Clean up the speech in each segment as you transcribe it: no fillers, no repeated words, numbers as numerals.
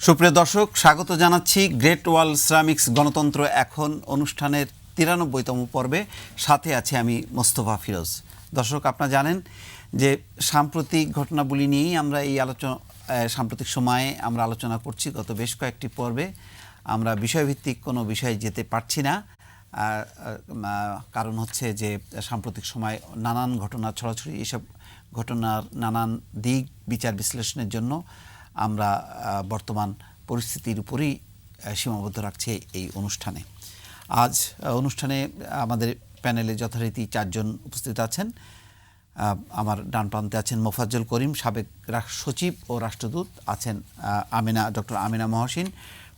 সুপ্রিয় দর্শক, স্বাগত জানাচ্ছি গ্রেট ওয়াল সিরামিক্স গণতন্ত্র এখন অনুষ্ঠানের 93তম পর্বে। সাথে আছে আমি মোস্তফা ফিরোজ। দর্শক, আপনারা জানেন যে সাম্প্রতিক ঘটনাবলী নিয়েই আমরা এই সাম্প্রতিক সময়ে আমরা আলোচনা করছি। গত বেশ কয়েকটি পর্বে আমরা বিষয়ভিত্তিক কোনো বিষয়ে যেতে পারছি না, কারণ হচ্ছে যে সাম্প্রতিক সময় নানান ঘটনা ছড়াছড়ি, এইসব ঘটনার নানান দিক বিচার বিশ্লেষণের জন্য আমরা বর্তমান পরিস্থিতির উপরেই সীমাবদ্ধ রাখছি এই অনুষ্ঠানে। আজ অনুষ্ঠানে আমাদের প্যানেলে যথারীতি 4 জন উপস্থিত আছেন। আমার ডান প্রান্তে আছেন মোফাজ্জল করিম, সাবেক রাষ্ট্র সচিব ও রাষ্ট্রদূত। আছেন ডক্টর আমিনা মহসিন,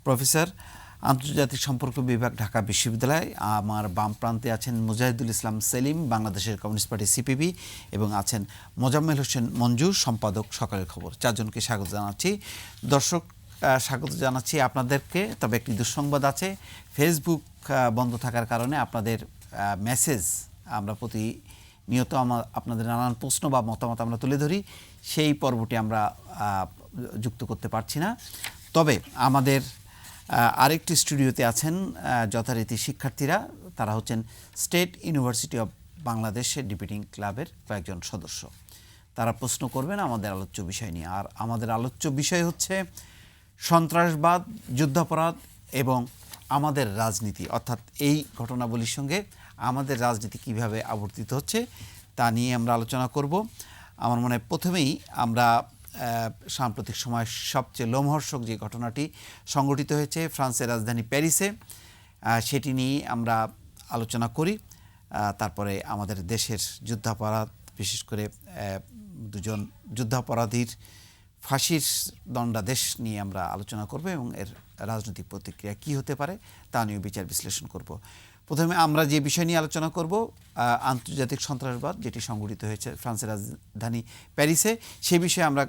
প্রফেসর, আন্তর্জাতিক সম্পর্ক বিভাগ, ঢাকা বিশ্ববিদ্যালয়। আমার বাম প্রান্তে আছেন মুজাহিদুল ইসলাম সেলিম, বাংলাদেশের কমিউনিস্ট পার্টি সিপিবি, এবং আছেন মোজাম্মেল হোসেন মঞ্জু, সম্পাদক সকালের খবর। 4 জনকে স্বাগত জানাচ্ছি। দর্শক, স্বাগত জানাচ্ছি আপনাদেরকে। তবে একটি দুঃসংবাদ আছে, ফেসবুক বন্ধ থাকার কারণে আপনাদের মেসেজ আমরা প্রতিনিয়ত আপনাদের নানান প্রশ্ন বা মতামত আমরা তুলে ধরি, সেই পর্বটি আমরা যুক্ত করতে পারছি না। তবে আমাদের আরেকটি স্টুডিওতে আছেন যথারীতি শিক্ষার্থীরা। তারা হচ্ছেন স্টেট ইউনিভার্সিটি অফ বাংলাদেশের ডিবেটিং ক্লাবের কয়েকজন সদস্য। তারা প্রশ্ন করবেন আমাদের আলোচ্য বিষয় নিয়ে। আর আমাদের আলোচ্য বিষয় হচ্ছে সন্ত্রাসবাদ, যুদ্ধাপরাধ এবং আমাদের রাজনীতি, অর্থাৎ এই ঘটনাবলীর সঙ্গে আমাদের রাজনীতি কিভাবে আবর্তিত হচ্ছে তা নিয়ে আমরা আলোচনা করব। আমার মনে হয় প্রথমেই আমরা সাম্প্রতিক সময় সবচেয়ে লোমহর্ষক যে ঘটনাটি সংঘটিত হয়েছে ফ্রান্সের রাজধানী প্যারিসে, সেটি নিয়ে আমরা আলোচনা করি। তারপরে আমাদের দেশের যুদ্ধাপরাধ, বিশেষ করে 2 জন যুদ্ধাপরাধীর ফাঁসির দণ্ডাদেশ নিয়ে আমরা আলোচনা করব এবং এর রাজনৈতিক প্রতিক্রিয়া কী হতে পারে তা নিয়ে বিচার বিশ্লেষণ করব। প্রথমে আমরা যে বিষয় নিয়ে আলোচনা করব, আন্তর্জাতিক সন্ত্রাসবাদ, যেটি সংঘটিত হয়েছে ফ্রান্সের রাজধানী প্যারিসে, সে বিষয়ে আমরা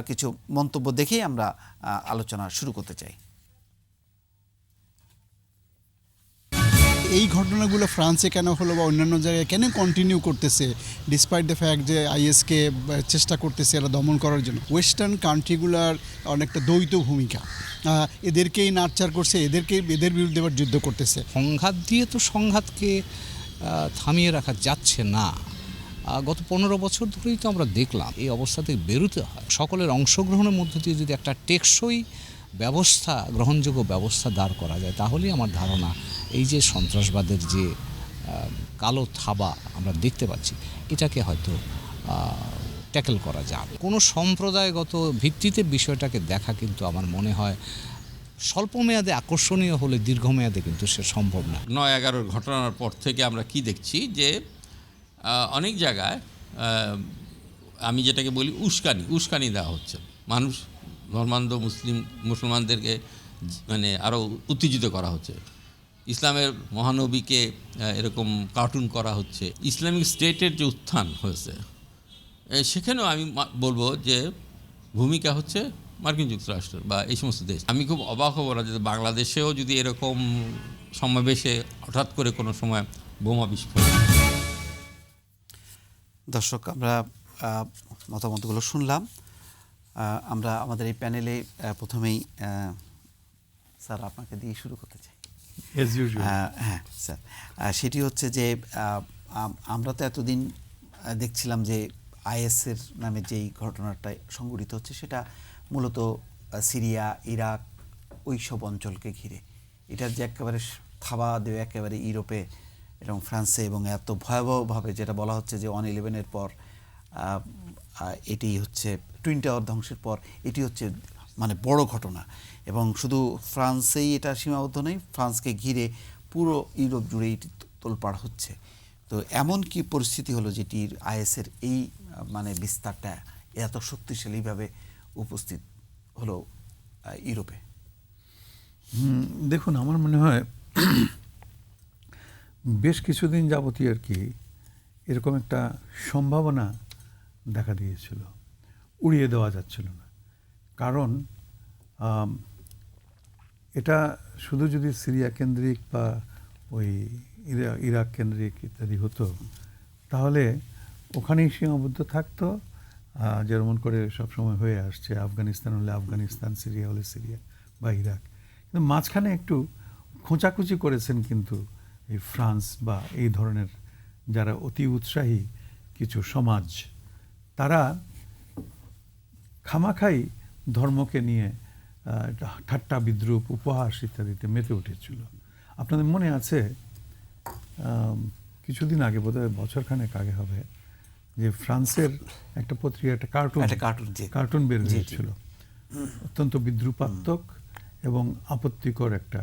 কিছু মন্তব্য দেখেই আমরা আলোচনা শুরু করতে চাই। এই ঘটনাগুলো ফ্রান্সে কেন হলো বা অন্যান্য জায়গায় কেন কন্টিনিউ করতেছে, ডিসপাইট দ্য ফ্যাক্ট যে আইএসকে চেষ্টা করতেছে এরা দমন করার জন্য? ওয়েস্টার্ন কান্ট্রিগুলার অনেকটা দ্বৈত ভূমিকা, এদেরকেই নার্চার করছে, এদের বিরুদ্ধে আবার যুদ্ধ করতেছে। সংঘাত দিয়ে তো সংঘাতকে থামিয়ে রাখা যাচ্ছে না। গত 15 বছর ধরেই তো আমরা দেখলাম এই অবস্থা থেকে বেরোতে হয় সকলের অংশগ্রহণের মধ্য দিয়ে যদি একটা টেকসই ব্যবস্থা, গ্রহণযোগ্য ব্যবস্থা দাঁড় করা যায়, তাহলেই আমার ধারণা এই যে সন্ত্রাসবাদের যে কালো থাবা আমরা দেখতে পাচ্ছি, এটাকে হয়তো ট্যাকেল করা যাবে। কোনো সম্প্রদায়গত ভিত্তিতে বিষয়টাকে দেখা কিন্তু আমার মনে হয় স্বল্পমেয়াদে আকর্ষণীয় হলে দীর্ঘমেয়াদে কিন্তু সে সম্ভব না। 9/11 ঘটনার পর থেকে আমরা কি দেখছি যে অনেক জায়গায় আমি যেটাকে বলি উস্কানি দেওয়া হচ্ছে। মানুষ ধর্মান্ধ মুসলমানদেরকে মানে আরও উত্তেজিত করা হচ্ছে। ইসলামের মহানবীকে এরকম কার্টুন করা হচ্ছে। ইসলামিক স্টেটের যে উত্থান হয়েছে, সেখানেও আমি বলবো যে ভূমিকা হচ্ছে মার্কিন যুক্তরাষ্ট্র বা এই সমস্ত দেশ। আমি খুব অবাক হব না যে বাংলাদেশেও যদি এরকম সমাবেশে হঠাৎ করে কোনো সময় বোমা বিস্ফোরণ। দর্শক, আমরা মতামতগুলো শুনলাম। আমরা আমাদের এই প্যানেলে প্রথমেই স্যার আপনাকে দিয়ে শুরু করতে চাই। হ্যাঁ স্যার, সেটি হচ্ছে যে আমরা তো এতদিন দেখছিলাম যে আইএসের নামে যেই ঘটনাটা সংঘটিত হচ্ছে সেটা মূলত সিরিয়া, ইরাক, ওই সব অঞ্চলকে ঘিরে। এটার যে একেবারে থাবা দেবে একেবারে ইউরোপে এবং ফ্রান্সে, এবং এত ভয়াবহভাবে যেটা বলা হচ্ছে যে 9/11-এর পর এটি হচ্ছে টুইন টাওয়ার ধ্বংসের পর এটি হচ্ছে মানে বড় ঘটনা। এবং শুধু ফ্রান্সেই এটা সীমাবদ্ধ নেই, ফ্রান্সকে ঘিরে পুরো ইউরোপ জুড়ে এটি তোলপাড় হচ্ছে। তো এমন কি পরিস্থিতি হলো যেটির আইএসের এই মানে বিস্তারটা এত শক্তিশালীভাবে উপস্থিত হলো ইউরোপে? দেখুন, আমার মনে হয় বেশ কিছুদিন যাবতীয় আর কি এরকম একটা সম্ভাবনা দেখা দিয়েছিল, উড়িয়ে দেওয়া যাচ্ছিল না। কারণ এটা শুধু যদি সিরিয়া কেন্দ্রিক বা ওই ইরাক কেন্দ্রিক ইত্যাদি হতো, তাহলে ওখানেই সীমাবদ্ধ থাকতো, যেমন করে সবসময় হয়ে আসছে। আফগানিস্তান হলে আফগানিস্তান, সিরিয়া হলে সিরিয়া, বা ইরাক, কিন্তু মাঝখানে একটু খোঁচাখুচি করেছেন কিন্তু এই ফ্রান্স বা এই ধরনের যারা অতি উৎসাহী কিছু সমাজ, তারা খামাখাই ধর্মকে নিয়ে ঠাট্টা বিদ্রূপ উপহাস ইত্যাদিতে মেতে উঠেছিল। আপনাদের মনে আছে কিছুদিন আগে, বোধহয় বছরখানেক আগে হবে, যে ফ্রান্সের একটা পত্রিকা একটা কার্টুন বের হয়েছিল, অত্যন্ত বিদ্রুপাত্মক এবং আপত্তিকর একটা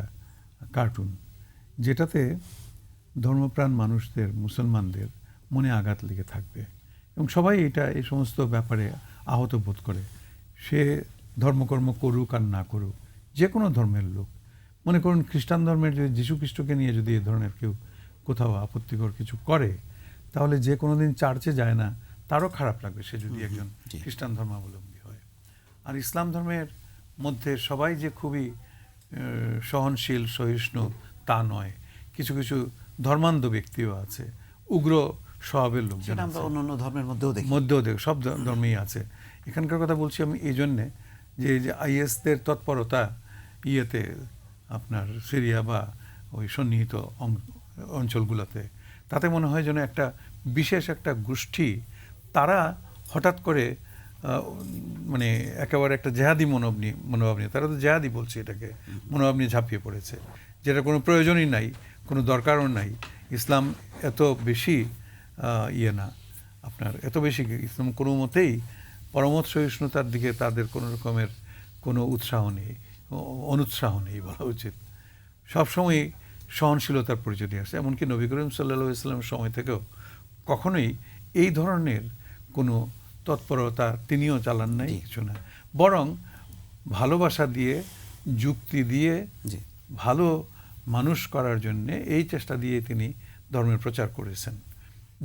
কার্টুন, যেটাতে ধর্মপ্রাণ মানুষদের, মুসলমানদের মনে আঘাত লেগে থাকবে এবং সবাই এই সমস্ত ব্যাপারে আহত বোধ করে। সে ধর্মকর্ম করুক আর না করুক, যে কোনো ধর্মের লোক, মনে করুন খ্রিস্টান ধর্মের যদি যীশু খ্রিস্টকে নিয়ে যদি এ ধরনের কেউ কোথাও আপত্তিকর কিছু করে, তাহলে যে কোনো দিন চার্চে যায় না তারও খারাপ লাগবে, সে যদি একজন খ্রিস্টান ধর্মাবলম্বী হয়। আর ইসলাম ধর্মের মধ্যে সবাই যে খুবই সহনশীল সহিষ্ণু তা নয়, কিছু কিছু ধর্মান্ধ ব্যক্তিও আছে, উগ্র স্বভাবের লোকজন আছে, আমরা অন্যান্য ধর্মের মধ্যেও দেখি, সব ধর্মেই আছে। এখানকার কথা বলছি আমি এই জন্যে যে আইএসদের তৎপরতা ইয়েতে আপনার সিরিয়া বা ওই সন্নিহিত অঞ্চলগুলোতে, তাতে মনে হয় যেন একটা বিশেষ একটা গোষ্ঠী, তারা হঠাৎ করে মানে একেবারে একটা জেহাদি মনোভাব নিয়ে, তারা তো জেহাদি বলছে এটাকে, মনোভাব নিয়ে ঝাঁপিয়ে পড়েছে, যেটা কোনো প্রয়োজনই নাই, কোনো দরকারও নাই। ইসলাম এত বেশি না, আপনার এত বেশি ইসলাম কোনো মতেই পরমত সহিষ্ণুতার দিকে তাদের কোনো রকমের কোনো উৎসাহ নেই, অনুৎসাহ নেই বলা উচিত। সবসময় সহনশীলতার পরিচয় দিয়ে আসছে, এমনকি নবী করিম সাল্লাল্লাহু আলাইহি ওয়াসাল্লামের সময় থেকেও কখনোই এই ধরনের কোনো তৎপরতা তিনিও চালান নাই, কিছু না, বরং ভালোবাসা দিয়ে, যুক্তি দিয়ে, ভালো মানুষ করার জন্যে এই চেষ্টা দিয়ে তিনি ধর্মের প্রচার করেছেন।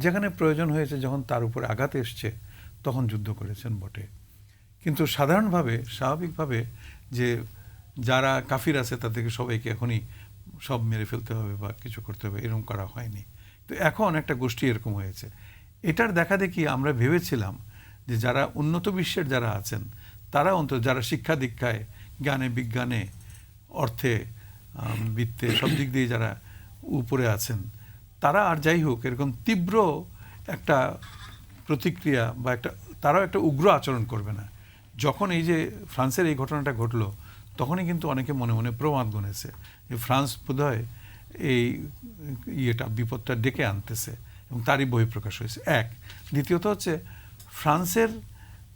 যেখানে প্রয়োজন হয়েছে, যখন তার উপরে আঘাত এসছে, তখন যুদ্ধ করেছেন বটে, কিন্তু সাধারণভাবে স্বাভাবিকভাবে যে যারা কাফির আছে তাদেরকে সবাইকে এখনই সব মেরে ফেলতে হবে বা কিছু করতে হবে, এরকম করা হয়নি। তো এখন একটা গোষ্ঠী এরকম হয়েছে। এটার দেখা দেখি আমরা ভেবেছিলাম যে যারা উন্নত বিশ্বের যারা আছেন, তারা অন্তত যারা শিক্ষা দীক্ষায়, জ্ঞানে বিজ্ঞানে, অর্থে, বিত্তে, সব দিক দিয়ে যারা উপরে আছেন, তারা আর যাই হোক এরকম তীব্র একটা প্রতিক্রিয়া বা তারাও একটা উগ্র আচরণ করবে না। যখন এই যে ফ্রান্সের এই ঘটনাটা ঘটলো, তখনই কিন্তু অনেকে মনে মনে প্রমাদ গুনেছে যে ফ্রান্স বোধহয় এই বিপদটা ডেকে আনতেছে, এবং তারই বহিঃপ্রকাশ হয়েছে। দ্বিতীয়ত হচ্ছে ফ্রান্সের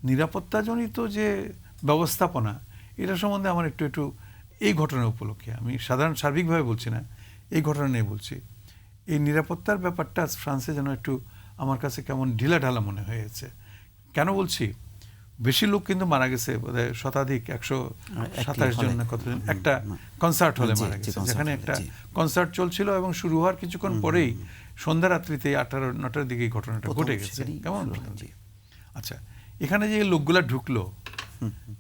নিরাপত্তাজনিত যে ব্যবস্থাপনা, এটা সম্বন্ধে আমার একটু এই ঘটনা উপলক্ষে, আমি সার্বিকভাবে বলছি না, এই ঘটনা নিয়ে বলছি, এই নিরাপত্তার ব্যাপারটা ফ্রান্সে যেন একটু আমার কাছে কেমন ঢিলাঢালা মনে হয়েছে। কেন বলছি? বেশি লোক কিন্তু মারা গেছে, বোধহয় শতাধিক, 127 জন না কতজন, একটা কনসার্ট হলে মারা গেছে, যেখানে একটা কনসার্ট চলছিল এবং শুরু হওয়ার কিছুক্ষণ পরেই সন্ধ্যা রাত্রিতে 8-9টার দিকে এই ঘটনাটা ঘটে গেছে। কেমন? আচ্ছা, এখানে যে লোকগুলা ঢুকলো,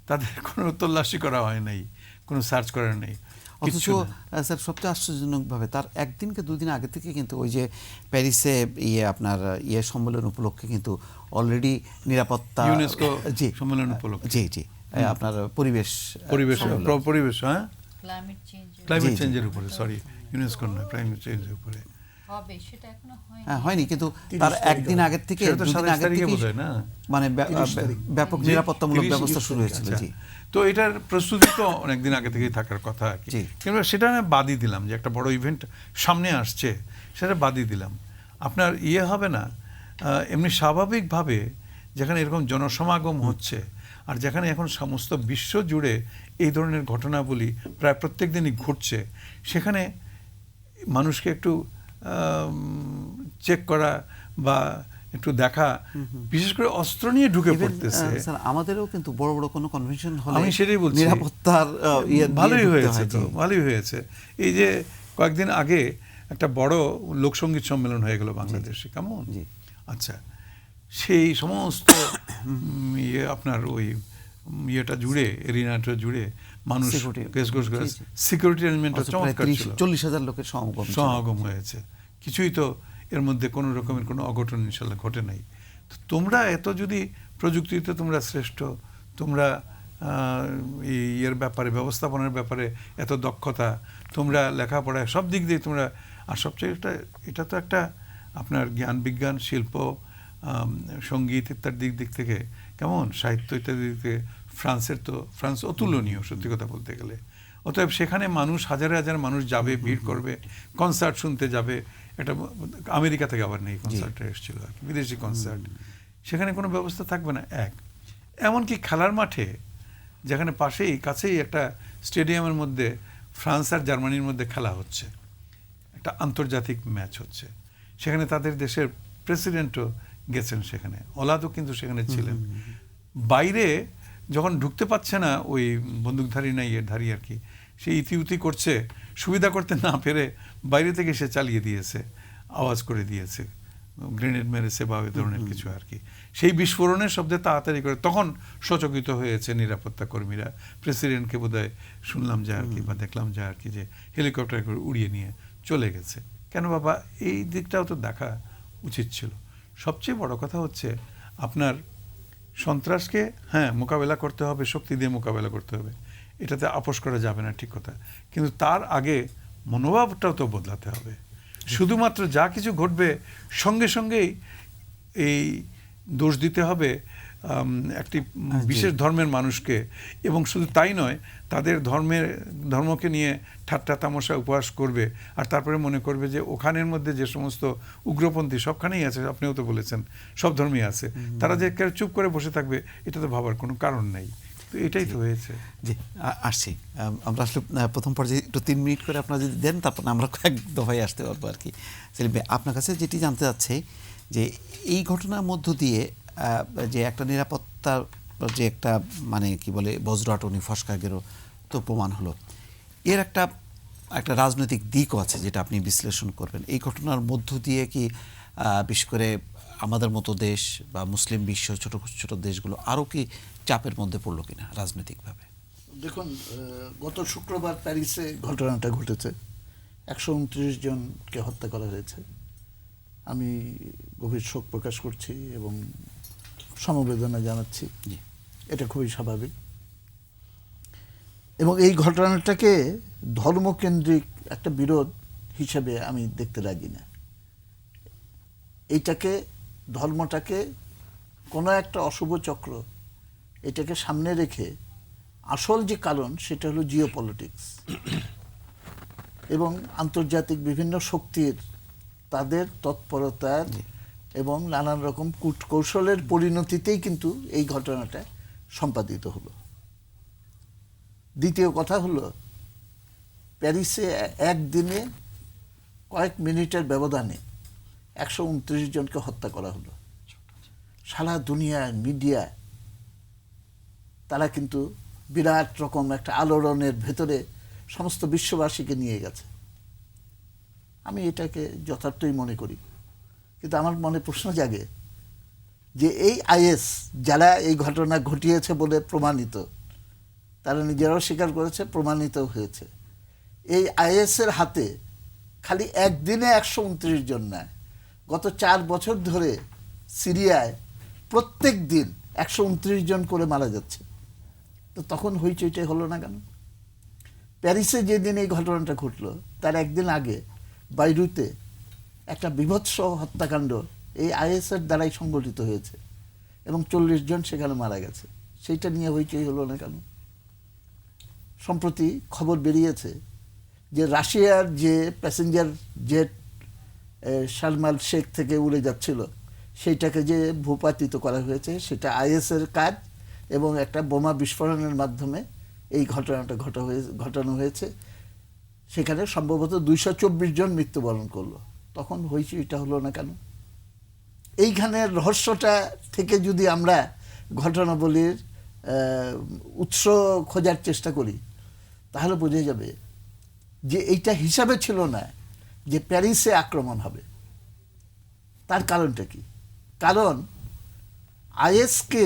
তাদের কোনো তল্লাশি করা হয় নাই, কোনো সার্চ করা নেই। অথচ স্যার সবচেয়ে আশ্চর্যজনকভাবে তার একদিনকে দুদিন আগে থেকে কিন্তু ওই যে প্যারিসে আপনার সম্মেলন উপলক্ষে কিন্তু অলরেডি নিরাপত্তা, ইউনেস্কো সম্মেলন উপলক্ষে, জি আপনার পরিবেশ হ্যাঁ, ক্লাইমেট চেঞ্জের উপরে, সরি ইউনেস্কো নয়, ক্লাইমেট চেঞ্জের উপরে হবে, সেটা এখনো হয়নি। হয়নি, কিন্তু তার একদিন আগে থেকে, দুদিন আগে থেকে মানে ব্যাপক নিরাপত্তামূলক ব্যবস্থা শুরু হয়েছিল। জি, তো এটার প্রস্তুতি তো অনেকদিন আগে থেকেই থাকার কথা আর কি, কিন্তু সেটা আমি বাদই দিলাম, যে একটা বড় ইভেন্ট সামনে আসছে, সেটা বাদই দিলাম। আপনার হবে না এমনি স্বাভাবিকভাবে, যেখানে এরকম জনসমাগম হচ্ছে, আর যেখানে এখন সমস্ত বিশ্ব জুড়ে এই ধরনের ঘটনাবলী প্রায় প্রত্যেক দিনই ঘটছে, সেখানে মানুষকে একটু চেক করা বা একটু দেখা, বিশেষ করে অস্ত্র নিয়ে ঢুকে পড়তেছে। আমাদেরও কিন্তু বড় বড় কোনো কনভেনশন হলে, আমি সেটাই বলছি, নিরাপত্তার ভালোই হয়েছে, তো ভালোই হয়েছে। এই যে কয়েকদিন আগে একটা বড় লোকসঙ্গীত সম্মেলন হয়ে গেল বাংলাদেশে, কেমন? আচ্ছা, সেই সমস্ত আপনার ওই জুড়ে, এরিনাটা জুড়ে মানুষ সিকিউরিটি অ্যারেঞ্জমেন্টটা চমৎকার ছিল, 40,000 লোকের সমাগম হয়েছে। কিছুই তো এর মধ্যে কোনো রকমের কোনো অঘটন ইনশাল্লাহ ঘটে নাই। তো তোমরা এত যদি প্রযুক্তিতে তোমরা শ্রেষ্ঠ, তোমরা এর ব্যাপারে, ব্যবস্থাপনার ব্যাপারে এত দক্ষতা, তোমরা লেখাপড়ায় সব দিক দিয়ে তোমরা, আর সবচেয়ে এটা তো একটা আপনার জ্ঞান বিজ্ঞান শিল্প সঙ্গীত ইত্যাদি দিক থেকে কেমন, সাহিত্য ইত্যাদি দিক থেকে ফ্রান্স অতুলনীয় সত্যি কথা বলতে গেলে। অতএব সেখানে মানুষ হাজার হাজার মানুষ যাবে, ভিড় করবে, কনসার্ট শুনতে যাবে। এটা আমেরিকা থেকে আবার নেই, কনসার্টে এসেছিল আর কি, বিদেশি কনসার্ট। সেখানে কোনো ব্যবস্থা থাকবে না। এমনকি খেলার মাঠে, যেখানে কাছেই একটা স্টেডিয়ামের মধ্যে ফ্রান্স আর জার্মানির মধ্যে খেলা হচ্ছে, একটা আন্তর্জাতিক ম্যাচ হচ্ছে, সেখানে তাদের দেশের প্রেসিডেন্টও গেছেন, সেখানে ওলাদও কিন্তু সেখানে ছিলেন। বাইরে যখন ঢুকতে পারছে না ওই বন্দুকধারী না ধারী আর কি, সে ইতিউতি করছে, সুবিধা করতে না পেরে বাইরে থেকে সে চালিয়ে দিয়েছে, আওয়াজ করে দিয়েছে, গ্রেনেড মেরেছে বা ওই ধরনের কিছু আর কি। সেই বিস্ফোরণের শব্দে তাড়াতাড়ি করে তখন সচকিত হয়েছে নিরাপত্তা কর্মীরা। প্রেসিডেন্টকে বোধহয় শুনলাম যে আর কি, বা দেখলাম যে আর কি, যে হেলিকপ্টার করে উড়িয়ে নিয়ে চলে গেছে। কেন বাবা, এই দিকটাও তো দেখা উচিত ছিল। সবচেয়ে বড় কথা হচ্ছে আপনার সন্ত্রাসকে মোকাবেলা করতে হবে, শক্তি দিয়ে মোকাবেলা করতে হবে, এটাতে আপোষ করা যাবে না, ঠিক কথা। কিন্তু তার আগে মনোভাবটাও তো বদলাতে হবে। শুধুমাত্র যা কিছু ঘটবে সঙ্গে সঙ্গেই এই দোষ দিতে হবে একটি বিশেষ ধর্মের মানুষকে, এবং শুধু তাই নয়, তাদের ধর্মকে নিয়ে ঠাট্টা তামাশা উপহাস করবে, আর তারপরে মনে করবে যে ওখানের মধ্যে যে সমস্ত উগ্রপন্থী সবখানেই আছে, আপনিও তো বলেছেন সব ধর্মই আছে, তারা যে চুপ করে বসে থাকবে, এটা তো ভাবার কোনো কারণ নেই। তো এটাই তো হয়েছে। জি, আসছি আমরা আসলে প্রথম পর্যায়ে একটু 3 মিনিট করে আপনারা যদি দেন, তারপর আমরা কয়েক দফায় আসতে পারবো আর কি। সেলিম ভাই, আপনার কাছে যেটি জানতে চাচ্ছি যে এই ঘটনার মধ্য দিয়ে যে একটা নিরাপত্তার যে একটা মানে কি বলে বজ্রাটনি ফসকা গেরো তো প্রমাণ হলো, এর একটা রাজনৈতিক দিকও আছে যেটা আপনি বিশ্লেষণ করবেন। এই ঘটনার মধ্য দিয়ে কি বিশেষ করে আমাদের মতো দেশ বা মুসলিম বিশ্ব ছোট ছোট দেশগুলো আরও কি চাপের মধ্যে পড়লো কিনা রাজনৈতিকভাবে? দেখুন, গত শুক্রবার প্যারিসে ঘটনাটা ঘটেছে, 129 জনকে হত্যা করা হয়েছে। আমি গভীর শোক প্রকাশ করছি এবং সমবেদনা জানাচ্ছি। এটা খুবই স্বাভাবিক, এবং এই ঘটনাটাকে ধর্মকেন্দ্রিক একটা বিরোধ হিসেবে আমি দেখতে রাজি না। এইটাকে, ধর্মটাকে কোনো একটা অশুভ চক্র এটাকে সামনে রেখে আসল যে কারণ সেটা হলো জিওপলিটিক্স এবং আন্তর্জাতিক বিভিন্ন শক্তির তাদের তৎপরতার এবং নানান রকম কূটকৌশলের পরিণতিতেই কিন্তু এই ঘটনাটা সম্পাদিত হলো। দ্বিতীয় কথা হলো, প্যারিসে একদিনে কয়েক মিনিটের ব্যবধানে 129 জনকে হত্যা করা হলো। সারা দুনিয়ার মিডিয়া তারা কিন্তু বিরাট রকম একটা আলোড়নের ভেতরে সমস্ত বিশ্ববাসীকে নিয়ে গেছে। আমি এটাকে যথার্থই মনে করি, কিন্তু আমার মনে প্রশ্ন জাগে যে এই আইএস যারা এই ঘটনা ঘটিয়েছে বলে প্রমাণিত, তারা নিজেরাও স্বীকার করেছে, প্রমাণিত হয়েছে, এই আইএসের হাতে খালি একদিনে 129 জন না, গত 4 বছর ধরে সিরিয়ায় প্রত্যেক দিন 129 জন করে মারা যাচ্ছে। তো তখন হইচইটাই হলো না কেন? প্যারিসে যেদিন এই ঘটনাটা ঘটলো তার একদিন আগে বাইরুতে একটা বীভৎস হত্যাকাণ্ড এই আইএসের দ্বারাই সংগঠিত হয়েছে এবং 40 জন সেখানে মারা গেছে। সেইটা নিয়ে হইচই হলো না কেন? সম্প্রতি খবর বেরিয়েছে যে রাশিয়ার যে প্যাসেঞ্জার জেট শারমাল শেখ থেকে উড়ে যাচ্ছিল, সেইটাকে যে ভূপাতিত করা হয়েছে সেটা আইএসের কাজ, এবং একটা বোমা বিস্ফোরণের মাধ্যমে এই ঘটনাটা ঘটানো হয়েছে। সেখানে সম্ভবত 224 জন মৃত্যুবরণ করলো। তখন হইচইটা হলো না কেন? এইখানের রহস্যটা থেকে যদি আমরা ঘটনাবলীর উৎস খোঁজার চেষ্টা করি, তাহলে বোঝা যাবে যে এইটা হিসাবে ছিল না যে প্যারিসে আক্রমণ হবে। তার কারণটা কি? কারণ আইএসকে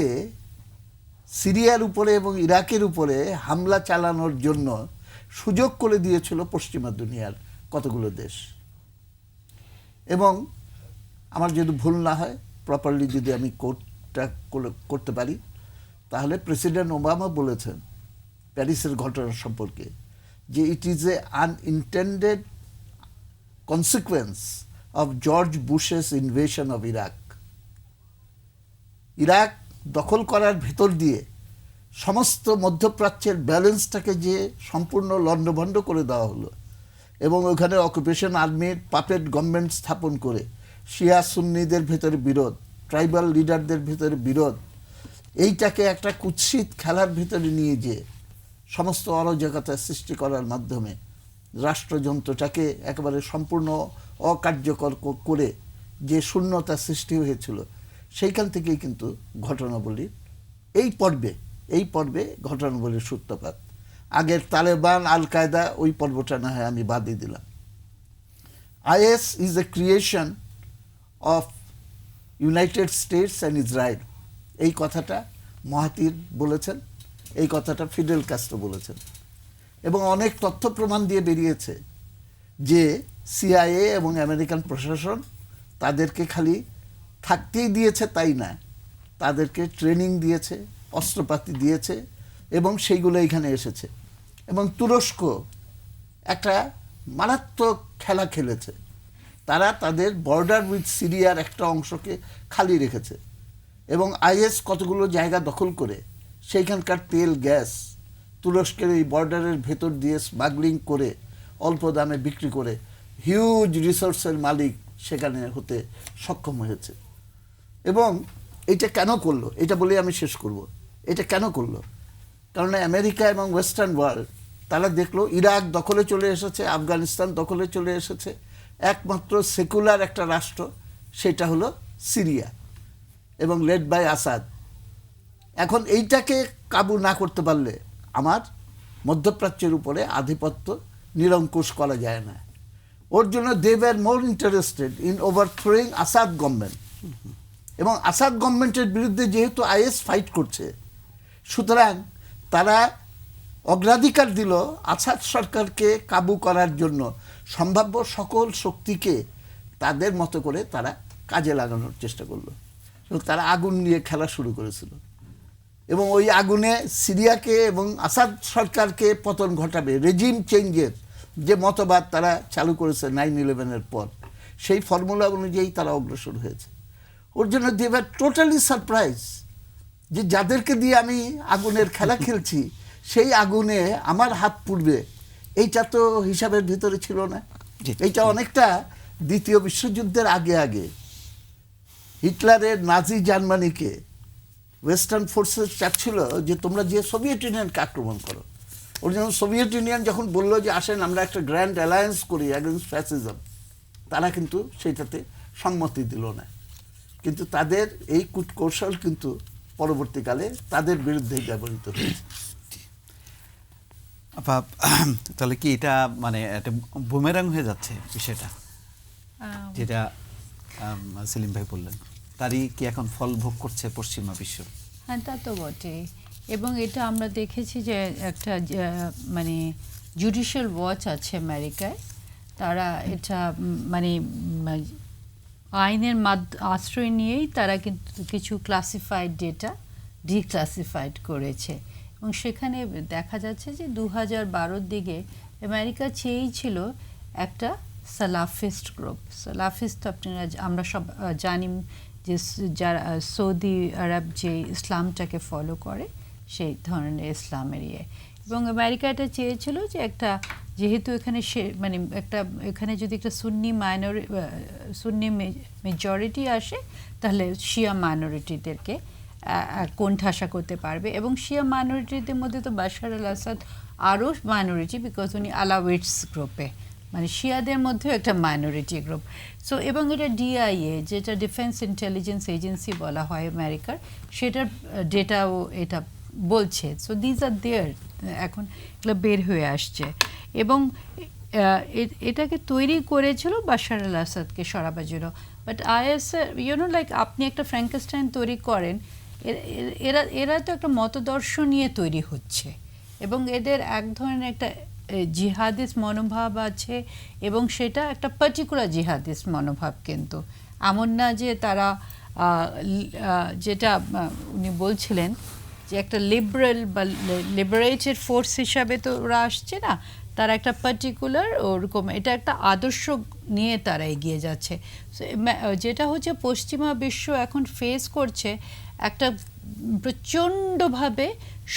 সিরিয়ার উপরে এবং ইরাকের উপরে হামলা চালানোর জন্য সুযোগ করে দিয়েছিল পশ্চিমা দুনিয়ার কতগুলো দেশ। এবং আমার যদি ভুল না হয়, প্রপারলি যদি আমি কোর্টটা করতে পারি, তাহলে প্রেসিডেন্ট ওবামা বলেছেন প্যারিসের ঘটনা সম্পর্কে যে it is a unintended consequence of George Bush's invasion of Iraq. Iraq দখল করার ভেতর দিয়ে সমস্ত মধ্যপ্রাচ্যের ব্যালেন্সটাকে যে সম্পূর্ণ লণ্ডভণ্ড করে দেওয়া হলো এবং ওখানে অকুপেশন আর্মির পাপেট গভর্নমেন্ট স্থাপন করে শিয়া সুন্নিদের ভেতরে বিরোধ, ট্রাইবাল লিডারদের ভেতরে বিরোধ, এইটাকে একটা কুৎসিত খেলার ভেতরে নিয়ে যেয়ে সমস্ত অরাজকতা সৃষ্টি করার মাধ্যমে রাষ্ট্রযন্ত্রটাকে একেবারে সম্পূর্ণ অকার্যকর করে যে শূন্যতা সৃষ্টি হয়েছিল, সেইখান থেকেই কিন্তু ঘটনাবলীর এই পর্বে ঘটনাবলীর সূত্রপাত। আগের তালেবান, আল কায়দা, ওই পর্বটা না হয় আমি বাদই দিলাম। IS is a creation of United states and Israel, এই কথাটা মাহাতির বলেছেন, এই কথাটা ফিডেল কাস্ট্রো বলেছেন এবং অনেক তথ্য প্রমাণ দিয়ে বেরিয়েছে যে CIA এবং আমেরিকান প্রশাসন তাদেরকে খালি থাকতেই দিয়েছে তাই না, তাদেরকে ট্রেনিং দিয়েছে, অস্ত্রপাতি দিয়েছে এবং সেইগুলো এখানে এসেছে। এবং তুরস্ক একটা মারাত্মক খেলা খেলেছে, তারা তাদের বর্ডার উইথ সিরিয়ার একটা অংশকে খালি রেখেছে এবং IS কতগুলো জায়গা দখল করে সেইখানকার তেল গ্যাস তুরস্কের এই বর্ডারের ভেতর দিয়ে স্মাগলিং করে অল্প দামে বিক্রি করে হিউজ রিসোর্সের মালিক সেখানে হতে সক্ষম হয়েছে। এবং এটা কেন করলো, এটা বলে আমি শেষ করব। এটা কেন করলো? কারণ আমেরিকা এবং ওয়েস্টার্ন ওয়ার্ল্ড তারা দেখলো ইরাক দখলে চলে এসেছে, আফগানিস্তান দখলে চলে এসেছে, একমাত্র সেকুলার একটা রাষ্ট্র সেটা হলো সিরিয়া এবং লেড বাই আসাদ। এখন এইটাকে কাবু না করতে পারলে আমার মধ্যপ্রাচ্যের উপরে আধিপত্য নিরঙ্কুশ করা যায় না। ওর জন্য they were more interested in overthrowing Assad government এবং আসাদ গভর্নমেন্টের বিরুদ্ধে যেহেতু IS ফাইট করছে, সুতরাং তারা অগ্রাধিকার দিল আসাদ সরকারকে কাবু করার জন্য সম্ভাব্য সকল শক্তিকে তাদের মতো করে তারা কাজে লাগানোর চেষ্টা করলো। তারা আগুন নিয়ে খেলা শুরু করেছিল এবং ওই আগুনে সিরিয়াকে এবং আসাদ সরকারকে পতন ঘটাবে, রেজিম চেঞ্জের যে মতবাদ তারা চালু করেছে 9/11-এর পর, সেই ফর্মুলা অনুযায়ী তারা অগ্রসর হয়েছে। ওর জন্য দে ওয়্যার টোটালি সারপ্রাইজ যে যাদেরকে দিয়ে আমি আগুনের খেলা খেলছি সেই আগুনে আমার হাত পুড়বে, এইটা তো হিসাবের ভিতরে ছিল না। এইটা অনেকটা দ্বিতীয় বিশ্বযুদ্ধের আগে হিটলারের নাজি জার্মানিকে ওয়েস্টার্ন ফোর্সেস চাচ্ছিল যে তোমরা যে সোভিয়েত ইউনিয়নকে আক্রমণ করো। ওর জন্য সোভিয়েত ইউনিয়ন যখন বললো যে আসেন আমরা একটা গ্র্যান্ড অ্যালায়েন্স করি অ্যাগেন্স্ট ফ্যাসিজম, তারা কিন্তু সেইটাতে সম্মতি দিল না। কিন্তু তাদের এই কূটকৌশল কিন্তু পরবর্তীকালে তাদের বিরুদ্ধেই ব্যবহৃত হয়েছে। তাহলে কি এটা মানে একটা বুমেরাং হয়ে যাচ্ছে বিষয়টা, যেটা সেলিম ভাই বললেন, তারই কি এখন ফল ভোগ করছে পশ্চিমা বিশ্ব? হ্যাঁ, তা তো বটে। এবং এটা আমরা দেখেছি যে একটা মানে জুডিশিয়াল ওয়াচ আছে আমেরিকায়, তারা এটা মানে আইনের আশ্রয় নিয়েই তারা কিন্তু কিছু ক্লাসিফাইড ডেটা ডিক্লাসিফাইড করেছে এবং সেখানে দেখা যাচ্ছে যে 2012-র দিকে আমেরিকা চেয়েছিল একটা সালাফিস্ট গ্রুপ। সালাফিস্ট আপনারা আমরা সব জানি যে যারা সৌদি আরব যে ইসলামটাকে ফলো করে সেই ধরনের ইসলামের এবং আমেরিকা এটা চেয়েছিল যে একটা যেহেতু এখানে মানে একটা এখানে যদি একটা সুন্নি মেজরিটি আসে তাহলে শিয়া মাইনরিটিদেরকে কোণঠাসা করতে পারবে এবং শিয়া মাইনরিটিদের মধ্যে তো বাশার আল আসাদ আরও মাইনরিটি, বিকজ উনি আলাউইটস গ্রুপে, মানে শিয়াদের মধ্যেও একটা মাইনরিটি গ্রুপ। সো এবং এটা DIA যেটা ডিফেন্স ইন্টেলিজেন্স এজেন্সি বলা হয় আমেরিকার, সেটার ডেটাও এটা বলছে। সো দিজ আর দেয়ার, এখন এগুলো বের হয়ে আসছে এবং এটাকে তৈরি করেছিল বাশার আল আসাদকে সরাবার জন্য। বাট IS লাইক আপনি একটা ফ্র্যাঙ্কেনস্টাইন তৈরি করেন, এরা তো একটা মতদর্শন নিয়ে তৈরি হচ্ছে এবং এদের এক ধরনের একটা জিহাদিস্ট মনোভাব আছে এবং সেটা একটা পার্টিকুলার জিহাদিস্ট মনোভাব, কিন্তু এমন না যে তারা যেটা উনি বলছিলেন যে একটা লিবারেল বা লিবারেটেড ফোর্স হিসাবে তো ওরা আসছে না, তারা একটা পার্টিকুলার ওরকম এটা একটা আদর্শ নিয়ে তারা এগিয়ে যাচ্ছে। যেটা হচ্ছে পশ্চিমা বিশ্ব এখন ফেস করছে একটা প্রচণ্ডভাবে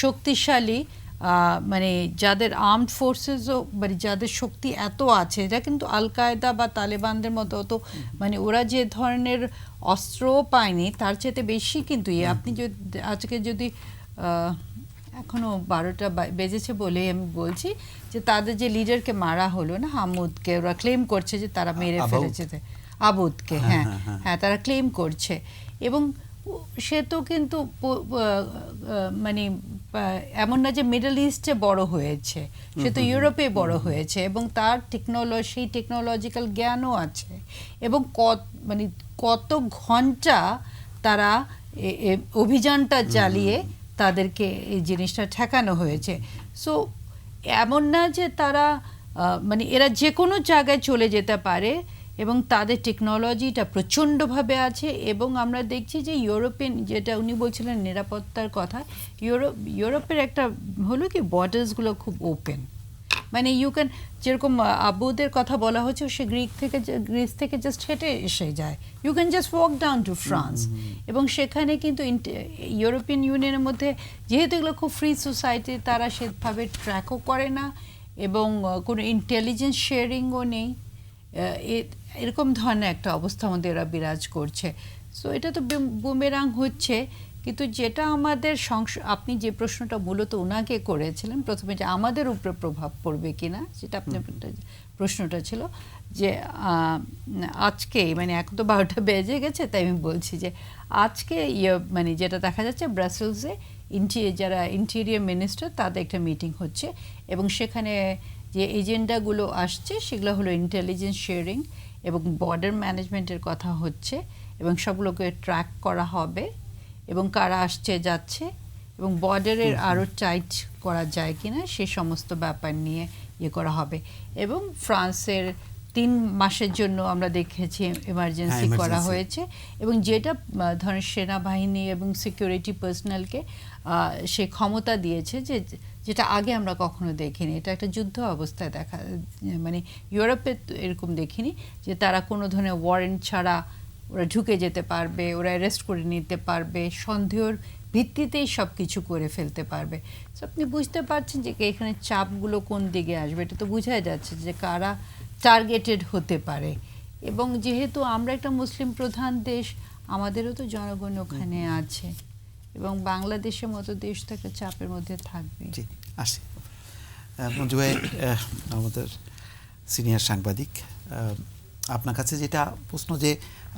শক্তিশালী মানে যাদের আর্মড ফোর্সেসও মানে যাদের শক্তি এত আছে, এটা কিন্তু আল কায়দা বা তালেবানদের মতো তো মানে ওরা যে ধরনের অস্ত্রও পায়নি তার চেয়ে বেশি কিন্তু আপনি যদি আজকে যদি এখনও 12টা বেজেছে বলে আমি বলছি যে তাদের যে লিডারকে মারা হলো না, হামুদকে, ওরা ক্লেম করছে যে তারা মেরে ফেলেছে আবুদকে, হ্যাঁ তারা ক্লেম করছে। এবং সে তো কিন্তু মানে এমন না যে মিডল ইস্টে বড় হয়েছে, সে তো ইউরোপে বড় হয়েছে এবং তার সেই টেকনোলজিক্যাল জ্ঞানও আছে। এবং মানে কত ঘন্টা তারা অভিযানটা চালিয়ে তাদেরকে এই জিনিসটা ঠেকানো হয়েছে। সো এমন না যে তারা মানে এরা যে কোনো জায়গায় চলে যেতে পারে এবং তাদের টেকনোলজিটা প্রচণ্ডভাবে আছে। এবং আমরা দেখছি যে ইউরোপিয়ান, যেটা উনি বলছিলেন নিরাপত্তার কথা, ইউরোপের একটা হলো কি বর্ডার্সগুলো খুব ওপেন, মানে ইউ ক্যান, যেরকম আবুদের কথা বলা হচ্ছে, সে গ্রিস থেকে জাস্ট হেঁটে এসে যায়, you can just walk down to France. এবং সেখানে কিন্তু ইউরোপিয়ান ইউনিয়নের মধ্যে যেহেতু এগুলো খুব ফ্রি সোসাইটি, তারা সেভাবে ট্র্যাকও করে না এবং কোনো ইন্টেলিজেন্স শেয়ারিংও নেই, এরকম ধরনের একটা অবস্থার মধ্যে এরা বিরাজ করছে। সো এটা তো বুমেরাং হচ্ছে। কিন্তু যেটা আমাদের আপনি যে প্রশ্নটা মূলত ওনাকে করেছিলেন প্রথমে, যে আমাদের উপরে প্রভাব পড়বে কিনা, সেটা আপনার প্রশ্নটা ছিল যে আজকে মানে এখন তো 12টা বেজে গেছে, তাই আমি বলছি যে আজকে মানে যেটা দেখা যাচ্ছে ব্রাসেলসে যারা ইন্টেরিয়র মিনিস্টার তাদের একটা মিটিং হচ্ছে এবং সেখানে যে এজেন্ডাগুলো আসছে সেগুলো হলো ইন্টেলিজেন্স শেয়ারিং এবং বর্ডার ম্যানেজমেন্টের কথা হচ্ছে এবং সবগুলোকে ট্র্যাক করা হবে এবং কারা আসছে যাচ্ছে এবং বর্ডারের আরও টাইট করা যায় কিনা সে সমস্ত ব্যাপার নিয়ে করা হবে। এবং ফ্রান্সের 3 মাসের জন্য আমরা দেখেছি এমার্জেন্সি করা হয়েছে এবং যেটা ধরেন সেনাবাহিনী এবং সিকিউরিটি পার্সোনালকে সে ক্ষমতা দিয়েছে যেটা আগে আমরা কখনো দেখিনি। এটা একটা যুদ্ধ অবস্থায় মানে ইউরোপে এরকম দেখিনি যে তারা কোনো ধরনের ওয়ারেন্ট ছাড়া ওরা ঢুকে যেতে পারবে, ওরা অ্যারেস্ট করে নিতে পারবে, সন্দেহের ভিত্তিতেই সব কিছু করে ফেলতে পারবে। তো আপনি বুঝতে পারছেন যে এখানে চাপগুলো কোন দিকে আসবে, এটা তো বোঝাই যাচ্ছে যে কারা টার্গেটেড হতে পারে। এবং যেহেতু আমরা একটা মুসলিম প্রধান দেশ, আমাদেরও তো জনগণ ওখানে আছে এবং বাংলাদেশের মতো দেশ তো একটা চাপের মধ্যে থাকবে। জি, আসি মঞ্জু ভাই, আমাদের সিনিয়র সাংবাদিক, আপনার কাছে যেটা প্রশ্ন যে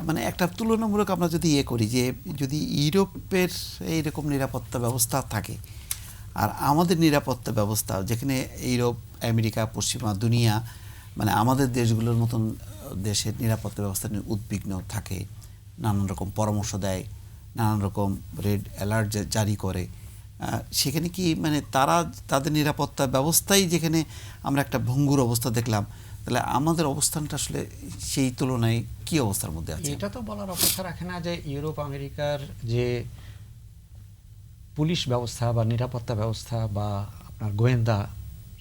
মানে একটা তুলনামূলক আমরা যদি করি যে যদি ইউরোপের এইরকম নিরাপত্তা ব্যবস্থা থাকে আর আমাদের নিরাপত্তা ব্যবস্থা, যেখানে ইউরোপ, আমেরিকা, পশ্চিমা দুনিয়া মানে আমাদের দেশগুলোর মতন দেশের নিরাপত্তা ব্যবস্থা নিয়ে উদ্বিগ্ন থাকে, নানান রকম পরামর্শ দেয়, নানান রকম রেড অ্যালার্ট জারি করে, সেখানে কি মানে তাদের নিরাপত্তা ব্যবস্থাই যেখানে আমরা একটা ভঙ্গুর অবস্থা দেখলাম, তাহলে আমাদের অবস্থানটা আসলে সেই তুলনায় কি অবস্থার মধ্যে আছে? এটা তো বলার অপেক্ষা রাখে না যে ইউরোপ আমেরিকার যে পুলিশ ব্যবস্থা বা নিরাপত্তা ব্যবস্থা বা আপনার গোয়েন্দা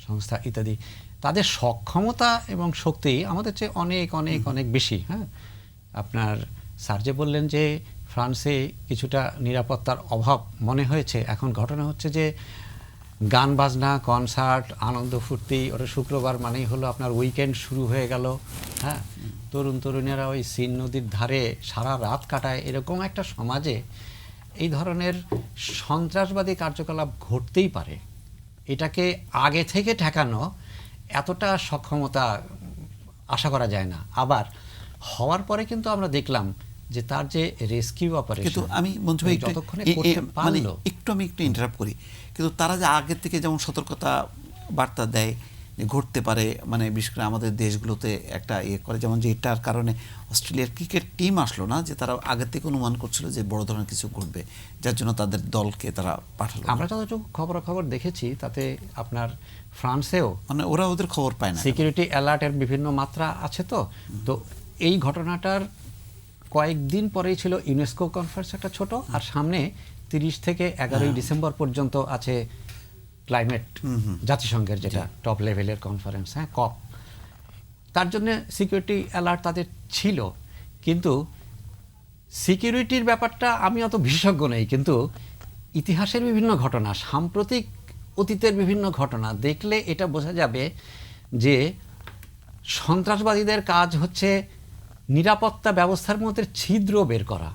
সংস্থা ইত্যাদি, তাদের সক্ষমতা এবং শক্তি আমাদের চেয়ে অনেক অনেক অনেক বেশি। হ্যাঁ, আপনার স্যার যে বললেন যে ফ্রান্সে কিছুটা নিরাপত্তার অভাব মনে হয়েছে, এখন ঘটনা হচ্ছে যে গান বাজনা, কনসার্ট, আনন্দ ফুর্তি, ওটা শুক্রবার মানেই হলো আপনার উইকেন্ড শুরু হয়ে গেল। হ্যাঁ, তরুণ তরুণীরা ওই সিন নদীর ধারে সারা রাত কাটায়, এরকম একটা সমাজে এই ধরনের সন্ত্রাসবাদী কার্যকলাপ ঘটতেই পারে। এটাকে আগে থেকে ঠেকানো এতটা সক্ষমতা আশা করা যায় না। আবার হওয়ার পরে কিন্তু আমরা দেখলাম যে তার যে রেস্কিউ অপারেশন, কিন্তু আমি মঞ্জু ভাই যতক্ষণে করতে পারলো, একটু ইন্টারাপ্ট করি, কিন্তু তারা যে আগে থেকে যেমন সতর্কতা বার্তা দেয় যে ঘটতে পারে, মানে বিশেষ করে আমাদের দেশগুলোতে একটা করে, যেমন যে এটার কারণে অস্ট্রেলিয়ার ক্রিকেট টিম আসলো না, যে তারা আগে থেকে অনুমান করছিল যে বড় ধরনের কিছু ঘটবে, যার জন্য তাদের দলকে তারা পাঠালো। আমরা যতটুকু খবর দেখেছি তাতে আপনার ফ্রান্সেও মানে ওরা ওদের খবর পায় না, সিকিউরিটি অ্যালার্টের বিভিন্ন মাত্রা আছে। তো এই ঘটনাটার কয়েকদিন পরেই ছিল ইউনেস্কো কনফারেন্স একটা ছোট, আর সামনে 30 থেকে 11 ডিসেম্বর পর্যন্ত আছে ক্লাইমেট জাতিসংঘের যেটা টপ লেভেলের কনফারেন্স, হ্যাঁ, কপ। তার জন্য সিকিউরিটি অ্যালার্ট তাদের ছিল, কিন্তু সিকিউরিটির ব্যাপারটা আমি অত বিশেষজ্ঞ নেই, কিন্তু ইতিহাসের বিভিন্ন ঘটনা, সাম্প্রতিক অতীতের বিভিন্ন ঘটনা দেখলে এটা বোঝা যাবে যে সন্ত্রাসবাদীদের কাজ হচ্ছে নিরাপত্তা ব্যবস্থার মধ্যে ছিদ্র বের করা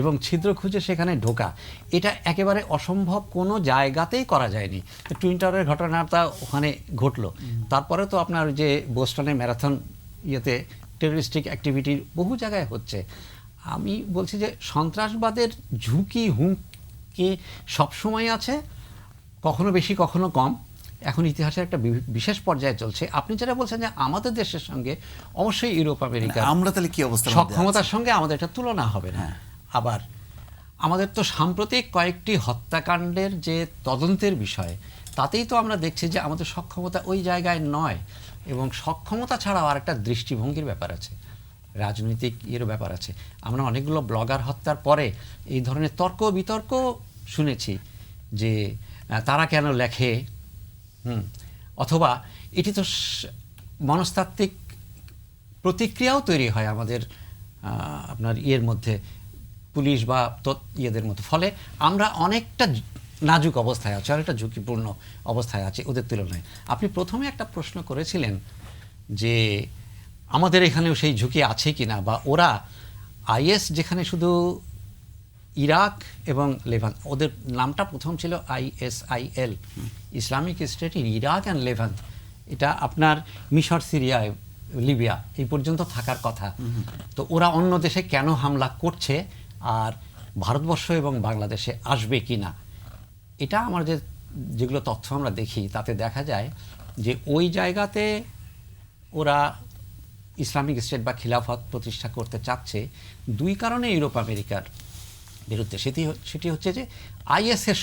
এবং ছিদ্র খুঁজে সেখানে ঢোকা। এটা একেবারে অসম্ভব, কোনো জায়গাতেই করা যায়নি। টুইন টাওয়ারের ঘটনাটা ওখানে ঘটলো, তারপরে তো আপনার যে বোস্টনের ম্যারাথন ইয়েতে টেররিস্টিক অ্যাক্টিভিটি বহু জায়গায় হচ্ছে। আমি বলছি যে সন্ত্রাসবাদের ঝুঁকি হুমকি সবসময় আছে, কখনো বেশি কখনো কম। এখন ইতিহাসের একটা বিশেষ পর্যায়ে চলছে। আপনি যেটা বলছেন যে আমাদের দেশের সঙ্গে অবশ্যই ইউরোপ আমেরিকা, আমরা তাহলে কি অবস্থা, সক্ষমতার সঙ্গে আমাদের একটা তুলনা হবে না। আবার আমাদের তো সাম্প্রতিক কয়েকটি হত্যাকাণ্ডের যে তদন্তের বিষয়, তাতেই তো আমরা দেখছি যে আমাদের সক্ষমতা ওই জায়গায় নয়। এবং সক্ষমতা ছাড়াও আর একটা দৃষ্টিভঙ্গির ব্যাপার আছে, রাজনৈতিক ইয়ের ব্যাপার আছে। আমরা অনেকগুলো ব্লগার হত্যার পরে এই ধরনের তর্ক বিতর্ক শুনেছি যে তারা কেন লেখে, অথবা এটি তো মনস্তাত্ত্বিক প্রতিক্রিয়াও তৈরি হয় আমাদের আপনার ইয়ের মধ্যে, পুলিশ বা ইয়েদের মধ্যে। ফলে আমরা অনেকটা নাজুক অবস্থায় আছি, অনেকটা ঝুঁকিপূর্ণ অবস্থায় আছি ওদের তুলনায়। আপনি প্রথমে একটা প্রশ্ন করেছিলেন যে আমাদের এখানেও সেই ঝুঁকি আছে কি না, বা ওরা আইএস যেখানে শুধু ইরাক এবং লেভান্ট, ওদের নামটা প্রথম ছিল ISIL, Islamic state in Iraq and Levant. এটা আপনার মিশর, সিরিয়া, লিবিয়া এই পর্যন্ত থাকার কথা। তো ওরা অন্য দেশে কেন হামলা করছে আর ভারতবর্ষ এবং বাংলাদেশে আসবে কি না, এটা আমাদের যেগুলো তথ্য আমরা দেখি তাতে দেখা যায় যে ওই জায়গাতে ওরা ইসলামিক স্টেট বা খিলাফত প্রতিষ্ঠা করতে চাচ্ছে দুই কারণে ইউরোপ আমেরিকার বিরুদ্ধে। সেটি হচ্ছে যে আইএসের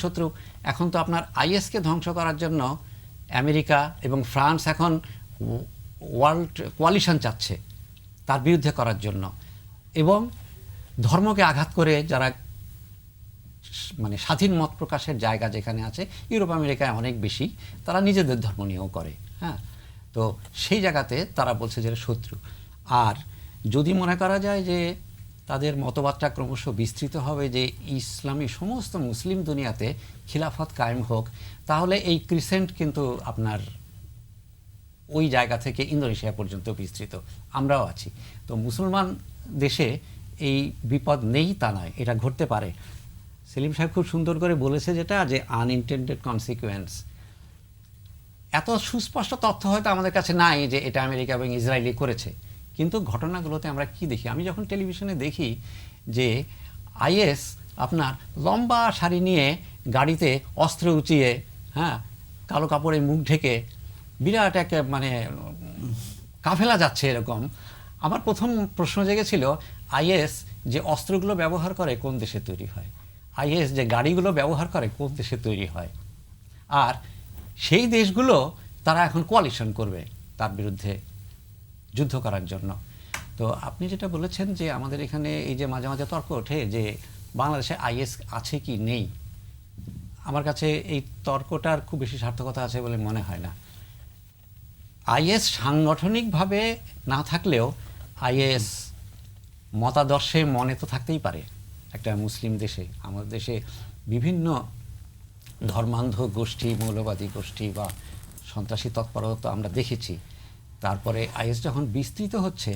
শত্রু। এখন তো আপনার আইএসকে ধ্বংস করার জন্য আমেরিকা এবং ফ্রান্স এখন ওয়ার্ল্ড কোয়ালিশন চাচ্ছে তার বিরুদ্ধে করার জন্য, এবং ধর্মকে আঘাত করে যারা মানে স্বাধীন মত প্রকাশের জায়গা যেখানে আছে, ইউরোপ আমেরিকায় অনেক বেশি, তারা নিজেদের ধর্ম নিয়েও করে। হ্যাঁ, তো সেই জায়গাতে তারা বলছে যে শত্রু। আর যদি মনে করা যায় যে তাদের মতবাদটা ক্রমশ বিস্তৃত হবে যে ইসলামী সমস্ত মুসলিম দুনিয়াতে খিলাফত কায়েম হোক, তাহলে এই ক্রিসেন্ট কিন্তু আপনার ওই জায়গা থেকে ইন্দোনেশিয়া পর্যন্ত বিস্তৃত, আমরাও আছি। তো মুসলমান দেশে এই বিপদ নেই তা নয়, এটা ঘটতে পারে। সেলিম সাহেব খুব সুন্দর করে বলেছে যেটা, যে আনইনটেন্ডেড কনসিকুয়েন্স। এত সুস্পষ্ট তথ্য হয়তো আমাদের কাছে নাই যে এটা আমেরিকা এবং ইসরায়েলি করেছে, কিন্তু ঘটনাগুলোতে আমরা কি দেখি, আমি যখন টেলিভিশনে দেখি যে আইএস আপনার লম্বা শাড়ি নিয়ে গাড়িতে অস্ত্র উঁচিয়ে, হ্যাঁ, কালো কাপড়ে মুখ ঢেকে বিরাট এক মানে কাফেলা যাচ্ছে, এরকম আমার প্রথম প্রশ্ন জেগেছিল, আইএস যে অস্ত্রগুলো ব্যবহার করে কোন দেশে তৈরি হয়, আইএস যে গাড়িগুলো ব্যবহার করে কোন দেশে তৈরি হয়, আর সেই দেশগুলো তারা এখন কোয়ালিশন করবে তার বিরুদ্ধে যুদ্ধ করার জন্য। তো আপনি যেটা বলেছেন যে আমাদের এখানে এই যে মাঝে মাঝে তর্ক ওঠে যে বাংলাদেশে আইএস আছে কি নেই, আমার কাছে এই তর্কটার খুব বেশি সার্থকতা আছে বলে মনে হয় না। আইএস সাংগঠনিকভাবে না থাকলেও আইএস মতাদর্শে মনে তো থাকতেই পারে একটা মুসলিম দেশে। আমাদের দেশে বিভিন্ন ধর্মান্ধ গোষ্ঠী, মৌলবাদী গোষ্ঠী বা সন্ত্রাসী তৎপরতা আমরা দেখেছি। তারপরে আইএস যখন বিস্তৃত হচ্ছে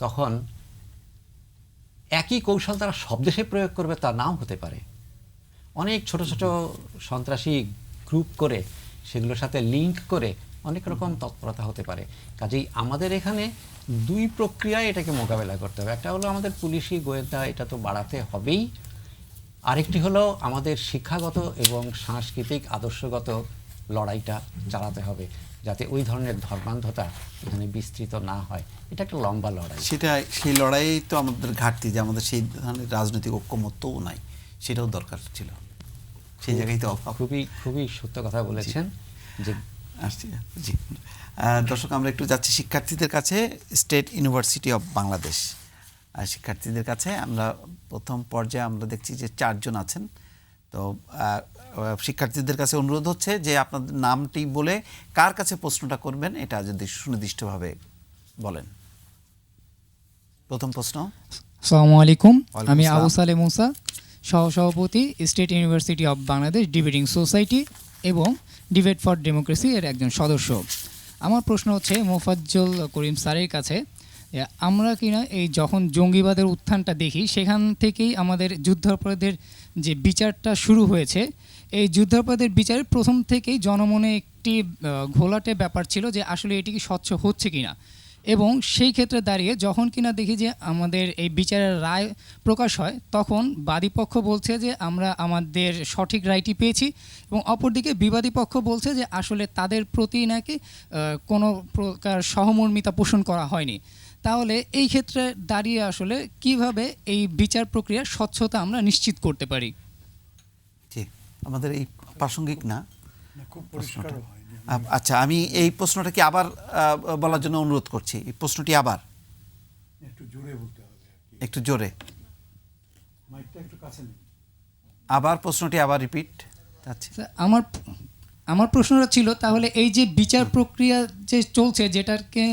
তখন একই কৌশল তারা সব দেশে প্রয়োগ করবে তা নাও হতে পারে। অনেক ছোট ছোট সন্ত্রাসী গ্রুপ করে সেগুলোর সাথে লিঙ্ক করে অনেক রকম তৎপরতা হতে পারে। কাজেই আমাদের এখানে দুই প্রক্রিয়ায় এটাকে মোকাবেলা করতে হবে। একটা হলো আমাদের পুলিশি গোয়েন্দা, এটা তো বাড়াতে হবেই। আরেকটি হলো আমাদের শিক্ষাগত এবং সাংস্কৃতিক আদর্শগত লড়াইটা চালাতে হবে, যাতে ওই ধরনের ধর্মান্ধতা এখানে বিস্তৃত না হয়। এটা একটা লম্বা লড়াই। সেই লড়াই তো আমাদের ঘাটতি, যে আমাদের সেই ধরনের রাজনৈতিক ঐক্যমত্যও নাই, সেটাও দরকার ছিল, সেই জায়গায় তো অভাব। খুবই খুবই সত্য কথা বলেছেন। যে আসছি, জি দর্শক, আমরা একটু যাচ্ছি শিক্ষার্থীদের কাছে। স্টেট ইউনিভার্সিটি অফ বাংলাদেশ শিক্ষার্থীদের কাছে। আমরা প্রথম পর্যায়ে আমরা দেখছি যে 4 জন আছেন। তো শিক্ষার্থীদের কাছে অনুরোধ হচ্ছে যে আপনাদের নামটি বলে কার কাছে প্রশ্নটা করবেন এটা যদি সুনির্দিষ্টভাবে বলেন। প্রথম প্রশ্ন। আসসালামু আলাইকুম, ওয়ালাইকুম আমি আসসালাম। আবু সালে মুসা, সহসভাপতি state university of Bangladesh debating society এবং ডিবেট ফর ডেমোক্রেসি এর একজন সদস্য। আমার প্রশ্ন হচ্ছে মোফাজ্জল করিম স্যারের কাছে, আমরা কিনা এই যখন জঙ্গিবাদের উত্থানটা দেখি সেখান থেকেই আমাদের যুদ্ধাপরাধের যে বিচারটা শুরু হয়েছে, এই যুদ্ধাপরাধের বিচারের প্রথম থেকেই জনমনে একটি ঘোলাটে ব্যাপার ছিল যে আসলে এটি কি স্বচ্ছ হচ্ছে কিনা। এবং সেই ক্ষেত্রে দাঁড়িয়ে যখন কিনা দেখি যে আমাদের এই বিচারের রায় প্রকাশ হয়, তখন বাদীপক্ষ বলছে যে আমরা আমাদের সঠিক রায়টি পেয়েছি, এবং অপরদিকে বিবাদী পক্ষ বলছে যে আসলে তাদের প্রতি নাকি কোনো প্রকার সহমর্মিতা পোষণ করা হয়নি। তাহলে এই ক্ষেত্রে দাঁড়িয়ে আসলে কিভাবে এই বিচার প্রক্রিয়ার স্বচ্ছতা আমরা নিশ্চিত করতে পারি? জি, আমাদের এই প্রাসঙ্গিক না খুব পরিষ্কার হয়নি। আচ্ছা, আমি এই প্রশ্নটাকে আবার বলার জন্য অনুরোধ করছি। এই প্রশ্নটি আবার একটু জোরে বলতে হবে, একটু জোরে, মাইকটা একটু কাছে নিন। আবার প্রশ্নটি আবার রিপিট। আচ্ছা, আমার প্রশ্নটা ছিল তাহলে এই যে বিচার প্রক্রিয়া যে চলছে, যেটাকে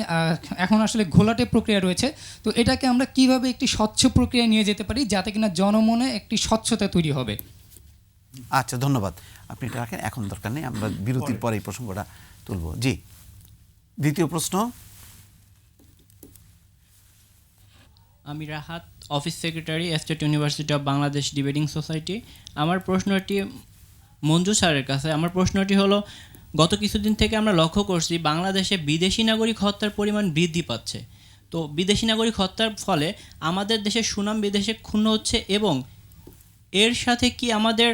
এখন আসলে ঘোলাটে প্রক্রিয়া রয়েছে, তো এটাকে আমরা কিভাবে একটি স্বচ্ছ প্রক্রিয়া নিয়ে যেতে পারি যাতে কিনা জনমনে একটি স্বচ্ছতা তৈরি হবে? আচ্ছা, ধন্যবাদ। আপনি এটা রাখেন, এখন দরকার নেই, আমরা বিরতির পরে এই প্রসঙ্গটা তুলব। জি, দ্বিতীয় প্রশ্ন। আমি Rahat, office secretary, state university of Bangladesh debating society. আমার প্রশ্নটি মঞ্জু স্যারের কাছে। আমার প্রশ্নটি হলো, গত কিছুদিন থেকে আমরা লক্ষ্য করছি বাংলাদেশে বিদেশি নাগরিক হত্যার পরিমাণ বৃদ্ধি পাচ্ছে। তো বিদেশি নাগরিক হত্যার ফলে আমাদের দেশের সুনাম বিদেশে ক্ষুণ্ণ হচ্ছে, এবং এর সাথে কি আমাদের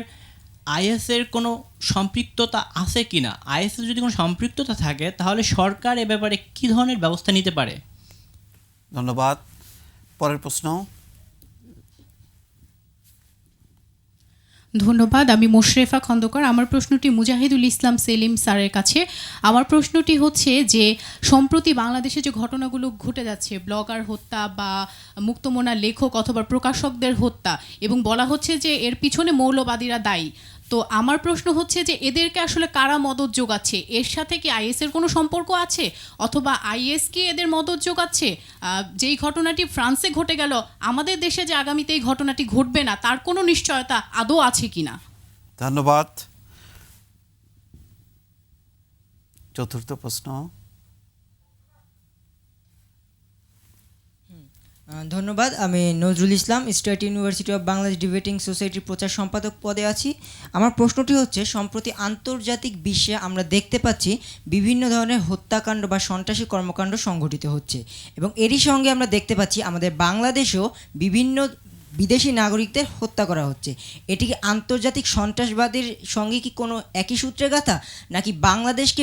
আইএসের কোনো সম্পৃক্ততা আছে কি না? আইএসের যদি কোনো সম্পৃক্ততা থাকে তাহলে সরকার এ ব্যাপারে কী ধরনের ব্যবস্থা নিতে পারে? ধন্যবাদ। পরের প্রশ্ন। ধন্যবাদ। আমি মোশরেফা খন্দকার। আমার প্রশ্নটি মুজাহিদুল ইসলাম সেলিম স্যারের কাছে। আমার প্রশ্নটি হচ্ছে যে সম্প্রতি বাংলাদেশে যে ঘটনাগুলো ঘটে যাচ্ছে, ব্লগার হত্যা বা মুক্তমনা লেখক অথবা প্রকাশকদের হত্যা, এবং বলা হচ্ছে যে এর পিছনে মৌলবাদীরা দায়ী, তো আমার প্রশ্ন হচ্ছে যে এদেরকে আসলে কারা মদত যোগাচ্ছে? এর সাথে কি আইএসের কোনো সম্পর্ক আছে, অথবা আইএস কি এদের মদত যোগাচ্ছে? যেই ঘটনাটি ফ্রান্সে ঘটে গেল, আমাদের দেশে যে আগামীতে এই ঘটনাটি ঘটবে না তার কোনো নিশ্চয়তা আদৌ আছে কিনা? ধন্যবাদ। চতুর্থ প্রশ্ন। ধন্যবাদ। আমি Nazrul Islam, state university of Bangladesh debating সোসাইটির প্রচার সম্পাদক পদে আছি। আমার প্রশ্নটি হচ্ছে, সম্প্রতি আন্তর্জাতিক বিশ্বে আমরা দেখতে পাচ্ছি বিভিন্ন ধরনের হত্যাকাণ্ড বা সন্ত্রাসী কর্মকাণ্ড সংঘটিত হচ্ছে, এবং এরই সঙ্গে আমরা দেখতে পাচ্ছি আমাদের বাংলাদেশেও বিভিন্ন বিদেশি নাগরিকদের হত্যা করা হচ্ছে। এটি কি আন্তর্জাতিক সন্ত্রাসবাদের সঙ্গে কি কোনো একই সূত্রে গাথা, নাকি বাংলাদেশকে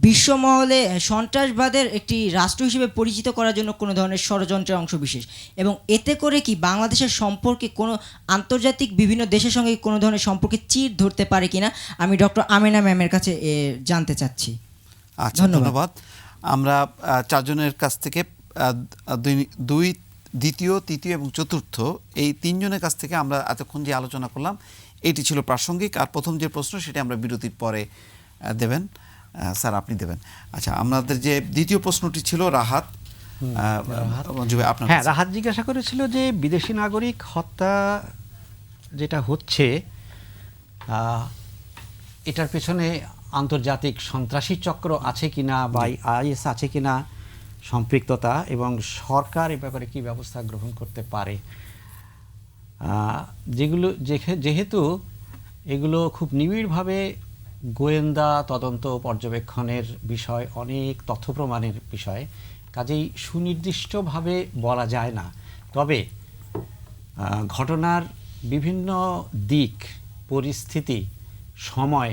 বিশ্বমহলে সন্ত্রাসবাদের একটি রাষ্ট্র হিসেবে পরিচিত করার জন্য কোনো ধরনের ষড়যন্ত্রের অংশবিশেষ, এবং এতে করে কি বাংলাদেশের সম্পর্কে কোনো আন্তর্জাতিক বিভিন্ন দেশের সঙ্গে কোনো ধরনের সম্পর্কে চির ধরতে পারে কিনা, আমি ডক্টর আমেনা ম্যামের কাছে জানতে চাচ্ছি। আচ্ছা, ধন্যবাদ। আমরা 4 জনের কাছ থেকে দ্বিতীয়, তৃতীয় এবং চতুর্থ এই 3 জনের কাছ থেকে আমরা এতক্ষণ যে আলোচনা করলাম এটি ছিল প্রাসঙ্গিক। আর প্রথম যে প্রশ্ন সেটা আমরা বিরতির পরে দেবেন। স্যার, আপনি দেবেন। আচ্ছা, আমাদের যে দ্বিতীয় প্রশ্নটি ছিল রাহাত, হ্যাঁ, রাহাত জিজ্ঞাসা করেছিল যে বিদেশি নাগরিক হত্যা যেটা হচ্ছে, এটার পেছনে আন্তর্জাতিক সন্ত্রাসী চক্র আছে কিনা বা আইএস আছে কিনা সম্পৃক্ততা, এবং সরকার এ ব্যাপারে কী ব্যবস্থা গ্রহণ করতে পারে। যেহেতু এগুলো খুব নিবিড়ভাবে গোয়েন্দা তদন্ত পর্যবেক্ষণের বিষয়, অনেক তথ্য প্রমাণের বিষয়, কাজেই সুনির্দিষ্টভাবে বলা যায় না। তবে ঘটনার বিভিন্ন দিক, পরিস্থিতি, সময়,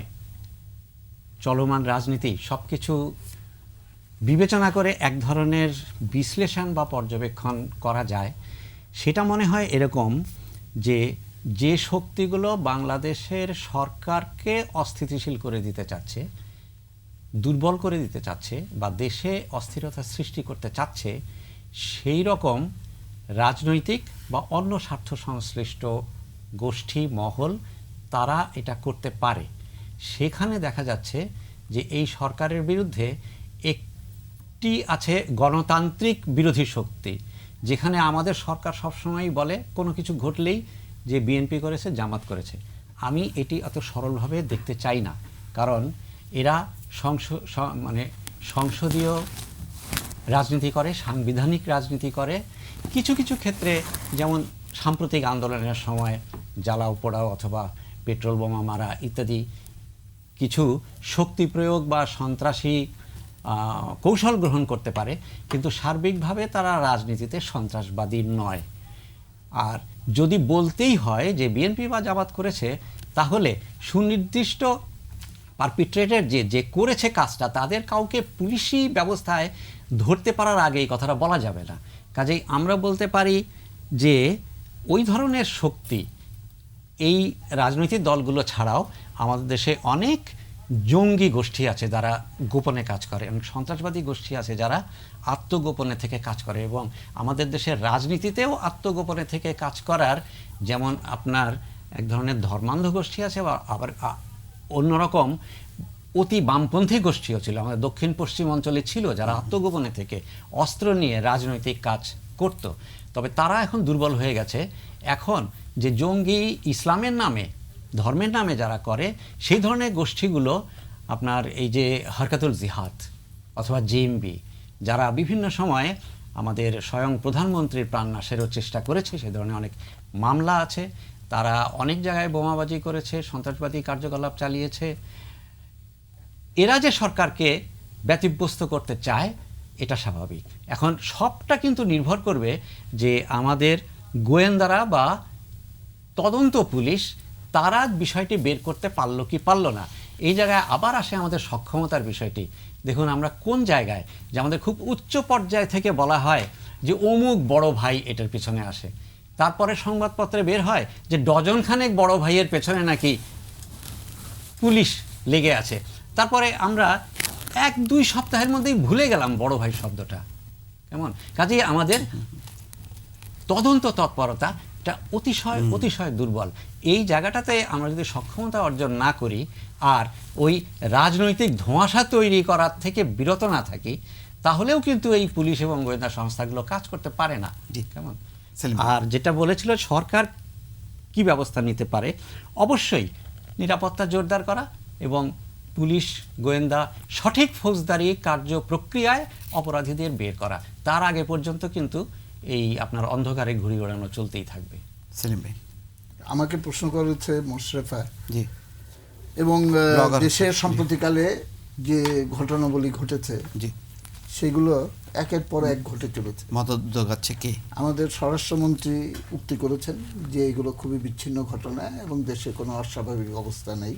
চলমান রাজনীতি সব কিছু বিবেচনা করে এক ধরনের বিশ্লেষণ বা পর্যবেক্ষণ করা যায়। সেটা মনে হয় এরকম যে শক্তিগুলো বাংলাদেশের সরকারকে অস্থিতিশীল করে দিতে চাচ্ছে, দুর্বল করে দিতে চাচ্ছে, বা দেশে অস্থিরতা সৃষ্টি করতে চাচ্ছে, সেই রকম রাজনৈতিক বা অন্য স্বার্থ সংশ্লিষ্ট গোষ্ঠী মহল তারা এটা করতে পারে। সেখানে দেখা যাচ্ছে যে এই সরকারের বিরুদ্ধে একটি আছে গণতান্ত্রিক বিরোধী শক্তি, যেখানে আমাদের সরকার সবসময়ই বলে কোনো কিছু ঘটলেই যে বিএনপি করেছে, জামাত করেছে। আমি এটি অত সরলভাবে দেখতে চাই না, কারণ এরা সংসদীয় রাজনীতি করে, সাংবিধানিক রাজনীতি করে। কিছু কিছু ক্ষেত্রে যেমন সাম্প্রতিক আন্দোলনের সময় জ্বালাও পোড়াও অথবা পেট্রোল বোমা মারা ইত্যাদি কিছু শক্তি প্রয়োগ বা সন্ত্রাসী কৌশল গ্রহণ করতে পারে, কিন্তু সার্বিকভাবে তারা রাজনীতিতে সন্ত্রাসবাদী নয়। আর যদি বলতেই হয় যে বিএনপি বা জামাত করেছে, তাহলে সুনির্দিষ্ট পারপিট্রেটের যে করেছে কাজটা, তাদের কাউকে পুলিশি ব্যবস্থায় ধরতে পারার আগে এই কথাটা বলা যাবে না। কাজেই আমরা বলতে পারি যে ওই ধরনের শক্তি এই রাজনৈতিক দলগুলো ছাড়াও আমাদের দেশে অনেক জঙ্গি গোষ্ঠী আছে যারা গোপনে কাজ করে, অনেক সন্ত্রাসবাদী গোষ্ঠী আছে যারা আত্মগোপনে থেকে কাজ করে, এবং আমাদের দেশের রাজনীতিতেও আত্মগোপনে থেকে কাজ করার যেমন আপনার এক ধরনের ধর্মান্ধ গোষ্ঠী আছে, আবার অন্যরকম অতি বামপন্থী গোষ্ঠীও ছিল আমাদের দক্ষিণ পশ্চিম অঞ্চলে ছিল, যারা আত্মগোপনে থেকে অস্ত্র নিয়ে রাজনৈতিক কাজ করত। তবে তারা এখন দুর্বল হয়ে গেছে। এখন যে জঙ্গি ইসলামের নামে, ধর্মের নামে যারা করে, সেই ধরনের গোষ্ঠীগুলো আপনার এই যে হরকাতুল জিহাদ অথবা জেএমবি, যারা বিভিন্ন সময়ে আমাদের স্বয়ং প্রধানমন্ত্রীর প্রাণনাশেরও চেষ্টা করেছে, সেই ধরনের অনেক মামলা আছে। তারা অনেক জায়গায় বোমাবাজি করেছে, সন্ত্রাসবাদী কার্যকলাপ চালিয়েছে। এরা যে সরকারকে ব্যতিব্যস্ত করতে চায় এটা স্বাভাবিক। এখন সবটা কিন্তু নির্ভর করবে যে আমাদের গোয়েন্দারা বা তদন্ত পুলিশ তারা বিষয়টি বের করতে পারলো কি পারলো না। এই জায়গায় আবার আসে আমাদের সক্ষমতার বিষয়টি। দেখুন আমরা কোন জায়গায়, যে আমাদের খুব উচ্চ পর্যায় থেকে বলা হয় যে অমুক বড় ভাই এটার পিছনে আসে, তারপরে সংবাদপত্রে বের হয় যে ডজনখানেক বড় ভাইয়ের পেছনে নাকি পুলিশ লেগে আছে। তারপরে আমরা 1-2 সপ্তাহের মধ্যেই ভুলে গেলাম বড় ভাই শব্দটা। কেমন? কাজেই আমাদের তদন্ত তৎপরতা এটা অতিশয় দুর্বল। এই জায়গাটাতে আমরা যদি সক্ষমতা অর্জন না করি আর ওই রাজনৈতিক ধোঁয়াশা তৈরি করার থেকে বিরত না থাকি, তাহলেও কিন্তু এই পুলিশ এবং গোয়েন্দা সংস্থাগুলো কাজ করতে পারে না। কেমন? আর যেটা বলেছিল সরকার কি ব্যবস্থা নিতে পারে, অবশ্যই নিরাপত্তা জোরদার করা এবং পুলিশ গোয়েন্দা সঠিক ফৌজদারি কার্য প্রক্রিয়ায় অপরাধীদের বের করা। তার আগে পর্যন্ত কিন্তু এই আপনার অন্ধকারে ঘুড়ি ওড়ানো চলতেই থাকবে। সেলিম ভাই, আমাকে প্রশ্ন করেছে মোশরেফা, জি, এবং দেশের সম্প্রতিকালে যে ঘটনাবলী ঘটেছে, জি, সেগুলো একের পর এক ঘটে চলেছে। মতদ্দ গাচ্ছে কে? আমাদের স্বরাষ্ট্রমন্ত্রী উক্তি করেছেন যে এগুলো খুবই বিচ্ছিন্ন ঘটনা এবং দেশে কোনো অস্বাভাবিক অবস্থা নেই।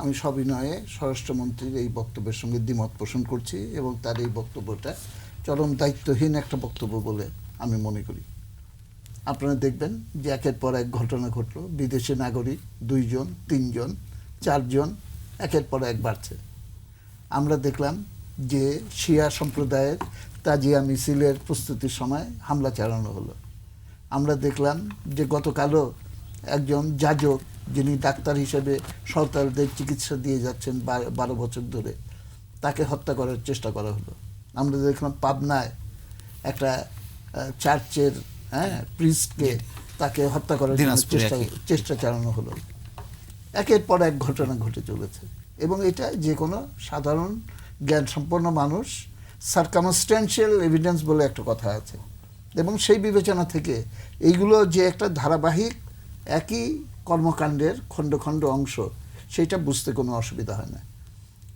আমি সবিনয়ে স্বরাষ্ট্রমন্ত্রীর এই বক্তব্যের সঙ্গে দ্বিমত পোষণ করছি এবং তার এই বক্তব্যটা চরম দায়িত্বহীন একটা বক্তব্য বলে আমি মনে করি। আপনারা দেখবেন যে একের পর এক ঘটনা ঘটলো, বিদেশি নাগরিক 2 জন 3 জন 4 জন একের পর এক বাড়ছে। আমরা দেখলাম যে শিয়া সম্প্রদায়ের তাজিয়া মিছিলের প্রস্তুতির সময় হামলা চালানো হলো। আমরা দেখলাম যে গতকালও একজন যাজক, যিনি ডাক্তার হিসেবে সরকারদের চিকিৎসা দিয়ে যাচ্ছেন 12 বছর ধরে, তাকে হত্যা করার চেষ্টা করা হলো। আমরা দেখলাম পাবনায় একটা চার্চের প্রিস্টকে তাকে হত্যা করার চেষ্টা চালানো হলো। একের পর এক ঘটনা ঘটে চলেছে এবং এটা যে কোনো সাধারণ জ্ঞান সম্পন্ন মানুষ, সার্কামস্ট্যান্সিয়াল এভিডেন্স বলে একটা কথা আছে, এবং সেই বিবেচনা থেকে এইগুলো যে একটা ধারাবাহিক একই কর্মকাণ্ডের খণ্ড খণ্ড অংশ, সেটা বুঝতে কোনো অসুবিধা হয় না।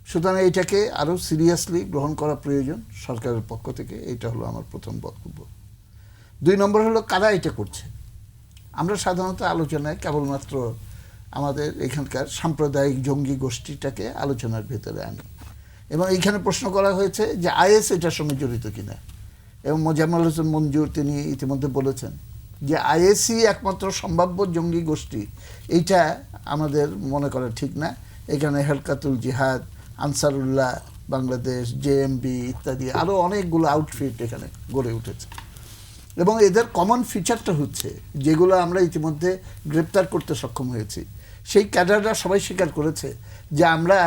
সুতরাং এটাকে আরও সিরিয়াসলি গ্রহণ করা প্রয়োজন সরকারের পক্ষ থেকে। এটা হলো আমার প্রথম বক্তব্য। 2 নম্বর হলো কারা এটা করছে। আমরা সাধারণত আলোচনায় কেবলমাত্র আমাদের এখানকার সাম্প্রদায়িক জঙ্গি গোষ্ঠীটাকে আলোচনার ভেতরে আনি, এবং এইখানে প্রশ্ন করা হয়েছে যে আইএস এটার সঙ্গে জড়িত কিনা, এবং মোজাম্মেল হোসেন মঞ্জুর তিনি ইতিমধ্যে বলেছেন যে আইএসই একমাত্র সম্ভাব্য জঙ্গি গোষ্ঠী। এইটা আমাদের মনে করা ঠিক না। এখানে হেলকাতুল জিহাদ, আনসারুল্লাহ বাংলাদেশ, জেএমবি ইত্যাদি আরও অনেকগুলো আউটফিট এখানে গড়ে উঠেছে। এবং এদের কমন ফিচারটা হচ্ছে, যেগুলো আমরা ইতিমধ্যে গ্রেপ্তার করতে সক্ষম হয়েছি, সেই ক্যাডাররা সবাই স্বীকার করেছে যে আমরা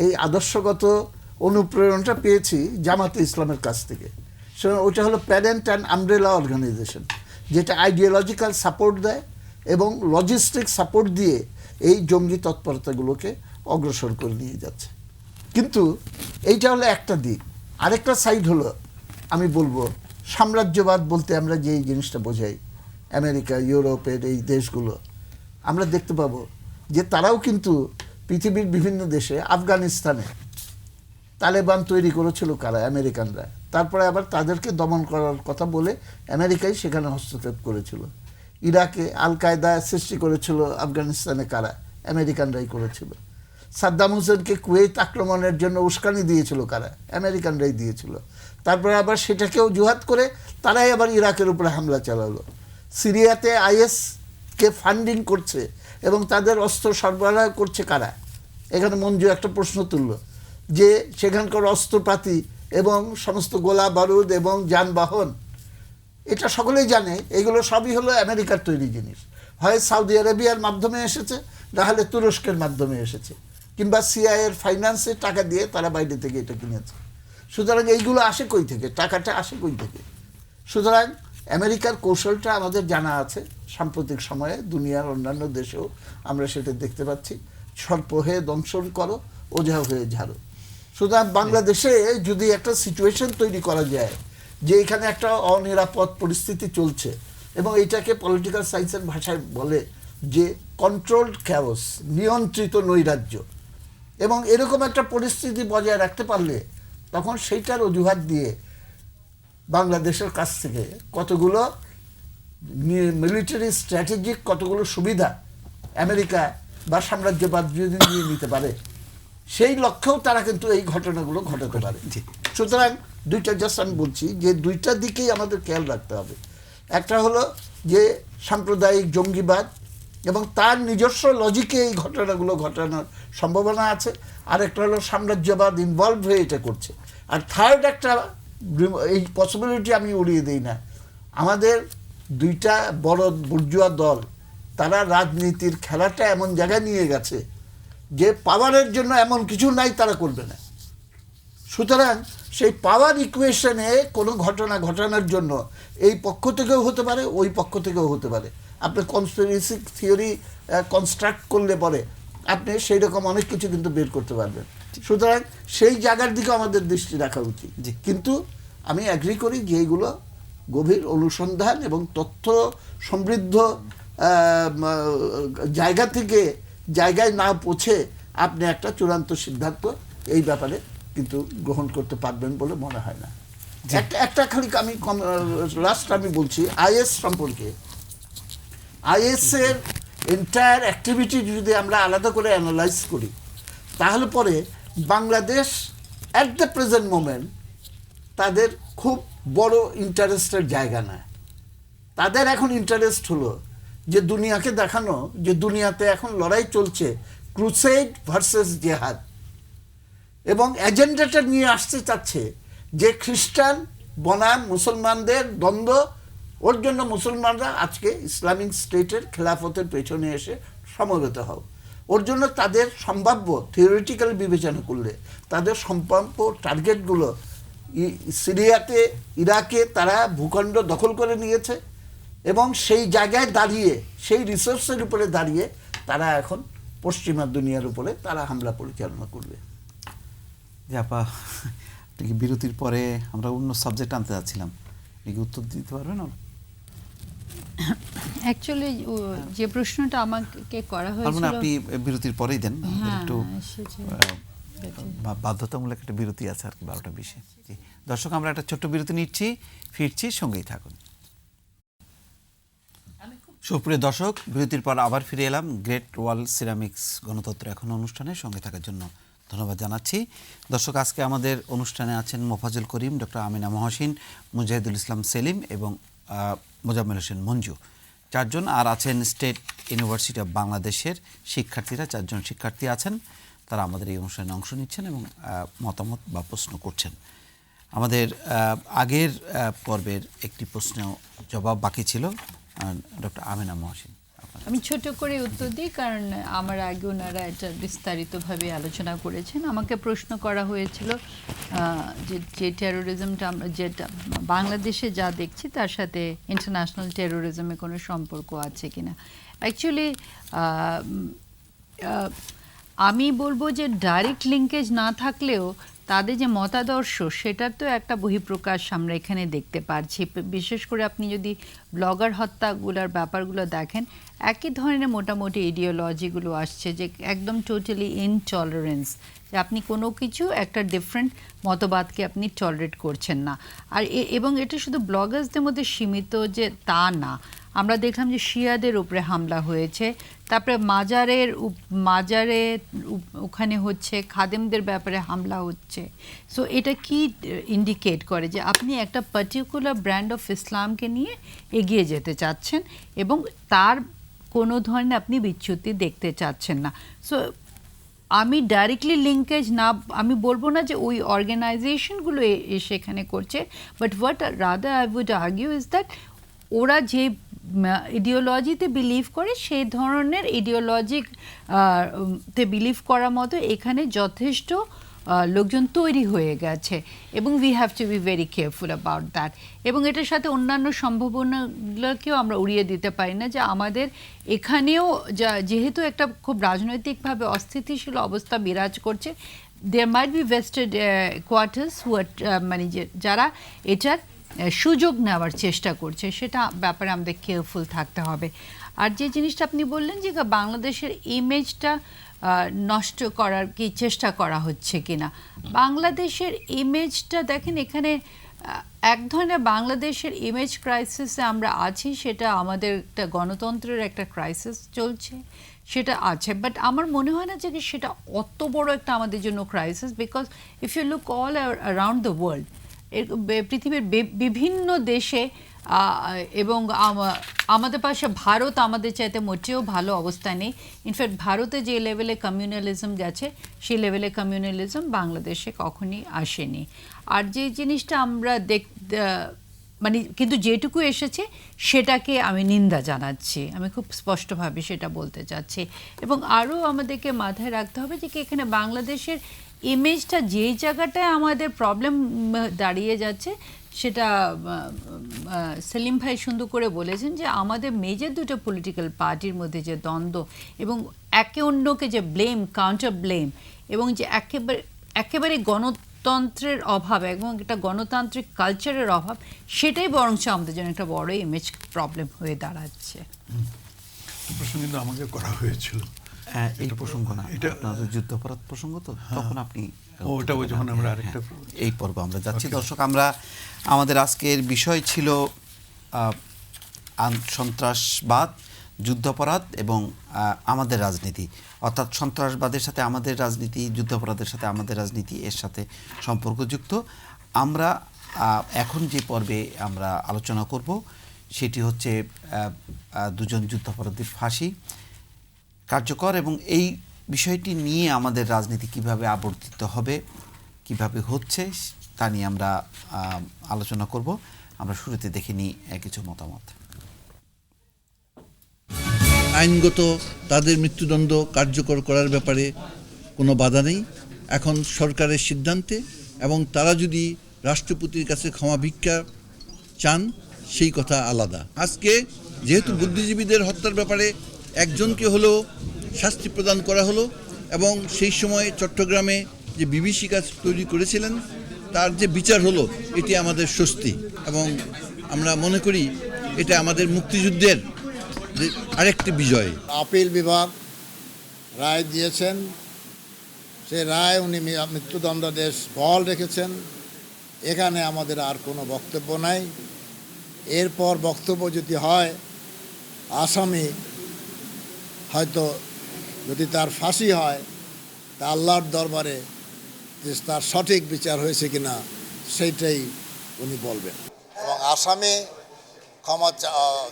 এই আদর্শগত অনুপ্রেরণাটা পেয়েছি জামাতে ইসলামের কাছ থেকে। ওইটা হলো প্যারেন্ট অ্যান্ড আমব্রেলা অর্গানাইজেশন, যেটা আইডিওলজিক্যাল সাপোর্ট দেয় এবং লজিস্টিক সাপোর্ট দিয়ে এই জঙ্গি তৎপরতাগুলোকে অগ্রসর করে নিয়ে যাচ্ছে। কিন্তু এইটা হলো একটা দিক। আরেকটা সাইড হলো, আমি বলবো, সাম্রাজ্যবাদ বলতে আমরা যে জিনিসটা বোঝাই, আমেরিকা, ইউরোপের এই দেশগুলো, আমরা দেখতে পাবো যে তারাও কিন্তু পৃথিবীর বিভিন্ন দেশে, আফগানিস্তানে তালেবান তৈরি করেছিল কারা? আমেরিকানরা। তারপরে আবার তাদেরকে দমন করার কথা বলে আমেরিকাই সেখানে হস্তক্ষেপ করেছিল। ইরাকে আল কায়দা সৃষ্টি করেছিল আফগানিস্তানে কারা? আমেরিকানরাই করেছিল। সাদ্দাম হোসেনকে কুয়েত আক্রমণের জন্য উস্কানি দিয়েছিল কারা? আমেরিকানরাই দিয়েছিল। তারপরে আবার সেটাকেও জুহাত করে তারাই আবার ইরাকের উপরে হামলা চালালো। সিরিয়াতে আইএসকে ফান্ডিং করছে এবং তাদের অস্ত্র সরবরাহ করছে কারা? এখানে মঞ্জু একটা প্রশ্ন তুলল যে সেখানকার অস্ত্রপাতি এবং সমস্ত গোলা বারুদ এবং যানবাহন, এটা সকলেই জানে এগুলো সবই হলো আমেরিকার তৈরি জিনিস। হয় সৌদি আরবিয়ার মাধ্যমে এসেছে, না হলে তুরস্কের মাধ্যমে এসেছে, কিংবা সিআইএর ফাইন্যান্সে টাকা দিয়ে তারা বাইরে থেকে এটা কিনেছে। সুতরাং এইগুলো আসে কই থেকে? টাকাটা আসে কই থেকে? সুতরাং আমেরিকার কৌশলটা আমাদের জানা আছে। সাম্প্রতিক সময়ে দুনিয়ার অন্যান্য দেশেও আমরা সেটা দেখতে পাচ্ছি। সর্প হয়ে দংশন করো, ওঝা হয়ে ঝাড়ো। সুতরাং বাংলাদেশে যদি একটা সিচুয়েশন তৈরি করা যায় যে এখানে একটা অনিরাপদ পরিস্থিতি চলছে, এবং এইটাকে পলিটিক্যাল সায়েন্সের ভাষায় বলে যে কন্ট্রোলড ক্যাওস, নিয়ন্ত্রিত নৈরাজ্য, এবং এরকম একটা পরিস্থিতি বজায় রাখতে পারলে তখন সেইটার অজুহাত দিয়ে বাংলাদেশের কাছ থেকে কতগুলো মিলিটারি স্ট্র্যাটেজিক কতগুলো সুবিধা আমেরিকা বা সাম্রাজ্যবাদ যদি নিয়ে নিতে পারে, সেই লক্ষ্যেও তারা কিন্তু এই ঘটনাগুলো ঘটাতে পারে। সুতরাং দুইটা, জাস্ট আমি বলছি যে দুইটা দিকেই আমাদের খেয়াল রাখতে হবে। একটা হলো যে সাম্প্রদায়িক জঙ্গিবাদ এবং তার নিজস্ব লজিকে এই ঘটনাগুলো ঘটানোর সম্ভাবনা আছে, আর একটা হলো সাম্রাজ্যবাদ ইনভলভ হয়ে এটা করছে। আর থার্ড একটা, এই পসিবিলিটি আমি উড়িয়ে দিই না, আমাদের দুইটা বড় বুর্জুয়া দল তারা রাজনীতির খেলাটা এমন জায়গায় নিয়ে গেছে যে পাওয়ারের জন্য এমন কিছু নাই তারা করবে না। সুতরাং সেই পাওয়ার ইকুয়েশনে কোনো ঘটনা ঘটানোর জন্য এই পক্ষ থেকেও হতে পারে, ওই পক্ষ থেকেও হতে পারে। আপনি কনস্পিরেসি থিওরি কনস্ট্রাক্ট করলে পরে আপনি সেই রকম অনেক কিছু কিন্তু বের করতে পারবেন। সুতরাং সেই জায়গার দিকে আমাদের দৃষ্টি রাখা উচিত। কিন্তু আমি অ্যাগ্রি করি যে এইগুলো গভীর অনুসন্ধান এবং তথ্য সমৃদ্ধ জায়গা থেকে জায়গায় না পৌঁছে আপনি একটা চূড়ান্ত সিদ্ধান্ত এই ব্যাপারে কিন্তু গ্রহণ করতে পারবেন বলে মনে হয় না। একটা খালি আমি লাস্ট আমি বলছি আইএস সম্পর্কে। আইএস এর এন্টায়ার অ্যাক্টিভিটি যদি আমরা আলাদা করে অ্যানালাইজ করি, তাহলে পরে Bangladesh at the present moment তাদের খুব বড় ইন্টারেস্টের জায়গা না। তাদের এখন ইন্টারেস্ট হলো যে দুনিয়াকে দেখানো যে দুনিয়াতে এখন লড়াই চলছে ক্রুসেড ভার্সেস জেহাদ, এবং এজেন্ডাটা নিয়ে আসতে চাচ্ছে যে খ্রিস্টান বনাম মুসলমানদের দ্বন্দ্ব, ওর জন্য মুসলমানরা আজকে ইসলামিক স্টেটের খেলাফতের পেছনে এসে সমবেত হও। ওর জন্য তাদের সম্ভাব্য থিওরিটিক্যাল বিবেচনা করলে তাদের সম্ভাব্য টার্গেটগুলো সিরিয়াতে, ইরাকে তারা ভূখণ্ড দখল করে নিয়েছে, এবং সেই জায়গায় দাঁড়িয়ে, সেই রিসোর্সের উপরে দাঁড়িয়ে তারা এখন পশ্চিমা দুনিয়ার উপরে তারা হামলা পরিচালনা করবে। যে আপা, আপনি কি বিরতির পরে আমরা অন্য সাবজেক্ট আনতে যাচ্ছিলাম, কি উত্তর দিতে পারবেন? অ্যাকচুয়ালি যে প্রশ্নটা আমাকে করা হয়েছিল, আপনি বিরতির পরেই দেন, একটু বাধ্যতামূলক একটা বিরতি আছে আর কি 12:20। দর্শক, আমরা একটা ছোট্ট বিরতি নিচ্ছি, ফিরছি, সঙ্গেই থাকুন। সুপ্রিয় দর্শক, বিরতির পর আবার ফিরে এলাম গ্রেট ওয়াল সিরামিক্স গণতন্ত্র এখন অনুষ্ঠানে। সঙ্গে থাকার জন্য ধন্যবাদ জানাচ্ছি। দর্শক, আজকে আমাদের অনুষ্ঠানে আছেন মোফাজ্জল করিম, ডক্টর আমিনা মহসিন, মুজাহিদুল ইসলাম সেলিম এবং মোজাম্মেল হোসেন মঞ্জু, চারজন। আর আছেন স্টেট ইউনিভার্সিটি অফ বাংলাদেশের শিক্ষার্থীরা, 4জন শিক্ষার্থী আছেন। তারা আমাদের এই অনুষ্ঠানে অংশ নিচ্ছেন এবং মতামত বা প্রশ্ন করছেন। আমাদের আগের পর্বের একটি প্রশ্ন জবাব বাকি ছিল, ডক্টর আমেনা মহসিন। আমি ছোট করে উত্তর দিই, কারণ আমার আগে ওনারা এটা বিস্তারিতভাবে আলোচনা করেছেন। আমাকে প্রশ্ন করা হয়েছিল যে টেরোরিজমটা আমরা যেটা বাংলাদেশে যা দেখছি তার সাথে ইন্টারন্যাশনাল টেরোরিজমে কোনো সম্পর্ক আছে কিনা। অ্যাকচুয়ালি আমি বলবো যে ডাইরেক্ট লিঙ্কেজ না থাকলেও তাদের যে মতাদর্শ সেটার তো একটা বহিঃপ্রকাশ আমরা এখানে দেখতে পারছি। বিশেষ করে আপনি যদি ব্লগার হত্যাগুলোর ব্যাপারগুলো দেখেন, একই ধরনের মোটামুটি ইডিওলজিগুলো আসছে, যে একদম টোটালি ইনটলারেন্স, যে আপনি কোনো কিছু একটা ডিফারেন্ট মতবাদকে আপনি টলারেট করছেন না। আর এবং এটা শুধু ব্লগার্সদের মধ্যে সীমিত যে তা না, আমরা দেখলাম যে শিয়াদের উপরে হামলা হয়েছে, তারপরে মাজারে ওখানে হচ্ছে, খাদেমদের ব্যাপারে হামলা হচ্ছে। সো এটা কি ইন্ডিকেট করে যে আপনি একটা পার্টিকুলার ব্র্যান্ড অফ ইসলামকে নিয়ে এগিয়ে যেতে চাচ্ছেন এবং তার কোনো ধরনের আপনি বিচ্যুতি দেখতে চাচ্ছেন না। সো আমি ডাইরেক্টলি লিঙ্কেজ না, আমি বলবো না যে ওই অর্গানাইজেশনগুলো সেখানে করছে, but what rather I would argue is that ওরা যে ইডিওলজিতে বিলিভ করে সেই ধরনের ইডিওলজিক তে বিলিভ করার মতো এখানে যথেষ্ট লোকজন তৈরি হয়ে গেছে এবং we have to be very careful about that. এবং এটার সাথে অন্যান্য সম্ভাবনাগুলোকেও আমরা উড়িয়ে দিতে পারি না, যে আমাদের এখানেও যেহেতু একটা খুব রাজনৈতিকভাবে অস্থিতিশীল অবস্থা বিরাজ করছে, দেয়ার মাইট বি ভেস্টেড কোয়ার্টার্স হু আর মানে যারা এটার সুযোগ নেওয়ার চেষ্টা করছে, সেটা ব্যাপারে আমাদের কেয়ারফুল থাকতে হবে। আর যে জিনিসটা আপনি বললেন যে বাংলাদেশের ইমেজটা নষ্ট করার কি চেষ্টা করা হচ্ছে কিনা, বাংলাদেশের ইমেজটা দেখেন, এখানে এক ধরনের বাংলাদেশের ইমেজ ক্রাইসিসে আমরা আছি, সেটা আমাদের একটা গণতন্ত্রের একটা ক্রাইসিস চলছে, সেটা আছে। বাট আমার মনে হয় না যে সেটা অত বড় একটা আমাদের জন্য crisis, because if you look all around the world, পৃথিবীর বিভিন্ন দেশে এবং আমাদের পাশে ভারত আমাদের চাইতে মোটেও ভালো অবস্থায় নেই। ইনফ্যাক্ট ভারতে যে লেভেলে কমিউনালিজম গেছে সেই লেভেলে কমিউনালিজম বাংলাদেশে কখনই আসেনি। আর যে জিনিসটা আমরা মানে কিন্তু যেটুকু এসেছে সেটাকে আমি নিন্দা জানাচ্ছি, আমি খুব স্পষ্টভাবে সেটা বলতে চাচ্ছি। এবং আরও আমাদেরকে মাথায় রাখতে হবে যে এখানে বাংলাদেশের ইমেজটা যেই জায়গাটায় আমাদের প্রবলেম দাঁড়িয়ে যাচ্ছে, সেটা সেলিম ভাই সুন্দর করে বলেছেন যে আমাদের মেজর দুটো পলিটিক্যাল পার্টির মধ্যে যে দ্বন্দ্ব এবং একে অন্যকে যে ব্লেম, কাউন্টার ব্লেম, এবং যে একেবারে গণতন্ত্রের অভাব এবং একটা গণতান্ত্রিক কালচারের অভাব, সেটাই বরঞ্চ আমাদের জন্য একটা বড় ইমেজ প্রবলেম হয়ে দাঁড়াচ্ছে। প্রশ্ন কিন্তু আমাকে করা হয়েছিল এই প্রসঙ্গ না, এটা আপনাদের যুদ্ধাপরাধ প্রসঙ্গ, তো তখন আপনি ওটা যখন আমরা আরেকটা এই পর্ব আমরা যাচ্ছি। দর্শক, আমরা আমাদের আজকের বিষয় ছিল সন্ত্রাসবাদ, যুদ্ধাপরাধ এবং আমাদের রাজনীতি, অর্থাৎ সন্ত্রাসবাদের সাথে আমাদের রাজনীতি, যুদ্ধাপরাধের সাথে আমাদের রাজনীতি এর সাথে সম্পর্কযুক্ত। আমরা এখন যে পর্বে আমরা আলোচনা করব সেটি হচ্ছে দুজন যুদ্ধাপরাধীর ফাঁসি কার্যকর, এবং এই বিষয়টি নিয়ে আমাদের রাজনীতি কিভাবে আবর্তিত হবে, কিভাবে হচ্ছে, তা নিয়ে আমরা আলোচনা করব। আমরা শুরুতে দেখে নিই কিছু মতামত। আইনগত তাদের মৃত্যুদণ্ড কার্যকর করার ব্যাপারে কোনো বাধা নেই এখন সরকারের সিদ্ধান্তে, এবং তারা যদি রাষ্ট্রপতির কাছে ক্ষমা ভিক্ষা চান সেই কথা আলাদা। আজকে যেহেতু বুদ্ধিজীবীদের হত্যার ব্যাপারে একজনকে হলেও শাস্তি প্রদান করা হলো, এবং সেই সময় চট্টগ্রামে যে বিবিসি কাজ তৈরি করেছিলেন তার যে বিচার হলো, এটি আমাদের স্বস্তি, এবং আমরা মনে করি এটা আমাদের মুক্তিযুদ্ধের আরেকটি বিজয়। আপিল বিভাগ রায় দিয়েছেন, সে রায় উনি মৃত্যুদণ্ডাদেশ বহাল রেখেছেন। এখানে আমাদের আর কোনো বক্তব্য নাই। এরপর বক্তব্য যদি হয়, আসামি হয়তো যদি তার ফাঁসি হয়, তা আল্লাহর দরবারে যে তার সঠিক বিচার হয়েছে কিনা সেইটাই উনি বলবেন, এবং আসামি ক্ষমা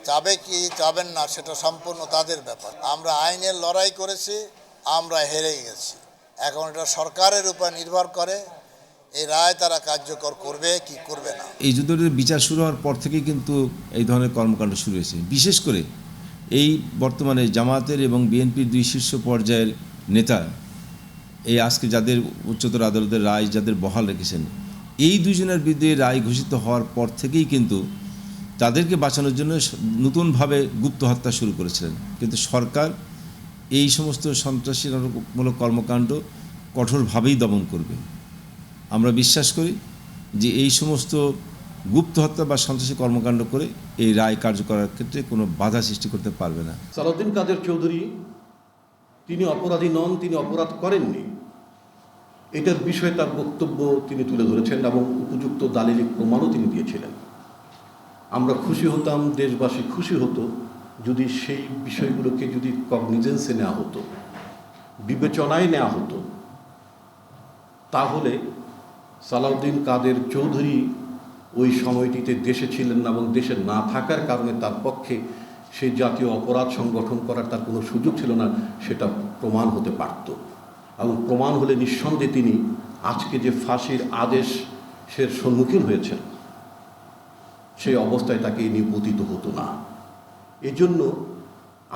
চাবে কি চাবেন না সেটা সম্পূর্ণ তাদের ব্যাপার। আমরা আইনের লড়াই করেছি, আমরা হেরে গেছি। এখন এটা সরকারের উপর নির্ভর করে এই রায় তারা কার্যকর করবে কি করবে না। এই যুদ্ধের বিচার শুরু হওয়ার পর থেকেই কিন্তু এই ধরনের কর্মকাণ্ড শুরু হয়েছে। বিশেষ করে এই বর্তমানে জামায়াতের এবং বিএনপির দুই শীর্ষ পর্যায়ের নেতা এই আজকে যাদের উচ্চতর আদালতের রায় যাদের বহাল রেখেছেন, এই দুজনের বিরুদ্ধে রায় ঘোষিত হওয়ার পর থেকেই কিন্তু তাদেরকে বাঁচানোর জন্য নতুনভাবে গুপ্ত হত্যা শুরু করেছিলেন। কিন্তু সরকার এই সমস্ত সন্ত্রাসীমূলক কর্মকাণ্ড কঠোরভাবেই দমন করবে। আমরা বিশ্বাস করি যে এই সমস্ত গুপ্ত হত্যা বা সন্ত্রাসী কর্মকাণ্ড করে এই রায় কার্যকরের ক্ষেত্রে কোনো বাধা সৃষ্টি করতে পারবে না। সালাউদ্দিন কাদের চৌধুরী তিনি অপরাধী নন, তিনি অপরাধ করেননি, এটার বিষয়ে তার বক্তব্য তিনি তুলে ধরেছেন এবং উপযুক্ত দালিলিক প্রমাণও তিনি দিয়েছিলেন। আমরা খুশি হতাম, দেশবাসী খুশি হতো যদি সেই বিষয়গুলোকে যদি কগনিজেন্সে নেওয়া হতো, বিবেচনায় নেওয়া হতো, তাহলে সালাউদ্দিন কাদের চৌধুরী ওই সময়টিতে দেশে ছিলেন না এবং দেশে না থাকার কারণে তার পক্ষে সেই জাতীয় অপরাধ সংগঠন করার তার কোনো সুযোগ ছিল না, সেটা প্রমাণ হতে পারত। এবং প্রমাণ হলে নিঃসন্দেহে তিনি আজকে যে ফাঁসির আদেশের সম্মুখীন হয়েছেন সেই অবস্থায় তাকে নিয়ে পতিত হতো না। এজন্য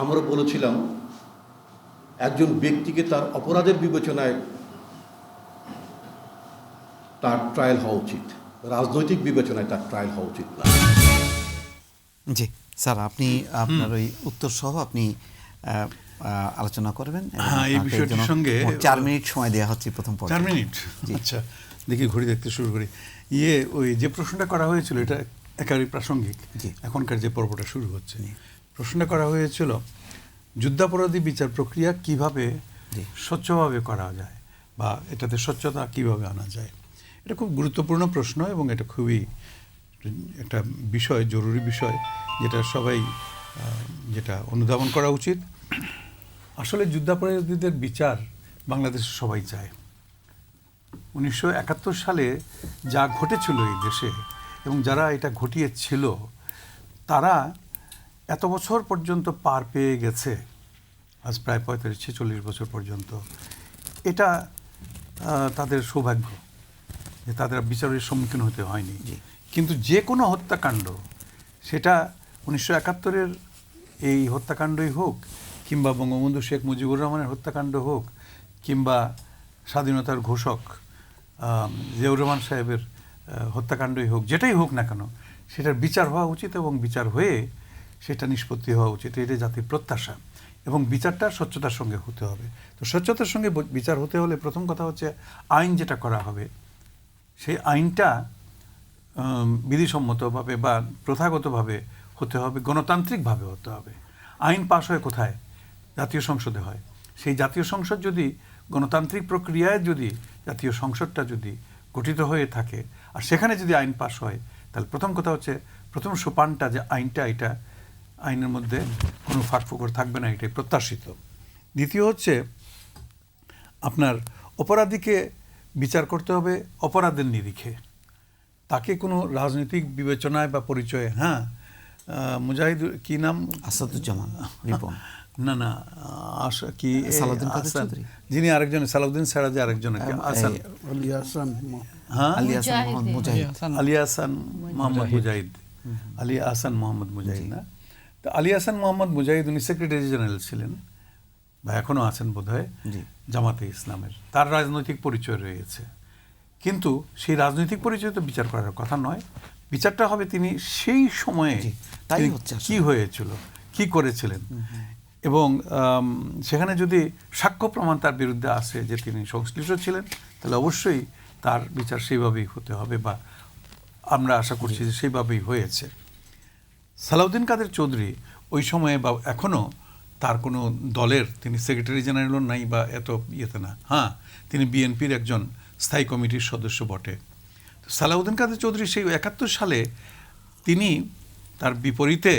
আমরা বলেছিলাম একজন ব্যক্তিকে তার অপরাধের বিবেচনায় তার ট্রায়াল হওয়া উচিত, রাজনৈতিক বিবেচনায় তার ট্রায়াল হওয়া উচিত না। জি স্যার, আপনি আপনার ওই উত্তর সহ আপনি আলোচনা করবেন। হ্যাঁ, এই বিষয়টির সঙ্গে 4 মিনিট সময় দেওয়া হচ্ছে প্রথম পর্বে। 4 মিনিট? আচ্ছা, দেখি ঘড়ি দেখতে শুরু করি। ওই যে প্রশ্নটা করা হয়েছিল এটা একেবারেই প্রাসঙ্গিক এখনকার যে পর্বটা শুরু হচ্ছে। প্রশ্নটা করা হয়েছিল যুদ্ধাপরাধী বিচার প্রক্রিয়া কিভাবে স্বচ্ছভাবে করা যায় বা এটাতে স্বচ্ছতা কিভাবে আনা যায়। এটা খুব গুরুত্বপূর্ণ প্রশ্ন এবং এটা খুবই একটা বিষয়, জরুরি বিষয়, যেটা সবাই যেটা অনুধাবন করা উচিত। আসলে যুদ্ধাপরাধীদের বিচার বাংলাদেশে সবাই চায়। 1971 সালে যা ঘটেছিল এই দেশে এবং যারা এটা ঘটিয়েছিল তারা এত বছর পর্যন্ত পার পেয়ে গেছে, আজ প্রায় 45-46 বছর পর্যন্ত। এটা তাদের সৌভাগ্য যে তাদের বিচারের সম্মুখীন হতে হয়নি। কিন্তু যে কোনো হত্যাকাণ্ড, সেটা 1971-এর এই হত্যাকাণ্ডই হোক, কিংবা বঙ্গবন্ধু শেখ মুজিবুর রহমানের হত্যাকাণ্ড হোক, কিংবা স্বাধীনতার ঘোষক জিয়াউর রহমান সাহেবের হত্যাকাণ্ডই হোক, যেটাই হোক না কেন, সেটার বিচার হওয়া উচিত এবং বিচার হয়ে সেটা নিষ্পত্তি হওয়া উচিত। এটা জাতির প্রত্যাশা এবং বিচারটা স্বচ্ছতার সঙ্গে হতে হবে। তো স্বচ্ছতার সঙ্গে বিচার হতে হলে প্রথম কথা হচ্ছে আইন যেটা করা হবে সেই আইনটা বিধিসম্মতভাবে বা প্রথাগতভাবে হতে হবে, গণতান্ত্রিকভাবে হতে হবে। আইন পাশ হয় কোথায়? জাতীয় সংসদে হয়। সেই জাতীয় সংসদ যদি গণতান্ত্রিক প্রক্রিয়ায় যদি জাতীয় সংসদটা যদি গঠিত হয়ে থাকে আর সেখানে যদি আইন পাশ হয়, তাহলে প্রথম কথা হচ্ছে প্রথম সোপানটা যে আইনটা, এটা আইনের মধ্যে কোনো ফাঁকফোকর থাকবে না, এটাই প্রত্যাশিত। দ্বিতীয় হচ্ছে আপনার অপরাধীকে বিচার করতে হবে অপরাধের নিরিখে, তাকে কোনো রাজনৈতিক বিবেচনায় বা পরিচয়ে। হ্যাঁ, মুজাহিদ কি নাম? আসাদুজ্জামান রিপন। না কি সালাউদ্দিন কাদের চৌধুরী, যিনি আরেকজন, সালাউদ্দিন ছাড়া যে আরেকজন আলী আহসান মোহাম্মদ মুজাহিদ, আলী আহসান মোহাম্মদ মুজাহিদ না? তো আলী আহসান মোহাম্মদ মুজাহিদ উনি সেক্রেটারি জেনারেল ছিলেন বা এখনও আছেন বোধহয় জামাতে ইসলামের। তার রাজনৈতিক পরিচয় রয়েছে, কিন্তু সেই রাজনৈতিক পরিচয় তো বিচার করার কথা নয়। বিচারটা হবে তিনি সেই সময়ে কি হয়েছিল, কি করেছিলেন, এবং সেখানে যদি সাক্ষ্য প্রমাণ তার বিরুদ্ধে আসে যে তিনি সংশ্লিষ্ট ছিলেন, তাহলে অবশ্যই তার বিচার সেইভাবেই হতে হবে বা আমরা আশা করছি যে সেইভাবেই হয়েছে। সালাউদ্দিন কাদের চৌধুরী ওই সময়ে বা এখনও তার কোনো দলের তিনি সেক্রেটারি জেনারেলও নাই বা এত ইয়েতে না। হ্যাঁ, তিনি বিএনপির একজন স্থায়ী কমিটির সদস্য বটে। তো সালাউদ্দিন কাদের চৌধুরী সেই 71 সালে তিনি তার বিপরীতে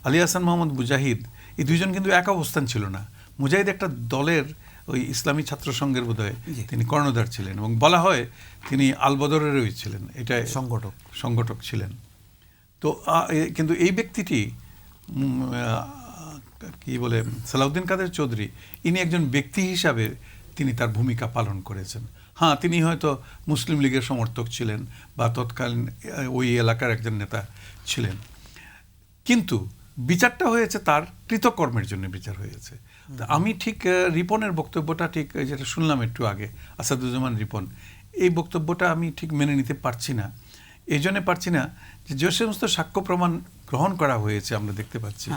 আলী আহসান মোহাম্মদ মুজাহিদ, এই দুইজন কিন্তু এক অবস্থান ছিল না। মুজাহিদ একটা দলের ওই ইসলামী ছাত্র সংঘের বোধহয় তিনি কর্ণধার ছিলেন এবং বলা হয় তিনি আলবদরেরই ছিলেন, এটা সংগঠক ছিলেন। তো কিন্তু এই ব্যক্তিটি কি বলে সালাউদ্দিন কাদের চৌধুরী, ইনি একজন ব্যক্তি হিসাবে তিনি তার ভূমিকা পালন করেছেন। হ্যাঁ, তিনি হয়তো মুসলিম লীগের সমর্থক ছিলেন বা তৎকালীন ওই এলাকার একজন নেতা ছিলেন, কিন্তু বিচারটা হয়েছে তার কৃতকর্মের জন্য বিচার হয়েছে। আমি ঠিক রিপনের বক্তব্যটা ঠিক যেটা শুনলাম একটু আগে, আসাদুজ্জামান রিপন, এই বক্তব্যটা আমি ঠিক মেনে নিতে পারছি না। এই জন্য পারছি না যে সমস্ত সাক্ষ্য প্রমাণ গ্রহণ করা হয়েছে আমরা দেখতে পাচ্ছি,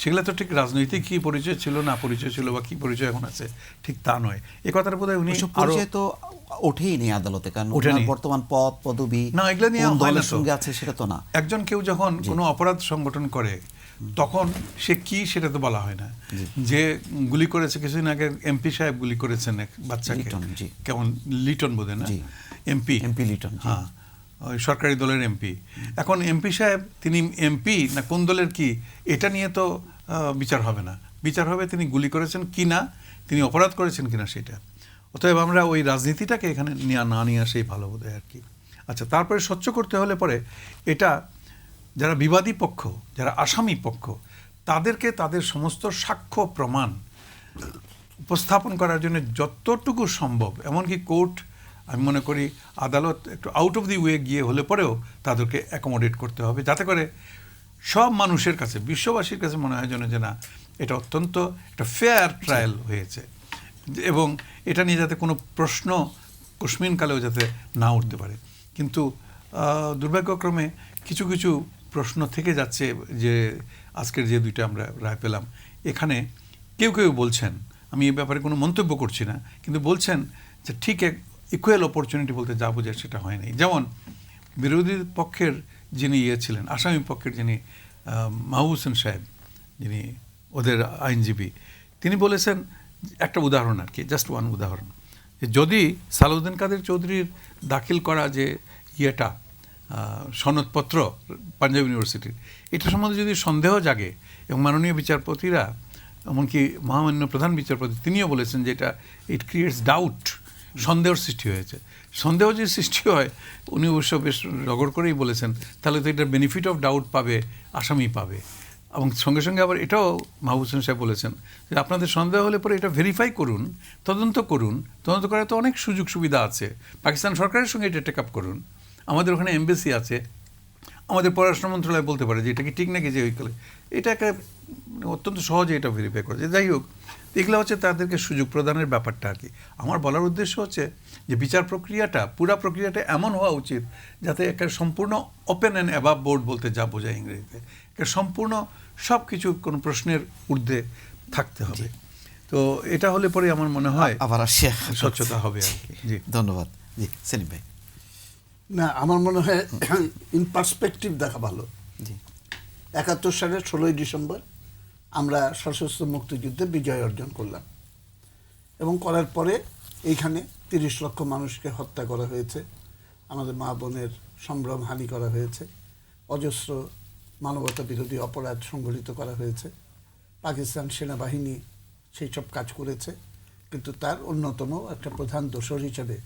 সেগুলো তো ঠিক রাজনৈতিক কি পরিচয় ছিল না পরিচয় ছিল বা কি পরিচয় এখন আছে ঠিক তা নয়। এই কথাটা বোধহয় উনি পরিচয় তো ওঠেই নেই আদালতে, কারণ বর্তমান পদ পদবি না এগুলো নিয়ে দলের সঙ্গে আছে সেটা তো না। একজন কেউ যখন কোনো অপরাধ সংগঠন করে তখন সে কি সেটা তো বলা হয় না। যে গুলি করেছে, কিছুদিন আগে এমপি সাহেব গুলি করেছেন এক বাচ্চাকে, কেমন লিটন বোধহয় না, এমপি লিটন, হ্যাঁ ওই সরকারি দলের এমপি। এখন এমপি সাহেব তিনি এমপি না কোন দলের কি, এটা নিয়ে তো বিচার হবে না। বিচার হবে তিনি গুলি করেছেন কি না, তিনি অপরাধ করেছেন কিনা সেটা। অতএব আমরা ওই রাজনীতিটাকে এখানে না নিয়ে আসেই ভালো বোধ হয় আর কি। আচ্ছা, তারপরে স্বচ্ছ করতে হলে পরে এটা যারা বিবাদী পক্ষ, যারা আসামি পক্ষ, তাদেরকে তাদের সমস্ত সাক্ষ্য প্রমাণ উপস্থাপন করার জন্য যতটুকু সম্ভব, এমনকি কোর্ট, আমি মনে করি আদালত একটু আউট অফ দি ওয়ে গিয়ে হলে পরেও তাদেরকে অ্যাকোমোডেট করতে হবে, যাতে করে সব মানুষের কাছে, বিশ্ববাসীর কাছে মনে হয় যেন যে না, এটা অত্যন্ত একটা ফেয়ার ট্রায়াল হয়েছে, এবং এটা নিয়ে যাতে কোনো প্রশ্ন কুস্মিনকালেও যাতে না উঠতে পারে। কিন্তু দুর্ভাগ্যক্রমে কিছু কিছু প্রশ্ন থেকে যাচ্ছে, যে আজকের যে দুইটা আমরা রায় পেলাম, এখানে কেউ কেউ বলছেন, আমি এই ব্যাপারে কোনো মন্তব্য করছি না, কিন্তু বলছেন যে ঠিক ইকুয়াল অপরচুনিটি বলতে যা বোঝায় সেটা হয়নি। যেমন বিরোধী পক্ষের যিনি ছিলেন, আসামি পক্ষের যিনি মাহবুব হোসেন সাহেব, যিনি ওদের আইনজীবী, তিনি বলেছেন একটা উদাহরণ আর কি, জাস্ট ওয়ান উদাহরণ, যে যদি সালাউদ্দিন কাদের চৌধুরীর দাখিল করা যে সনদপত্র পাঞ্জাব ইউনিভার্সিটির, এটা সম্বন্ধে যদি সন্দেহ জাগে, এবং মাননীয় বিচারপতিরা, এমনকি মহামান্য প্রধান বিচারপতি তিনিও বলেছেন যে এটা ইট ক্রিয়েটস ডাউট, সন্দেহের সৃষ্টি হয়েছে। সন্দেহ যে সৃষ্টি হয়, উনি অবশ্য বেশ রগড় করেই বলেছেন, তাহলে তো এটার বেনিফিট অফ ডাউট পাবে আসামি পাবে। এবং সঙ্গে সঙ্গে আবার এটাও মাহবুব হোসেন সাহেব বলেছেন যে আপনাদের সন্দেহ হলে পরে এটা ভেরিফাই করুন, তদন্ত করুন, তদন্ত করার তো অনেক সুযোগ সুবিধা আছে, পাকিস্তান সরকারের সঙ্গে এটা টেক আপ করুন, আমাদের ওখানে এমবেসি আছে, আমাদের পররাষ্ট্র মন্ত্রণালয় বলতে পারে যে এটা কি ঠিক নাকি, যে ওইকালে এটা একটা অত্যন্ত সহজে এটা ভেরিফাই করা যায়। যাই হোক, এগুলো হচ্ছে তাদেরকে সুযোগ প্রদানের ব্যাপারটা আর কি। আমার বলার উদ্দেশ্য হচ্ছে যে বিচার প্রক্রিয়াটা, পুরা প্রক্রিয়াটা এমন হওয়া উচিত যাতে একটা সম্পূর্ণ ওপেন অ্যান্ড অ্যাবাভ বোর্ড বলতে যা বোঝায় ইংরেজিতে, একটা সম্পূর্ণ সব কিছু কোনো প্রশ্নের ঊর্ধ্বে থাকতে হবে। তো এটা হলে পরে আমার মনে হয় আবার স্বচ্ছতা হবে আর কি। জি, ধন্যবাদ। জি, সেলিম ভাই। না, আমার মনে হয় ইন পার্সপেক্টিভ দেখা ভালো। ৭১ সালের ১৬ই ডিসেম্বর আমরা সশস্ত্র মুক্তিযুদ্ধে বিজয় অর্জন করলাম, এবং করার পরে এইখানে ৩০ লক্ষ মানুষকে হত্যা করা হয়েছে, আমাদের মা বোনের সম্ভ্রম হানি করা হয়েছে, অজস্র মানবতা বিরোধী অপরাধ সংঘটিত করা হয়েছে, পাকিস্তান সেনাবাহিনী সেই সব কাজ করেছে। কিন্তু তার অন্যতম একটা প্রধান দোষর হিসেবে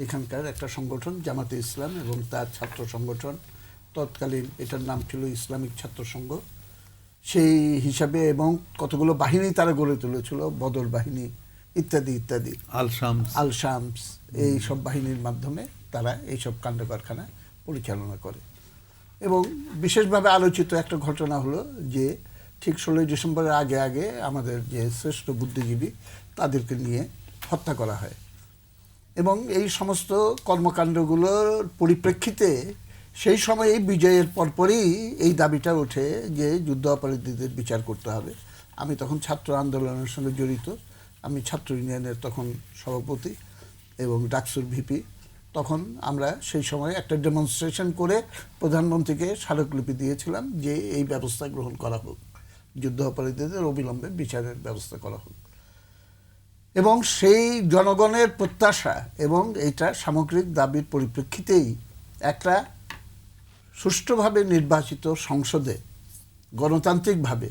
এখানকার একটা সংগঠন জামাতে ইসলাম এবং তার ছাত্র সংগঠন, তৎকালীন এটার নাম ছিল ইসলামিক ছাত্র সংঘ, সেই হিসাবে, এবং কতগুলো বাহিনী তারা গড়ে তুলেছিল, বদর বাহিনী ইত্যাদি ইত্যাদি, আল শামস, এই সব বাহিনীর মাধ্যমে তারা এইসব কাণ্ড কারখানা পরিচালনা করে। এবং বিশেষভাবে আলোচিত একটা ঘটনা হলো যে ঠিক ১৬ই ডিসেম্বরের আগে আগে আমাদের যে শ্রেষ্ঠ বুদ্ধিজীবী তাদেরকে নিয়ে হত্যা করা হয়, এবং এই সমস্ত কর্মকাণ্ডগুলোর পরিপ্রেক্ষিতে সেই সময়ে বিজয়ের পরপরই এই দাবিটা ওঠে যে যুদ্ধ অপরাধীদের বিচার করতে হবে। আমি তখন ছাত্র আন্দোলনের সঙ্গে জড়িত, আমি ছাত্র ইউনিয়নের তখন সভাপতি এবং ডাকসুর ভিপি। তখন আমরা সেই সময় একটা ডেমনস্ট্রেশন করে প্রধানমন্ত্রীকে স্মারকলিপি দিয়েছিলাম যে এই ব্যবস্থা গ্রহণ করা হোক, যুদ্ধ অপরাধীদের অবিলম্বে বিচারের ব্যবস্থা করা হোক। এবং সেই জনগণের প্রত্যাশা এবং এইটা সামগ্রিক দাবির পরিপ্রেক্ষিতেই একটা সুষ্ঠুভাবে নির্বাচিত সংসদে গণতান্ত্রিকভাবে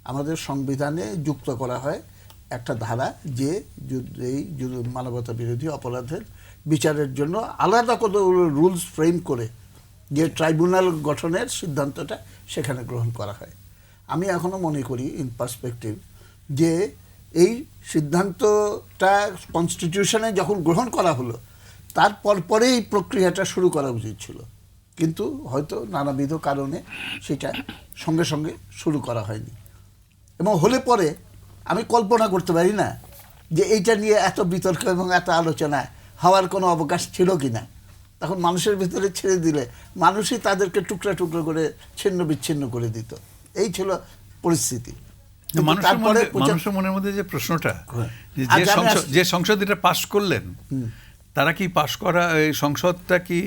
আমাদের সংবিধানে যুক্ত করা হয় একটা ধারা, যে এই মানবতা বিরোধী অপরাধের বিচারের জন্য আলাদা কোনো রুলস ফ্রেম করে যে ট্রাইব্যুনাল গঠনের সিদ্ধান্তটা সেখানে গ্রহণ করা হয়। আমি এখনও মনে করি ইন পার্সপেক্টিভ যে এই সিদ্ধান্তটা কনস্টিটিউশনে যখন গ্রহণ করা হলো তারপর পরে এই প্রক্রিয়াটা শুরু করা উচিত ছিল, কিন্তু হয়তো নানাবিধ কারণে সেটা সঙ্গে সঙ্গে শুরু করা হয়নি। এবং হলে পরে আমি কল্পনা করতে পারি না যে এইটা নিয়ে এত বিতর্ক এবং এত আলোচনা হওয়ার কোনো অবকাশ ছিল কি না। তখন মানুষের ভিতরে ছেড়ে দিলে মানুষই তাদেরকে টুকরা টুকরো করে ছিন্ন বিচ্ছিন্ন করে দিত, এই ছিল পরিস্থিতি। মানুষের মনের মধ্যে যে প্রশ্নটা, যে সংসদ এটা পাশ করলেন, তারা কি পাশ করা এই সংসদটা কি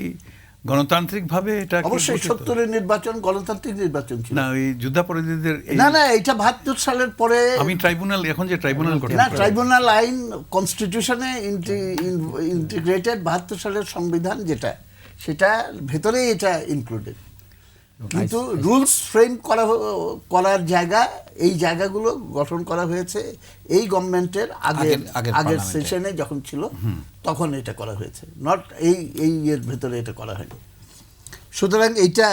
গণতান্ত্রিক ভাবে? এটা অবশ্যই 70-এর নির্বাচন গণতান্ত্রিক নির্বাচন ছিল না, ওই যুদ্ধাপরাধীদের না এটা 72 সালের পরে আমি ট্রাইব্যুনাল, এখন যে ট্রাইব্যুনাল গঠন না, ট্রাইব্যুনাল আইন কনস্টিটিউশনে ইন্টিগ্রেটেড 72 সালের সংবিধান যেটা, সেটা ভেতরে এটা ইনক্লুডেড, কিন্তু রুলস ফ্রেম করার জায়গা, এই জায়গাগুলো গঠন করা হয়েছে এই গভর্নমেন্টের আগের সেশনে যখন ছিল তখন এটা করা হয়েছে, নট এই এর ভেতরে এটা করা হয়নি। সুতরাং এইটা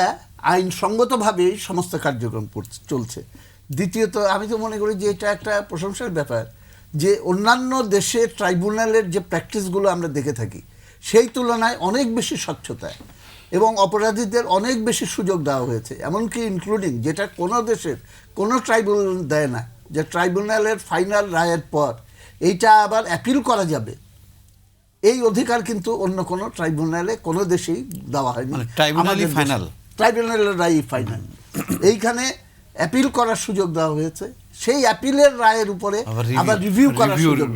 আইনসঙ্গতভাবেই সমস্ত কার্যক্রম চলছে। দ্বিতীয়ত আমি তো মনে করি যে এটা একটা প্রশংসার ব্যাপার যে অন্যান্য দেশের ট্রাইব্যুনালের যে প্র্যাকটিসগুলো আমরা দেখে থাকি সেই তুলনায় অনেক বেশি স্বচ্ছতা এবং অপরাধীদের অনেক বেশি সুযোগ দেওয়া হয়েছে, এমনকি ইনক্লুডিং যেটা কোনো দেশের কোনো ট্রাইব্যুনাল দেয় না, যে ট্রাইব্যুনালের ফাইনাল রায়ের পর এইটা আবার অ্যাপিল করা যাবে, এই অধিকার কিন্তু অন্য কোনো ট্রাইব্যুনালে কোনো দেশেই দেওয়া হয়নি। ট্রাইব্যুনালের রায় ফাইনাল, এইখানে অ্যাপিল করার সুযোগ দেওয়া হয়েছে, সেই অ্যাপিলের রায়ের উপরে আবার রিভিউ করার সুযোগ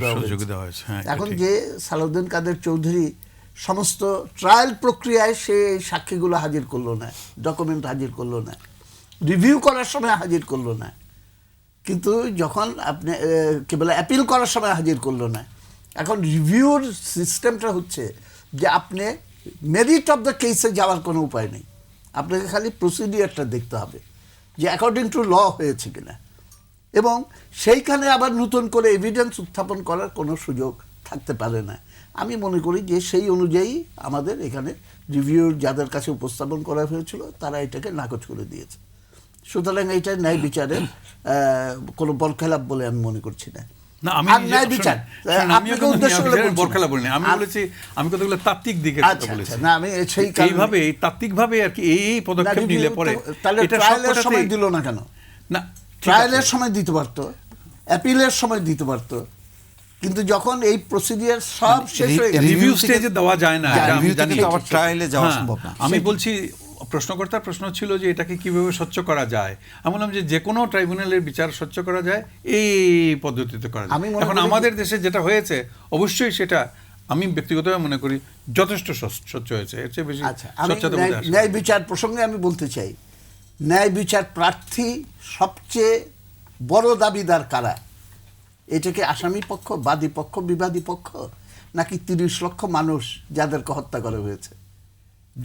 দেওয়া হয়েছে। এখন যে সালাউদ্দিন কাদের চৌধুরী সমস্ত ট্রায়াল প্রক্রিয়ায় সে সাক্ষীগুলো হাজির করলো না, ডকুমেন্ট হাজির করলো না, রিভিউ করার সময় হাজির করলো না, কিন্তু যখন আপনি কেবল অ্যাপিল করার সময় হাজির করলো না। এখন রিভিউর সিস্টেমটা হচ্ছে যে আপনি মেরিট অফ দ্য কেসে যাওয়ার কোনো উপায় নেই, আপনাকে খালি প্রসিডিওরটা দেখতে হবে যে অ্যাকর্ডিং টু ল হয়েছে কিনা, এবং সেইখানে আবার নতুন করে এভিডেন্স উত্থাপন করার কোনো সুযোগ থাকতে পারে না। আমি মনে করি যে সেই অনুযায়ী আমাদের এখানে রিভিউর যাদের কাছে উপস্থাপন করা হয়েছিল তারা এটাকে নাকচ করে দিয়েছে। সুতরাং এইটা ন্যায় বিচারের কোনো বরখেলাপ বলে আমি মনে করছি না। আমি কতগুলো তাত্ত্বিক দিকে বলেছি, এইভাবে তাত্ত্বিকভাবে আর কি এই পদক্ষেপ নিলে পরে ট্রায়ালের সময় দিল না কেন? না, ট্রায়ালের সময় দিতে পারতো, অ্যাপিলের সময় দিতে পারতো, কিন্তু যখন এই প্রসিডিউর সব শেষ হয়ে গেছে রিভিউ স্টেজে দেওয়া যায় না, ট্রায়ালে যাওয়া সম্ভব না। আমি বলছি প্রশ্নকর্তার প্রশ্ন ছিল যে এটাকে কিভাবে স্বচ্ছ করা যায়। আমি বললাম যে কোনো ট্রাইব্যুনালের বিচার স্বচ্ছ করা যায় এই পদ্ধতিতে করা যায়। এখন আমাদের দেশে যেটা হয়েছে অবশ্যই সেটা আমি ব্যক্তিগতভাবে মনে করি যথেষ্ট স্বচ্ছ হয়েছে, এর চেয়ে বেশি স্বচ্ছতা বোধ হয়। ন্যায় বিচার প্রসঙ্গে আমি বলতে চাই, ন্যায় বিচার প্রার্থী সবচেয়ে বড় দাবিদার কারা? এটাকে আসামি পক্ষ, বাদী পক্ষ, বিবাদী পক্ষ, নাকি 30 লক্ষ মানুষ যাদেরকে হত্যা করা হয়েছে?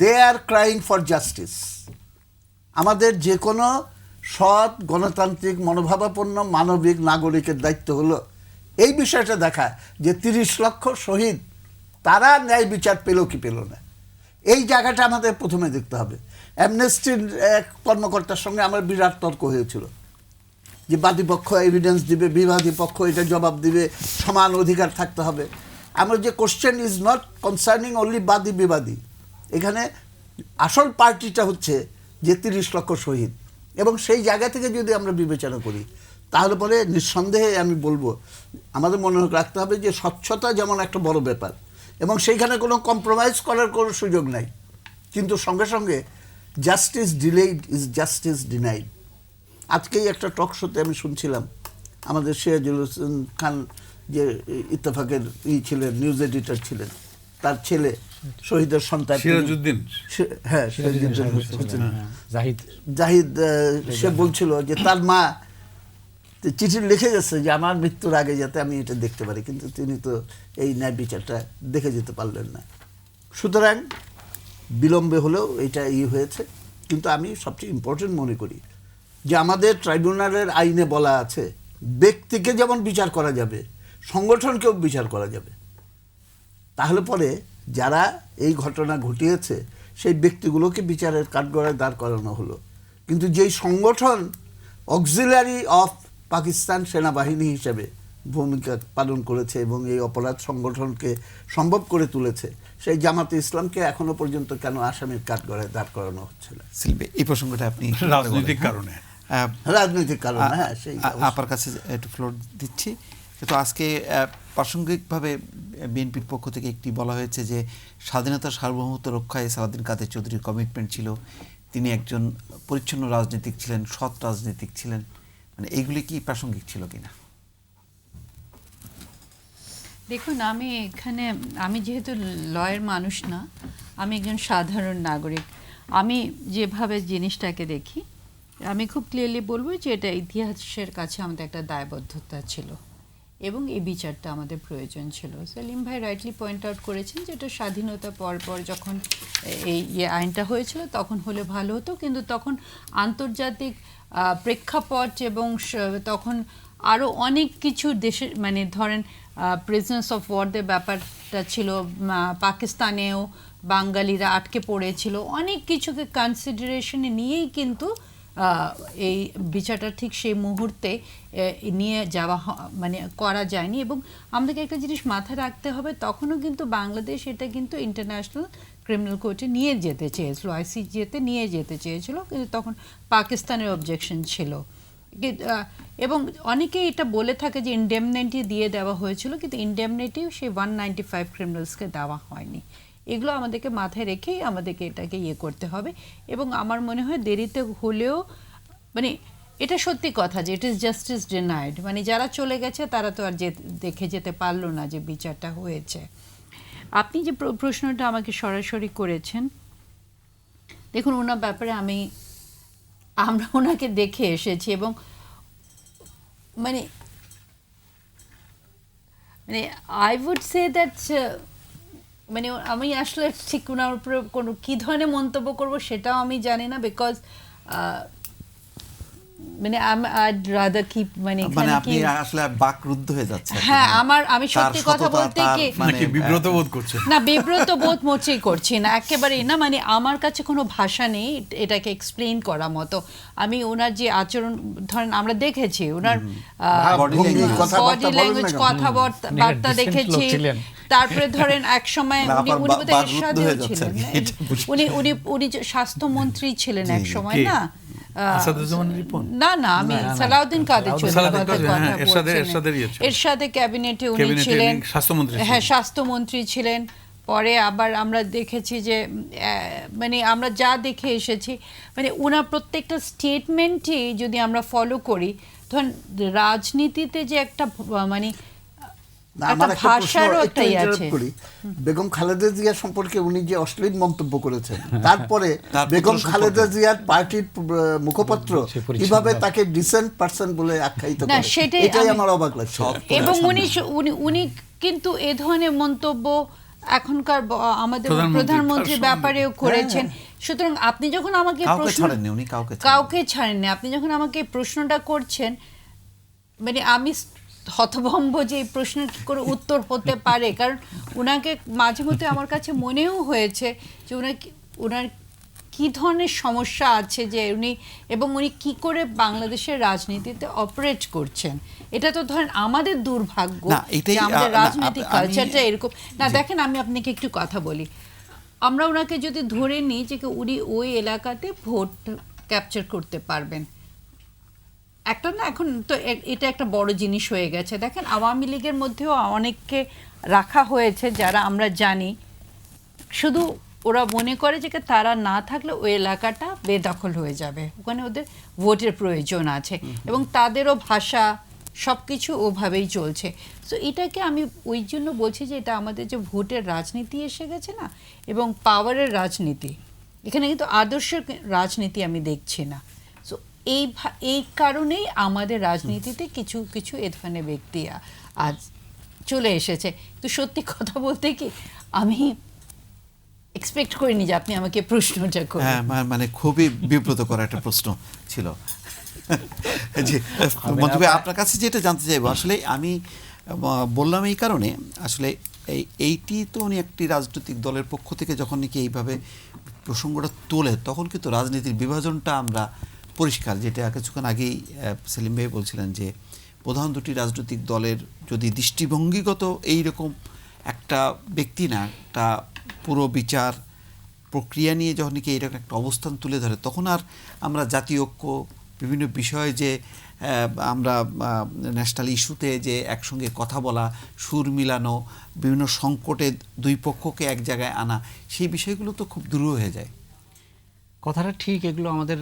দে আর ক্রাইং ফর জাস্টিস। আমাদের যে কোনো সৎ গণতান্ত্রিক মনোভাবাপন্ন মানবিক নাগরিকের দায়িত্ব হলো এই বিষয়টা দেখা যে 30 লক্ষ শহীদ তারা ন্যায় বিচার পেল কি পেল না, এই জায়গাটা আমাদের প্রথমে দেখতে হবে। অ্যামনেস্টির এক কর্মকর্তার সঙ্গে আমার বিরাট তর্ক হয়েছিল যে বাদী পক্ষ এভিডেন্স দিবে, বিবাদী পক্ষ এটা জবাব দিবে, সমান অধিকার থাকতে হবে। আমার যে question is not concerning only বাদী বিবাদী, এখানে আসল পার্টিটা হচ্ছে যে 30 লক্ষ শহীদ, এবং সেই জায়গা থেকে যদি আমরা বিবেচনা করি তাহলে পরে নিঃসন্দেহে আমি বলবো আমাদের মনে রাখতে হবে যে স্বচ্ছতা যেমন একটা বড় ব্যাপার, এবং সেইখানে কোনো কম্প্রোমাইজ করার কোনো সুযোগ নাই, কিন্তু সঙ্গে সঙ্গে justice delayed is justice denied. আজকেই একটা টক শোতে আমি শুনছিলাম আমাদের সিরাজুল হোসেন খান যে ইত্তেফাকের ছিলেন, নিউজ এডিটর ছিলেন, তার ছেলে শহীদের সন্তান সিরাজউদ্দিন, হ্যাঁ জাহিদ, সে বলছিল যে তার মা চিঠি লিখে গেছে যে আমার মৃত্যুর আগে যাতে আমি এটা দেখতে পারি, কিন্তু তিনি তো এই ন্যায় বিচারটা দেখে যেতে পারলেন না। সুতরাং বিলম্বে হলেও এটা হয়েছে, কিন্তু আমি সবচেয়ে ইম্পর্টেন্ট মনে করি যে আমাদের ট্রাইব্যুনালের আইনে বলা আছে ব্যক্তিকে যেমন বিচার করা যাবে সংগঠনকেও বিচার করা যাবে। তাহলে পরে যারা এই ঘটনা ঘটিয়েছে সেই ব্যক্তিগুলোকে বিচারের কাঠগড়ায় দাঁড় করানো হলো, কিন্তু যেই সংগঠন অক্সিলারি অফ পাকিস্তান সেনাবাহিনী হিসেবে ভূমিকা পালন করেছে এবং এই অপরাধ সংগঠনকে সম্ভব করে তুলেছে, সেই জামাতে ইসলামকে এখনো পর্যন্ত কেন আসামির কাঠগড়ায় দাঁড় করানো হচ্ছে না? সিলভে, এই প্রসঙ্গটা আপনি রাজনৈতিক কারণে, রাজনৈতিক কারণে, হ্যাঁ, সেই আপনার কাছে একটু ফ্লোর দিচ্ছি। কিন্তু আজকে প্রাসঙ্গিকভাবে বিএনপির পক্ষ থেকে একটি বলা হয়েছে যে স্বাধীনতা সার্বভৌমত্ব রক্ষায় সালাউদ্দিন কাদের চৌধুরীর কমিটমেন্ট ছিল, তিনি একজন পরিচ্ছন্ন রাজনীতিক ছিলেন, সৎ রাজনীতিক ছিলেন, মানে এইগুলি কি প্রাসঙ্গিক ছিল কিনা? দেখুন, আমি যেহেতু লয়ের মানুষ না, আমি একজন সাধারণ নাগরিক, আমি যেভাবে জিনিসটাকে দেখি, আমি খুব ক্লিয়ারলি বলবো যে এটা ইতিহাসের কাছে আমাদের একটা দায়বদ্ধতা ছিল এবং এই বিচারটা আমাদের প্রয়োজন ছিল। সেলিম ভাই রাইটলি পয়েন্ট আউট করেছেন যে এটা স্বাধীনতা পর যখন এই আইনটা হয়েছিল তখন হলে ভালো হতো, কিন্তু তখন আন্তর্জাতিক প্রেক্ষাপট এবং তখন আরও অনেক কিছু দেশের, মানে ধরেন প্রিজনার্স অফ ওয়ারদের ব্যাপারটা ছিল, পাকিস্তানেও বাঙালিরা আটকে পড়েছিল, অনেক কিছুকে কনসিডারেশনে নিয়েই কিন্তু এই বিচারটা ঠিক সেই মুহূর্তে নিয়ে যাওয়া মানে করা যায়নি। এবং আমাদেরকে একটা জিনিস মাথায় রাখতে হবে, তখনও কিন্তু বাংলাদেশ এটা কিন্তু ইন্টারন্যাশনাল ক্রিমিনাল কোর্টে নিয়ে যেতে চেয়েছিল, আইসিজেতে নিয়ে যেতে চেয়েছিল, কিন্তু তখন পাকিস্তানের অবজেকশন ছিল। এবং অনেকেই এটা বলে থাকে যে ইনডেমনিটি দিয়ে দেওয়া হয়েছিল, কিন্তু ইনডেমনিটি সেই 195 ক্রিমিনালসকে দেওয়া হয়নি। এগুলো আমাদেরকে মাথায় রেখেই আমাদেরকে এটাকে করতে হবে। এবং আমার মনে হয় দেরিতে হলেও, মানে এটা সত্যি কথা যে ইট ইজ জাস্টিস ডিনাইড, মানে যারা চলে গেছে তারা তো আর দেখে যেতে পারলো না যে বিচারটা হয়েছে। আপনি যে প্রশ্নটা আমাকে সরাসরি করেছেন, দেখুন ওনার ব্যাপারে আমরা ওনাকে দেখে এসেছি এবং মানে আই উড সে দ্যাট, মানে আমি আসলে ঠিক ওনার উপরে কোনো কী ধরনের মন্তব্য করব সেটাও আমি জানি না, বিকজ মানে I'd rather keep, মানে আপনি আসলে বাকরুদ্ধ হয়ে যাচ্ছে। হ্যাঁ, আমি সত্যি কথা বলতে কি বিব্রত বোধ করছে না, বিব্রত বোধ মোটেই করছি না, একেবারেই না। মানে আমার কাছে কোনো ভাষা নেই এটাকে এক্সপ্লেইন করার মতো। আমি ওনার যে আচরণ, ধরেন আমরা দেখেছি ওনার বডি ল্যাঙ্গুয়েজ, কথাবার্তা দেখেছি, তারপরে ধরেন এক সময় উনি বোধহয় এরশাদেও ছিলেন, উনি স্বাস্থ্যমন্ত্রী ছিলেন এক সময়, না না আমি সালাউদ্দিন কাদের চৌধুরীর কথা বলছি, এরশাদে ক্যাবিনেটে উনি ছিলেন, হ্যাঁ স্বাস্থ্যমন্ত্রী ছিলেন। পরে আবার আমরা দেখেছি যে মানে আমরা যা দেখে এসেছি, মানে ওনার প্রত্যেকটা স্টেটমেন্টই যদি আমরা ফলো করি, ধরুন রাজনীতিতে যে একটা মানে বেগম খালেদা জিয়া সম্পর্কে উনি যে অশ্লীল মন্তব্য করেছেন, তারপরে বেগম খালেদা জিয়ার পার্টির মুখপাত্র কিভাবে তাকে ডিসেন্ট পারসন বলে আখ্যায়িত করে, এটাই আমার অবাক লাগছে। এবং উনি কিন্তু এ ধরনের মন্তব্য এখনকার আমাদের প্রধানমন্ত্রীর ব্যাপারেও করেছেন। সুতরাং আপনি যখন আমাকে কাউকে ছাড়েননি, আপনি যখন আমাকে প্রশ্নটা করছেন, মানে আমি হতভম্ব যে এই প্রশ্নের কি করে উত্তর হতে পারে, কারণ ওনাকে মাঝে মধ্যে আমার কাছে মনেও হয়েছে যে ওনার কি ধরনের সমস্যা আছে যে উনি কি করে বাংলাদেশের রাজনীতিতে অপারেট করছেন। এটা তো ধরেন আমাদের দুর্ভাগ্য যে আমাদের রাজনৈতিক কালচারটা এরকম না। দেখেন, আমি আপনাকে একটু কথা বলি, আমরা ওনাকে যদি ধরে নিই যে উনি ওই এলাকাতে ভোট ক্যাপচার করতে পারবেন, একটা না, এখন তো এটা একটা বড় জিনিস হয়ে গেছে। দেখেন, আওয়ামী লীগের মধ্যেও অনেককে রাখা হয়েছে যারা আমরা জানি, শুধু ওরা মনে করে যে তারা না থাকলে ওই এলাকাটা বেদখল হয়ে যাবে, ওখানে ওদের ভোটের প্রয়োজন আছে এবং তাদেরও ভাষা সব কিছু ওভাবেই চলছে। সো এটাকে আমি ওই জন্য বলছি যে এটা আমাদের যে ভোটের রাজনীতি এসে গেছে না, এবং পাওয়ারের রাজনীতি, এখানে কিন্তু আদর্শের রাজনীতি আমি দেখছি না। সো এই কারণেই আমাদের রাজনীতিতে কিছু কিছু এ ধরনের ব্যক্তি আজ চলে এসেছে। তো সত্যি কথা বলতে কি, আমি এক্সপেক্ট করিনি যে আপনি আমাকে প্রশ্নটা করবেন। হ্যাঁ, মানে খুবই বিব্রত করা একটা প্রশ্ন ছিল। জি মঞ্জু ভাই, আপনার কাছে যেটা জানতে চাইবো, আসলে আমি বললাম এই কারণে, আসলে এইটি তো উনি একটি রাজনৈতিক দলের পক্ষ থেকে যখন নাকি এইভাবে প্রসঙ্গটা তোলে, তখন কিন্তু রাজনীতির বিভাজনটা আমরা পরিষ্কার, যেটা কিছুক্ষণ আগেই সেলিম ভাই বলছিলেন যে প্রধান দুটি রাজনৈতিক দলের যদি দৃষ্টিভঙ্গিগত এইরকম একটা ব্যক্তি না, একটা পুরো বিচার প্রক্রিয়া নিয়ে যখন কি এইরকম একটা অবস্থান তুলে ধরে, তখন আর আমরা জাতীয় ঐক্য, বিভিন্ন বিষয়ে যে আমরা ন্যাশনাল ইস্যুতে যে একসঙ্গে কথা বলা, সুর মিলানো, বিভিন্ন সংকটে দুই পক্ষকে এক জায়গায় আনা, সেই বিষয়গুলো তো খুব দূর হয়ে যায়। কথাটা ঠিক, এগুলো আমাদের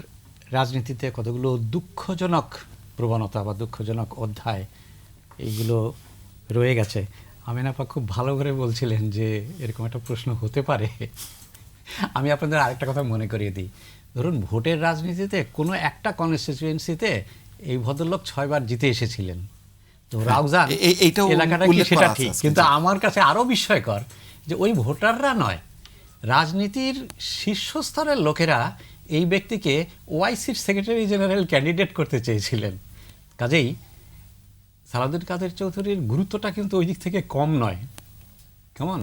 রাজনীতিতে কতগুলো দুঃখজনক প্রবণতা বা দুঃখজনক অধ্যায় এইগুলো রয়ে গেছে। আমিনা আপা খুব ভালো করে বলছিলেন যে এরকম একটা প্রশ্ন হতে পারে। আমি আপনাদের আরেকটা কথা মনে করিয়ে দিই, ধরুন ভোটের রাজনীতিতে কোনো একটা কনস্টিটিউয়েন্সিতে এই ভদ্রলোক 6 বার জিতে এসেছিলেন, তো রাউজান এলাকাটা কি সেটা ঠিক, কিন্তু আমার কাছে আরও বিস্ময়কর যে ওই ভোটাররা নয়, রাজনীতির শীর্ষস্তরের লোকেরা এই ব্যক্তিকে ওআইসির সেক্রেটারি জেনারেল ক্যান্ডিডেট করতে চেয়েছিলেন। কাজেই সালাউদ্দিন কাদের চৌধুরীর গুরুত্বটা কিন্তু ওই দিক থেকে কম নয়, কেমন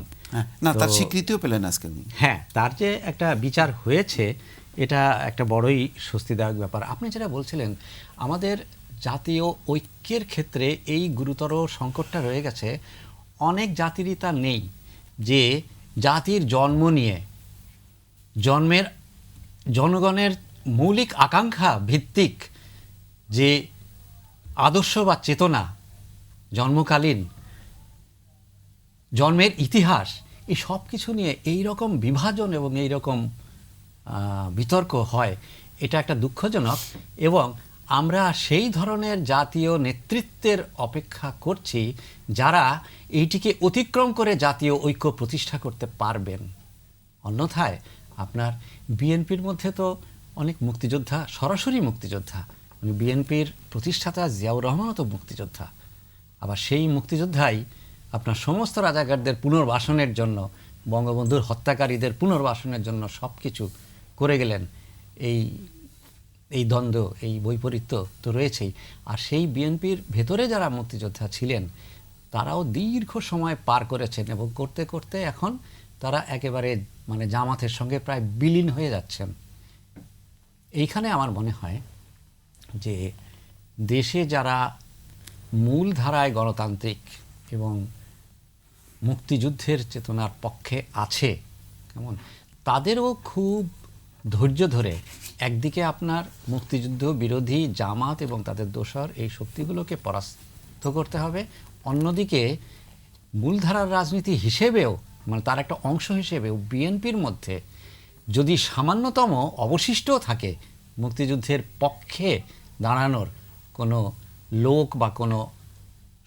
না, তার স্বীকৃতিও পেলেন আজকে। হ্যাঁ, তার যে একটা বিচার হয়েছে এটা একটা বড়ই স্বস্তিদায়ক ব্যাপার। আপনি যেটা বলছিলেন, আমাদের জাতীয় ঐক্যের ক্ষেত্রে এই গুরুতর সংকটটা রয়ে গেছে। অনেক জাতিরই তা নেই যে জাতির জন্ম নিয়ে জনগণের মৌলিক আকাঙ্ক্ষা ভিত্তিক যে আদর্শ বা চেতনা, জন্মকালীন জন্মের ইতিহাস, এই সব কিছু নিয়ে এই রকম বিভাজন এবং এই রকম বিতর্ক হয়, এটা একটা দুঃখজনক। এবং আমরা সেই ধরনের জাতীয় নেতৃত্বের অপেক্ষা করছি যারা এইটিকে অতিক্রম করে জাতীয় ঐক্য প্রতিষ্ঠা করতে পারবেন। অন্যথায় আপনার বিএনপির মধ্যে তো অনেক মুক্তিযোদ্ধা, সরাসরি মুক্তিযোদ্ধা, মানে বিএনপির প্রতিষ্ঠাতা জিয়াউর রহমানও তো মুক্তিযোদ্ধা, আবার সেই মুক্তিযোদ্ধাই আপনার সমস্ত রাজাকারদের পুনর্বাসনের জন্য, বঙ্গবন্ধুর হত্যাকারীদের পুনর্বাসনের জন্য সব কিছু করে গেলেন। এই দ্বন্দ্ব, এই বৈপরীত্য তো রয়েছেই। আর সেই বিএনপির ভেতরে যারা মুক্তিযোদ্ধা ছিলেন তারাও দীর্ঘ সময় পার করেছেন এবং করতে করতে এখন তারা একেবারে মানে জামাতের সঙ্গে প্রায় বিলীন হয়ে যাচ্ছেন। এইখানে আমার মনে হয় যে দেশে যারা মূল ধারায় গণতান্ত্রিক এবং মুক্তিযুদ্ধের চেতনার পক্ষে আছে, কেমন তাদেরও খুব ধৈর্য ধরে একদিকে আপনার মুক্তিযুদ্ধ বিরোধী জামাত এবং তাদের দোসর এই শক্তিগুলোকে পরাস্ত করতে হবে, অন্যদিকে মূলধারার রাজনীতি হিসেবেও মানে তার একটা অংশ হিসেবেও বিএনপির মধ্যে যদি সামান্যতম অবশিষ্টও থাকে মুক্তিযুদ্ধের পক্ষে দাঁড়ানোর কোনো লোক বা কোনো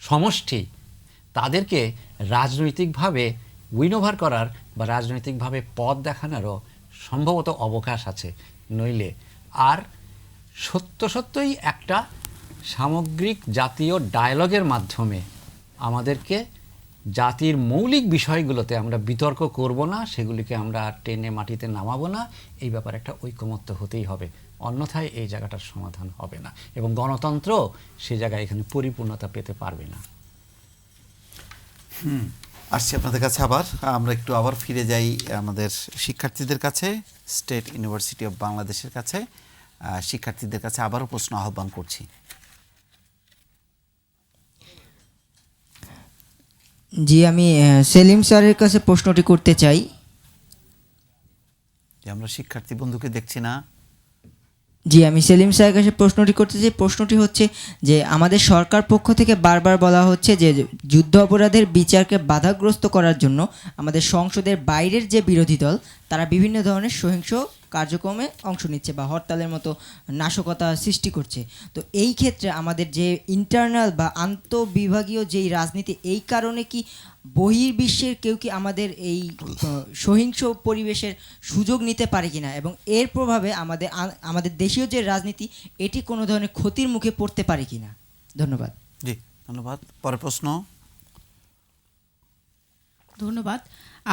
সমষ্টি, তাদেরকে রাজনৈতিকভাবে উইন ওভার করার বা রাজনৈতিকভাবে পথ দেখানোরও সম্ভবত অবকাশ আছে। নইলে আর সত্যই একটা সামগ্রিক জাতীয় ডায়ালগের মাধ্যমে আমাদেরকে জাতির মৌলিক বিষয়গুলোতে আমরা বিতর্ক করব না, সেগুলিকে আমরা টেনে মাটিতে নামাবো না, এই ব্যাপারে একটা ঐকমত্য হতেই হবে, অন্যথায় এই জায়গাটার সমাধান হবে না এবং গণতন্ত্র সে জায়গায় এখানে পরিপূর্ণতা পেতে পারবে না। আসছি আপনাদের কাছে আবার, আমরা একটু আবার ফিরে যাই আমাদের শিক্ষার্থীদের কাছে, স্টেট ইউনিভার্সিটি অফ বাংলাদেশের কাছে। শিক্ষার্থীদের কাছে আবারও প্রশ্ন আহ্বান করছি। জি, আমি সেলিম স্যারের কাছে প্রশ্নটি করতে চাই। আমরা শিক্ষার্থী বন্ধুকে দেখছি না। জি, আমি সেলিম স্যারের কাছে প্রশ্নটি করতে চাই। প্রশ্নটি হচ্ছে যে আমাদের সরকার পক্ষ থেকে বারবার বলা হচ্ছে যে যুদ্ধ অপরাধের বিচারকে বাধাগ্রস্ত করার জন্য আমাদের সংসদের বাইরের যে বিরোধী দল তারা বিভিন্ন ধরনের সহিংস কার্যক্রমে অংশ নিচ্ছে বা হরতালের মতো নাশকতা সৃষ্টি করছে। তো এই ক্ষেত্রে আমাদের যে ইন্টারনাল বা আন্তঃবিভাগীয় যেই রাজনীতি, এই কারণে কি বহির্বিশ্বের কেউ কি আমাদের এই সহিংস পরিবেশের সুযোগ নিতে পারে কিনা এবং এর প্রভাবে আমাদের দেশীয় যে রাজনীতি এটি কোনো ধরনের ক্ষতির মুখে পড়তে পারে কিনা? ধন্যবাদ। জি, ধন্যবাদ। পরের প্রশ্ন। ধন্যবাদ।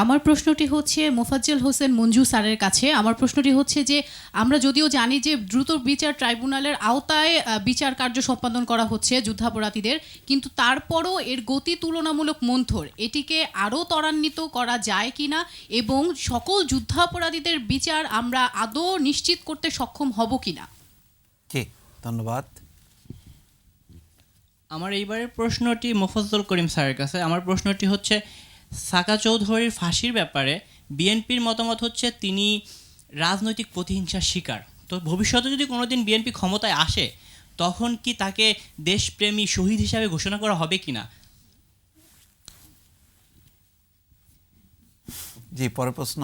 আমার প্রশ্নটি হচ্ছে মোফাজ্জল হোসেন মঞ্জু স্যারের কাছে। আমার প্রশ্নটি হচ্ছে যে আমরা যদিও জানি যে দ্রুত বিচার ট্রাইব্যুনালের আওতায় বিচার কার্য সম্পাদন করা হচ্ছে যুদ্ধাপরাধীদের, কিন্তু তারপরও এর গতি তুলনামূলক মন্থর। এটিকে আরও ত্বরান্বিত করা যায় কিনা এবং সকল যুদ্ধাপরাধীদের বিচার আমরা আদৌ নিশ্চিত করতে সক্ষম হব কিনা? জি, ধন্যবাদ। আমার এইবারের প্রশ্নটি মোফাজ্জল করিম স্যারের কাছে। আমার প্রশ্নটি হচ্ছে সাকা চৌধুরীর ফাঁসির ব্যাপারে বিএনপির মতামত হচ্ছে তিনি রাজনৈতিক প্রতিহিংসার শিকার। তো ভবিষ্যতে যদি কোনোদিন বিএনপি ক্ষমতায় আসে তখন কি তাকে দেশপ্রেমী শহীদ হিসাবে ঘোষণা করা হবে কিনা? জি, পরের প্রশ্ন।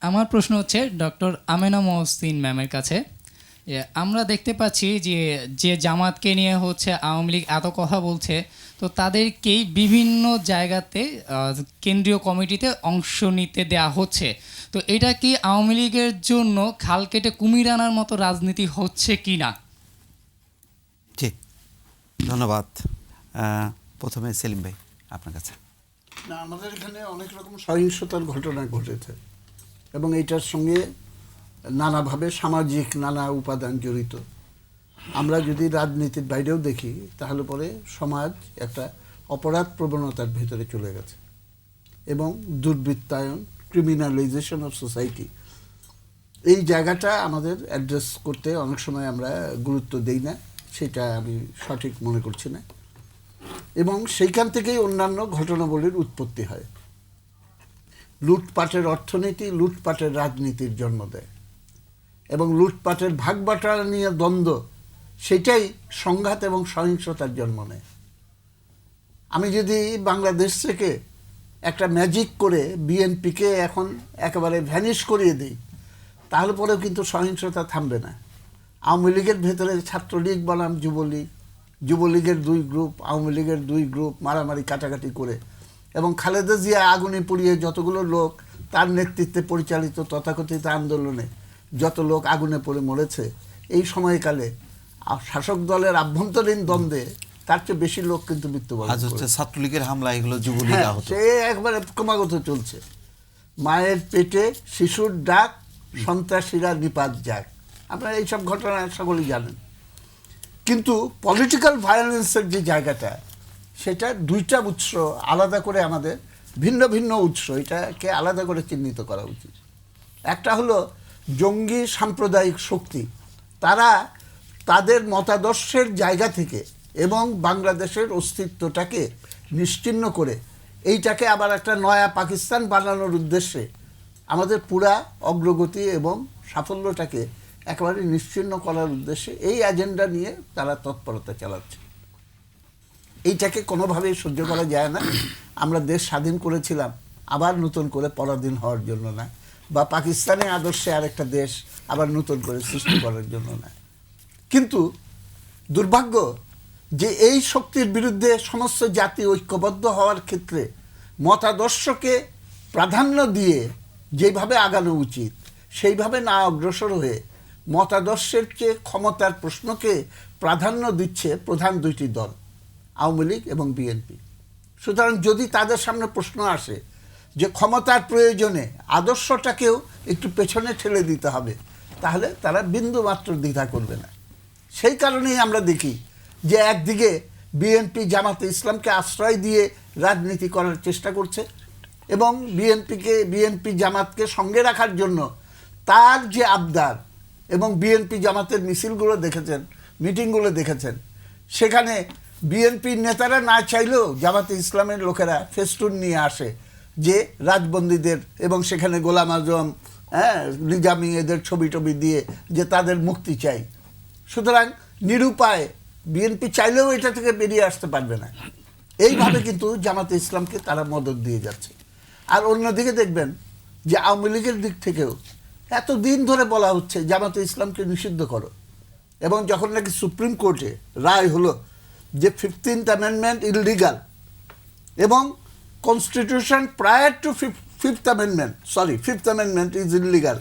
আমার প্রশ্ন হচ্ছে ডক্টর আমেনা মহসিন ম্যামের কাছে। আমরা দেখতে পাচ্ছি যে জামাতকে নিয়ে হচ্ছে আওয়ামী লীগ এত কথা বলছে, তো তাদেরকেই বিভিন্ন জায়গাতে কেন্দ্রীয় কমিটিতে অংশ নিতে দেয়া হচ্ছে। তো এটা কি আওয়ামী লীগের জন্য খাল কেটে কুমির আনার মতো রাজনীতি হচ্ছে কি না? ঠিক, ধন্যবাদ। প্রথমে সেলিম ভাই আপনার কাছে। না, আমাদের এখানে অনেক রকম সহিংসতার ঘটনা ঘটেছে এবং এটার সঙ্গে নানাভাবে সামাজিক নানা উপাদান জড়িত। আমরা যদি রাজনীতির বাইরেও দেখি তাহলে পরে সমাজ একটা অপরাধ প্রবণতার ভেতরে চলে গেছে এবং দুর্বৃত্তায়ন, ক্রিমিনালাইজেশন অফ সোসাইটি, এই জায়গাটা আমাদের অ্যাড্রেস করতে অনেক সময় আমরা গুরুত্ব দেই না, সেটা আমি সঠিক মনে করছি না। এবং সেইখান থেকেই অন্যান্য ঘটনাবলীর উৎপত্তি হয়। লুটপাটের অর্থনীতি লুটপাটের রাজনীতির জন্ম দেয় এবং লুটপাটের ভাগবাটোয়ারা নিয়ে দ্বন্দ্ব, সেটাই সংঘাত এবং সহিংসতার জন্ম নেয়। আমি যদি বাংলাদেশ থেকে একটা ম্যাজিক করে বিএনপিকে এখন একেবারে ভ্যানিশ করিয়ে দিই তাহলে পরেও কিন্তু সহিংসতা থামবে না। আওয়ামী লীগের ভেতরে ছাত্রলীগ বনাম যুবলীগ, যুবলীগের 2 গ্রুপ, আওয়ামী লীগের 2 গ্রুপ মারামারি কাটাকাটি করে এবং খালেদা জিয়া আগুনে পুড়িয়ে যতগুলো লোক তার নেতৃত্বে পরিচালিত তথাকথিত আন্দোলনে যত লোক আগুনে পড়ে মরেছে, এই সময়কালে শাসক দলের আভ্যন্তরীণ দ্বন্দ্বে তার চেয়ে বেশি লোক কিন্তু মৃত্যুবরণ করেছে। ছাত্রলীগের হামলা এগুলো যুবলীগ আহত, সে একবারে ক্রমাগত চলছে। মায়ের পেটে শিশুর ডাক, সন্ত্রাসীরা নিপাত যাক, আপনারা এইসব ঘটনা সকলেই জানেন। কিন্তু পলিটিক্যাল ভায়োলেন্সের যে জায়গাটা, সেটা 2টা উৎস আলাদা করে, আমাদের ভিন্ন ভিন্ন উৎস, এটাকে আলাদা করে চিহ্নিত করা উচিত। একটা হলো জঙ্গি সাম্প্রদায়িক শক্তি, তারা তাদের মতাদর্শের জায়গা থেকে এবং বাংলাদেশের অস্তিত্বটাকে নিশ্চিহ্ন করে এইটাকে আবার একটা নয়া পাকিস্তান বানানোর উদ্দেশ্যে আমাদের পুরা অগ্রগতি এবং সাফল্যটাকে একেবারে নিশ্চিহ্ন করার উদ্দেশ্যে এই এজেন্ডা নিয়ে তারা তৎপরতা চালাচ্ছে। এইটাকে কোনোভাবেই সহ্য করা যায় না। আমরা দেশ স্বাধীন করেছিলাম আবার নতুন করে পরাধীন হওয়ার জন্য না, বা পাকিস্তানের আদর্শে আরেকটা দেশ আবার নতুন করে সৃষ্টি করার জন্য না। কিন্তু দুর্ভাগ্য যে এই শক্তির বিরুদ্ধে সমস্ত জাতি ঐক্যবদ্ধ হওয়ার ক্ষেত্রে মতাদর্শকে প্রাধান্য দিয়ে যেভাবে আগানো উচিত সেইভাবে না অগ্রসর হয়ে মতাদর্শের চেয়ে ক্ষমতার প্রশ্নকে প্রাধান্য দিচ্ছে প্রধান 2টি দল, আওয়ামী লীগ এবং বিএনপি। সুতরাং যদি তাদের সামনে প্রশ্ন আসে যে ক্ষমতার প্রয়োজনে আদর্শটাকেও একটু পেছনে ঠেলে দিতে হবে, তাহলে তারা বিন্দুমাত্র দ্বিধা করবে না। সেই কারণেই আমরা দেখি যে একদিকে বিএনপি জামাতে ইসলামকে আশ্রয় দিয়ে রাজনীতি করার চেষ্টা করছে এবং বিএনপি জামাতকে সঙ্গে রাখার জন্য তার যে আবদার, এবং বিএনপি জামাতের মিছিলগুলো দেখেছেন, মিটিংগুলো দেখেছেন, সেখানে বিএনপির নেতারা না চাইলেও জামাতে ইসলামের লোকেরা ফেস্টুন নিয়ে আসে যে রাজবন্দীদের, এবং সেখানে গোলাম আজম, নিজামী, এদের ছবি টবি দিয়ে যে তাদের মুক্তি চাই। সুতরাং নিরুপায় বিএনপি চাইলেও এটা থেকে বেরিয়ে আসতে পারবে না। এইভাবে কিন্তু জামাতে ইসলামকে তারা মদদ দিয়ে যাচ্ছে। আর অন্যদিকে দেখবেন যে আওয়ামী লীগের দিক থেকেও এতদিন ধরে বলা হচ্ছে জামাতে ইসলামকে নিষিদ্ধ করো, এবং যখন নাকি সুপ্রিম কোর্টে রায় হলো যে 15th অ্যামেন্ডমেন্ট ইললিগাল এবং constitution prior to 5th amendment is illegal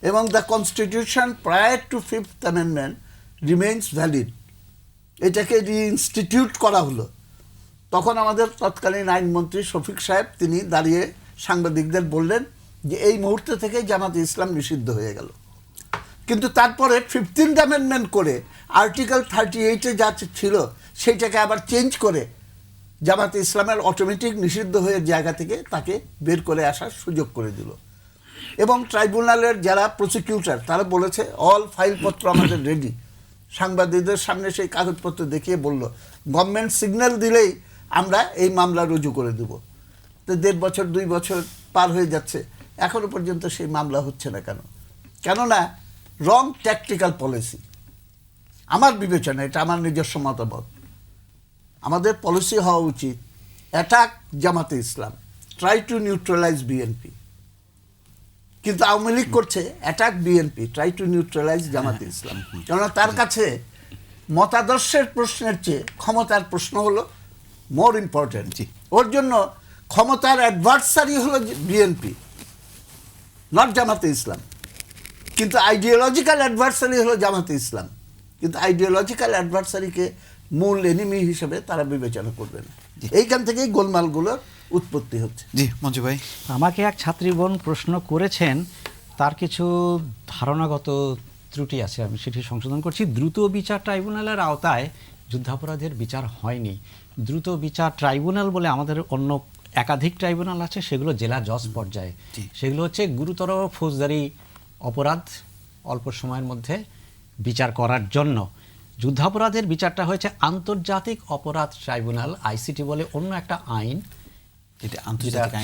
এবং the constitution prior to 5th amendment remains valid, এটাকে রিইনস্টিটিউট করা হলো। তখন আমাদের তৎকালীন আইনমন্ত্রী শফিক সাহেব তিনি দাঁড়িয়ে সাংবাদিকদের বললেন যে এই মুহূর্ত থেকে জামাতে ইসলাম নিষিদ্ধ হয়ে গেল। কিন্তু তারপরে 15th অ্যামেন্ডমেন্ট করে আর্টিকেল 38-এ যা ছিল সেইটাকে আবার চেঞ্জ করে জামাতে ইসলামের অটোমেটিক নিষিদ্ধ হয়ে জায়গা থেকে তাকে বের করে আসার সুযোগ করে দিল। এবং ট্রাইব্যুনালের যারা প্রসিকিউটর তারা বলেছে অল ফাইলপত্র আমাদের রেডি। সাংবাদিকদের সামনে সেই কাগজপত্র দেখিয়ে বলল গভর্নমেন্ট সিগন্যাল দিলেই আমরা এই মামলা রুজু করে দেব। তো 1.5 বছর 2 বছর পার হয়ে যাচ্ছে, এখনো পর্যন্ত সেই মামলা হচ্ছে না কেন? কেননা রং ট্যাকটিক্যাল পলিসি। আমার বিবেচনা, এটা আমার নিজস্ব মতামত, আমাদের পলিসি হওয়া উচিত অ্যাটাক জামাতে ইসলাম, ট্রাই টু নিউট্রালাইজ বিএনপি। কিন্তু আওয়ামী লীগ করছে attack BNP, try to neutralise জামাতে ইসলাম। কেননা তার কাছে মতাদর্শের প্রশ্নের চেয়ে ক্ষমতার প্রশ্ন হলো মোর ইম্পর্টেন্ট। ওর জন্য ক্ষমতার অ্যাডভার্সারি হলো বিএনপি, নট জামাতে ইসলাম। কিন্তু আইডিওলজিক্যাল অ্যাডভার্সারি হলো জামাতে ইসলাম। কিন্তু আইডিওলজিক্যাল অ্যাডভার্সারিকে মূল এনিমি হিসেবে তারা বিবেচনা করবে না। এইখান থেকেই গোলমালগুলোর উৎপত্তি হচ্ছে। জি মঞ্জু ভাই, আমাকে এক ছাত্রীবোন প্রশ্ন করেছেন, তার কিছু ধারণাগত ত্রুটি আছে, আমি সেটি সংশোধন করছি। দ্রুত বিচার ট্রাইব্যুনালের আওতায় যুদ্ধাপরাধের বিচার হয়নি। দ্রুত বিচার ট্রাইব্যুনাল বলে আমাদের অন্য একাধিক ট্রাইব্যুনাল আছে, সেগুলো জেলা জজ পর্যায়ে। সেগুলো হচ্ছে গুরুতর ফৌজদারি অপরাধ অল্প সময়ের মধ্যে বিচার করার জন্য। যুদ্ধাপরাধের বিচারটা হয়েছে আন্তর্জাতিক অপরাধ ট্রাইব্যুনাল, আইসিটি বলে অন্য একটা আইন,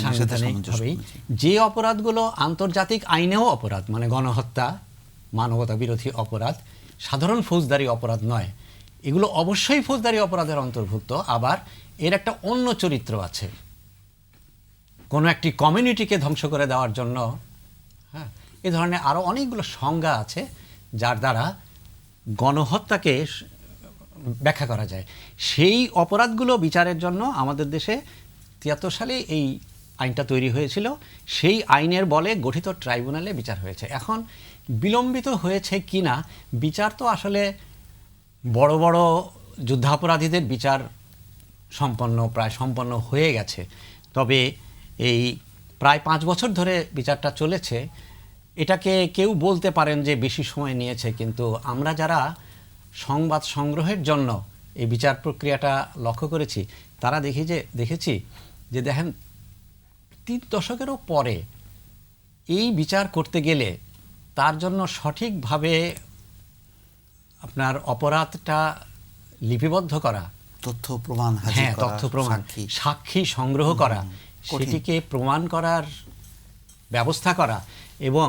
সাংবিধানিকভাবেই যে অপরাধগুলো আন্তর্জাতিক আইনেও অপরাধ, মানে গণহত্যা, মানবতা বিরোধী অপরাধ, সাধারণ ফৌজদারি অপরাধ নয়, এগুলো অবশ্যই ফৌজদারি অপরাধের অন্তর্ভুক্ত। আবার এর একটা অন্য চরিত্র আছে, কোনো একটি কমিউনিটিকে ধ্বংস করে দেওয়ার জন্য, হ্যাঁ, এ ধরনের আরও অনেকগুলো সংজ্ঞা আছে যার দ্বারা গণহত্যাকে ব্যাখ্যা করা যায়। সেই অপরাধগুলো বিচারের জন্য আমাদের দেশে 73 সালে এই আইনটা তৈরি হয়েছিল। সেই আইনের বলে গঠিত ট্রাইব্যুনালে বিচার হয়েছে। এখন বিলম্বিত হয়েছে কি না, বিচার তো আসলে বড় বড় যুদ্ধাপরাধীদের বিচার প্রায় সম্পন্ন হয়ে গেছে। তবে এই প্রায় 5 বছর ধরে বিচারটা চলেছে। এটাকে কেউ বলতে পারেন যে বেশি সময় নিয়েছে, কিন্তু আমরা যারা সংবাদ সংগ্রহের জন্য এই বিচার প্রক্রিয়াটা লক্ষ্য করেছি, তারা দেখেছি যে দেখেন 3 দশকেরও পরে এই বিচার করতে গেলে তার জন্য সঠিকভাবে আপনার অপরাধটা লিপিবদ্ধ করা, তথ্য প্রমাণ হাজির করা, তথ্য প্রমাণ, সাক্ষী সংগ্রহ করা, সেটিকে প্রমাণ করার ব্যবস্থা করা, এবং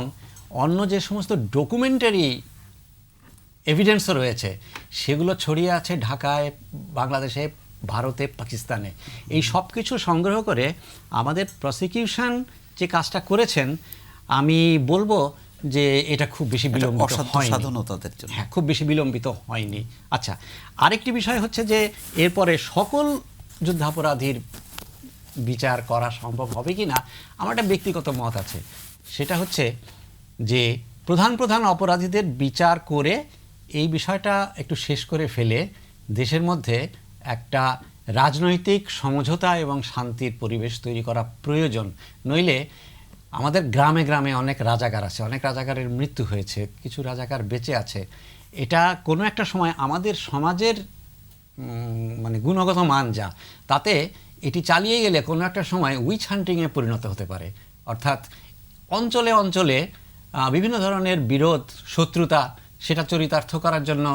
অন্য যে সমস্ত ডকুমেন্টারি এভিডেন্সও রয়েছে সেগুলো ছড়িয়ে আছে ঢাকায়, বাংলাদেশে, ভারতে, পাকিস্তানে। এই সব কিছু সংগ্রহ করে আমাদের প্রসিকিউশন যে কাজটা করেছেন, আমি বলবো যে এটা খুব বেশি বিলম্বিত হয়নি। হ্যাঁ, খুব বেশি বিলম্বিত হয়নি। আচ্ছা, আরেকটি বিষয় হচ্ছে যে এরপরে সকল যুদ্ধাপরাধীর বিচার করা সম্ভব হবে কি না, আমার একটা ব্যক্তিগত মত আছে। সেটা হচ্ছে যে প্রধান প্রধান অপরাধীদের বিচার করে এই বিষয়টা একটু শেষ করে ফেলে দেশের মধ্যে একটা রাজনৈতিক সমঝোতা এবং শান্তির পরিবেশ তৈরি করা প্রয়োজন। নইলে আমাদের গ্রামে গ্রামে অনেক রাজাকার আছে, অনেক রাজাকারের মৃত্যু হয়েছে, কিছু রাজাকার বেঁচে আছে। এটা কোনো একটা সময় আমাদের সমাজের মানে গুণগত মান যা, তাতে এটি চালিয়ে গেলে কোনো একটা সময় উইচ হান্টিংয়ে পরিণত হতে পারে। অর্থাৎ অঞ্চলে অঞ্চলে বিভিন্ন ধরনের বিরোধ, শত্রুতা, সেটা চরিতার্থ করার জন্য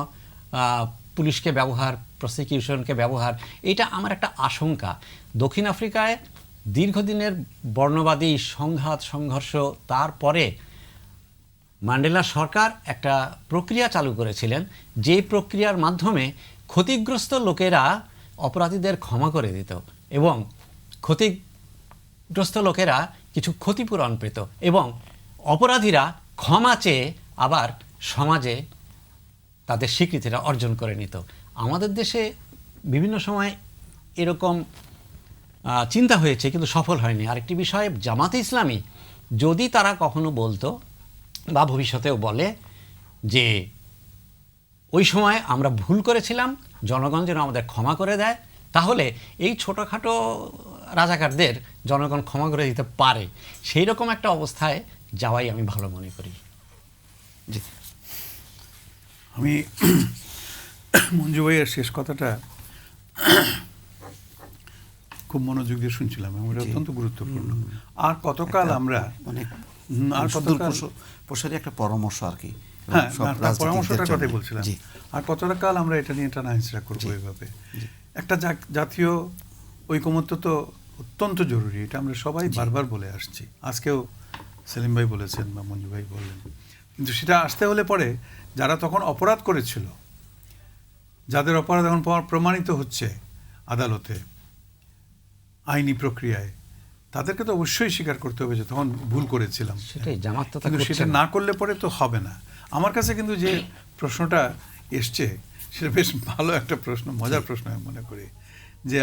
পুলিশকে ব্যবহার, প্রসিকিউশনকে ব্যবহার, এটা আমার একটা আশঙ্কা। দক্ষিণ আফ্রিকায় দীর্ঘদিনের বর্ণবাদী সংঘাত, সংঘর্ষ, তারপরে ম্যান্ডেলা সরকার একটা প্রক্রিয়া চালু করেছিলেন, যে প্রক্রিয়ার মাধ্যমে ক্ষতিগ্রস্ত লোকেরা অপরাধীদের ক্ষমা করে দিত এবং ক্ষতিগ্রস্ত লোকেরা কিছু ক্ষতিপূরণ পেত এবং অপরাধীরা ক্ষমা চেয়ে আবার সমাজে তাদের স্বীকৃতিটা অর্জন করে নিত। আমাদের দেশে বিভিন্ন সময় এরকম চিন্তা হয়েছে, কিন্তু সফল হয়নি। আরেকটি বিষয়, জামাতে ইসলামী যদি তারা কখনো বলতো বা ভবিষ্যতেও বলে যে ওই সময় আমরা ভুল করেছিলাম, জনগণ যেন আমাদের ক্ষমা করে দেয়, তাহলে এই ছোটোখাটো রাজাকারদের জনগণ ক্ষমা করে দিতে পারে। সেই রকম একটা অবস্থায় যাওয়াই আমি ভালো মনে করি। জি, আমি মঞ্জু ভাইয়ের শেষ কথাটা খুব মনোযোগ দিয়ে শুনছিলাম এবং এটা অত্যন্ত গুরুত্বপূর্ণ। আর কতকাল আমরা আর কতকাল প্রসারী একটা পরামর্শ আর কি, হ্যাঁ, পরামর্শটার কথাই বলছিলাম। আর কতটা কাল আমরা এটা নিয়ে টানা হিঁচড়া করবো এইভাবে? একটা জাতীয় ঐকমত্য তো অত্যন্ত জরুরি, এটা আমরা সবাই বারবার বলে আসছি। আজকেও সেলিম ভাই বলেছেন বা মঞ্জু ভাই বললেন, কিন্তু সেটা আসতে হলে পরে যারা তখন অপরাধ করেছিল, যাদের অপরাধ এখন প্রমাণিত হচ্ছে আদালতে আইনি প্রক্রিয়ায়, তাদেরকে তো অবশ্যই স্বীকার করতে হবে যে তখন ভুল করেছিলাম। সেটাই জামাত তো কিন্তু সেটা না করলে পরে তো হবে না। আমার কাছে কিন্তু যে প্রশ্নটা এসছে সেটা বেশ ভালো একটা প্রশ্ন, মজার প্রশ্ন আমি মনে করি, যে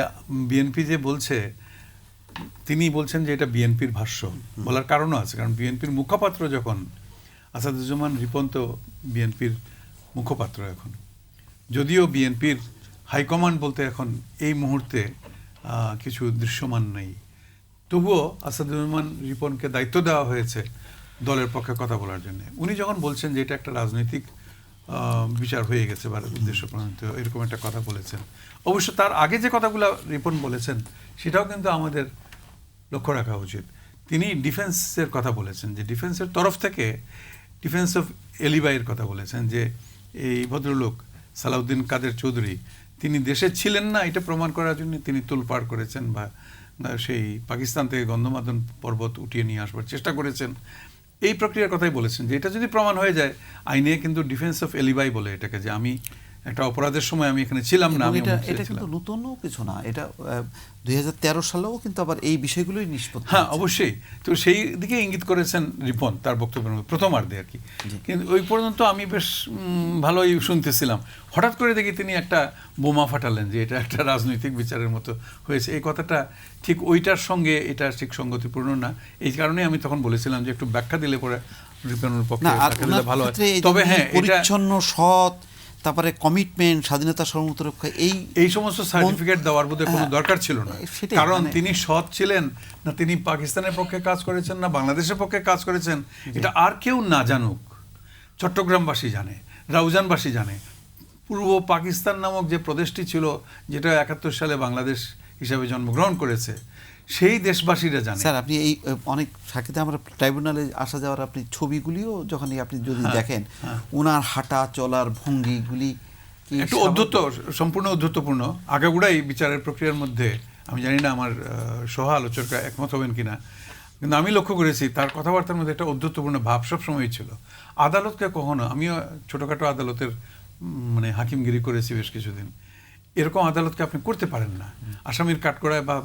বিএনপি যে বলছে, তিনি বলছেন যে এটা বিএনপির ভাষ্য, বলার কারণও আছে, কারণ বিএনপির মুখপাত্র যখন আসাদুজ্জামান রিপন তো বিএনপির মুখপাত্র এখন, যদিও বিএনপির হাইকমান্ড বলতে এখন এই মুহূর্তে কিছু দৃশ্যমান নেই, তবুও আসাদুজ্জামান রিপনকে দায়িত্ব দেওয়া হয়েছে দলের পক্ষে কথা বলার জন্য। উনি যখন বলছেন যে এটা একটা রাজনৈতিক বিচার হয়ে গেছে বা উদ্দেশ্য প্রণীত, এরকম একটা কথা বলেছেন। অবশ্য তার আগে যে কথাগুলো রিপন বলেছেন সেটাও কিন্তু আমাদের লক্ষ্য রাখা উচিত। তিনি ডিফেন্সের কথা বলেছেন, যে ডিফেন্সের তরফ থেকে ডিফেন্স অফ এলিবাইয়ের কথা বলেছেন, যে এই ভদ্রলোক সালাউদ্দিন কাদের চৌধুরী তিনি দেশে ছিলেন না এটা প্রমাণ করার জন্য তিনি তোলপাড় করেছেন, বা সেই পাকিস্তান থেকে গন্ধমাদন পর্বত উঠিয়ে নিয়ে আসবার চেষ্টা করেছেন, এই প্রক্রিয়ার কথাই বলেছেন। যে এটা যদি প্রমাণ হয়ে যায়, আইনে কিন্তু ডিফেন্স অফ এলিবাই বলে এটাকে, যে আমি একটা অপরাধের সময় আমি এখানে ছিলাম না। এটা কিন্তু নতুনও কিছু না, এটা 2013 সালেও কিন্তু আবার এই বিষয়গুলোই নিষ্পত্তি। হ্যাঁ, অবশ্যই। তো সেই দিকে ইঙ্গিত করেছেন রিপন তার বক্তব্যের মধ্যে প্রথমার্ধে আর কি। কিন্তু ওই পর্যন্ত আমি বেশ ভালোই শুনতেছিলাম। হঠাৎ করে দেখি তিনি একটা বোমা ফাটালেন যে এটা একটা রাজনৈতিক বিচারের মতো হয়েছে। এই কথাটা ঠিক ওইটার সঙ্গে এটা ঠিক সঙ্গতিপূর্ণ না। এই কারণে আমি তখন বলেছিলাম যে একটু ব্যাখ্যা দিলে পরে রিপনের পক্ষে ভালো হয়। তবে হ্যাঁ, পরিচ্ছন্ন, সৎ, তারপরে কমিটমেন্ট, স্বাধীনতা সার্বভৌমত্ব রক্ষা, এই সমস্ত সার্টিফিকেট দেওয়ার বোধহয় কোনো দরকার ছিল না। কারণ তিনি সৎ ছিলেন না, তিনি পাকিস্তানের পক্ষে কাজ করেছেন না বাংলাদেশের পক্ষে কাজ করেছেন, এটা আর কেউ না জানুক। চট্টগ্রামবাসী জানে, রাউজানবাসী জানে, পূর্ব পাকিস্তান নামক যে প্রদেশটি ছিল, যেটা 71 সালে বাংলাদেশ হিসাবে জন্মগ্রহণ করেছে, সেই দেশবাসীরা জানে। স্যার, আপনি এই অনেক সাক্ষীতে আমরা ট্রাইব্যুনালে আসা যাওয়ার আপনি ছবিগুলিও যখন আপনি যদি দেখেন, ওনার হাঁটা চলার ভঙ্গিগুলি একটু অদ্ভুত, সম্পূর্ণ অদ্ভুতপূর্ণ, আগাগোড়াই বিচারের প্রক্রিয়ার মধ্যে। আমি জানি না আমার সহ আলোচকরা একমত হবেন কিনা, কিন্তু আমি লক্ষ্য করেছি তার কথাবার্তার মধ্যে একটা অদ্ভুতপূর্ণ ভাব সবসময় ছিল। আদালতকে কখনো, আমিও ছোটোখাটো আদালতের মানে হাকিমগিরি করেছি বেশ কিছুদিন, এরকম আদালতকে আপনি করতে পারেন না। আসামির কাঠগড়ায় বা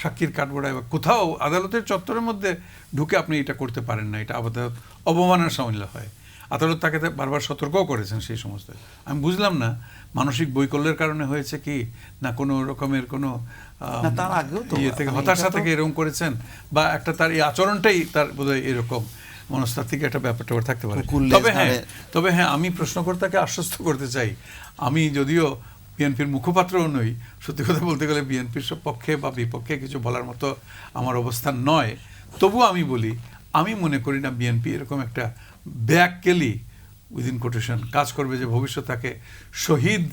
সাক্ষীর কাঠগড়ায় বা কোথাও আদালতের চত্বরের মধ্যে ঢুকে আপনি এটা করতে পারেন না, এটা আদালত অবমাননার সামিল হয়। আদালত তাকে বারবার সতর্কও করেছেন সেই সমস্ত। আমি বুঝলাম না মানসিক বৈকল্যের কারণে হয়েছে কি না কোনো রকমের কোনো তার আগেও তো ইয়ে থেকে হতাশা থেকে এরকম করেছেন, বা একটা তার এই আচরণটাই তার বোধহয় এরকম মনস্তাত্ত্বিক একটা ব্যাপারটা থাকতে পারে। তবে হ্যাঁ, আমি প্রশ্নকর্তাকে আশ্বস্ত করতে চাই, আমি যদিও বিএনপির মুখপাত্রও নই, সত্যি কথা বলতে গেলে বিএনপির পক্ষে বা বিপক্ষে কিছু বলার মতো আমার অবস্থান নয়, তবুও আমি বলি, আমি মনে করি না বিএনপি এরকম একটা ব্যাককেলি উইদিন কোটেশন কাজ করবে যে ভবিষ্যৎ তাকে শহীদ,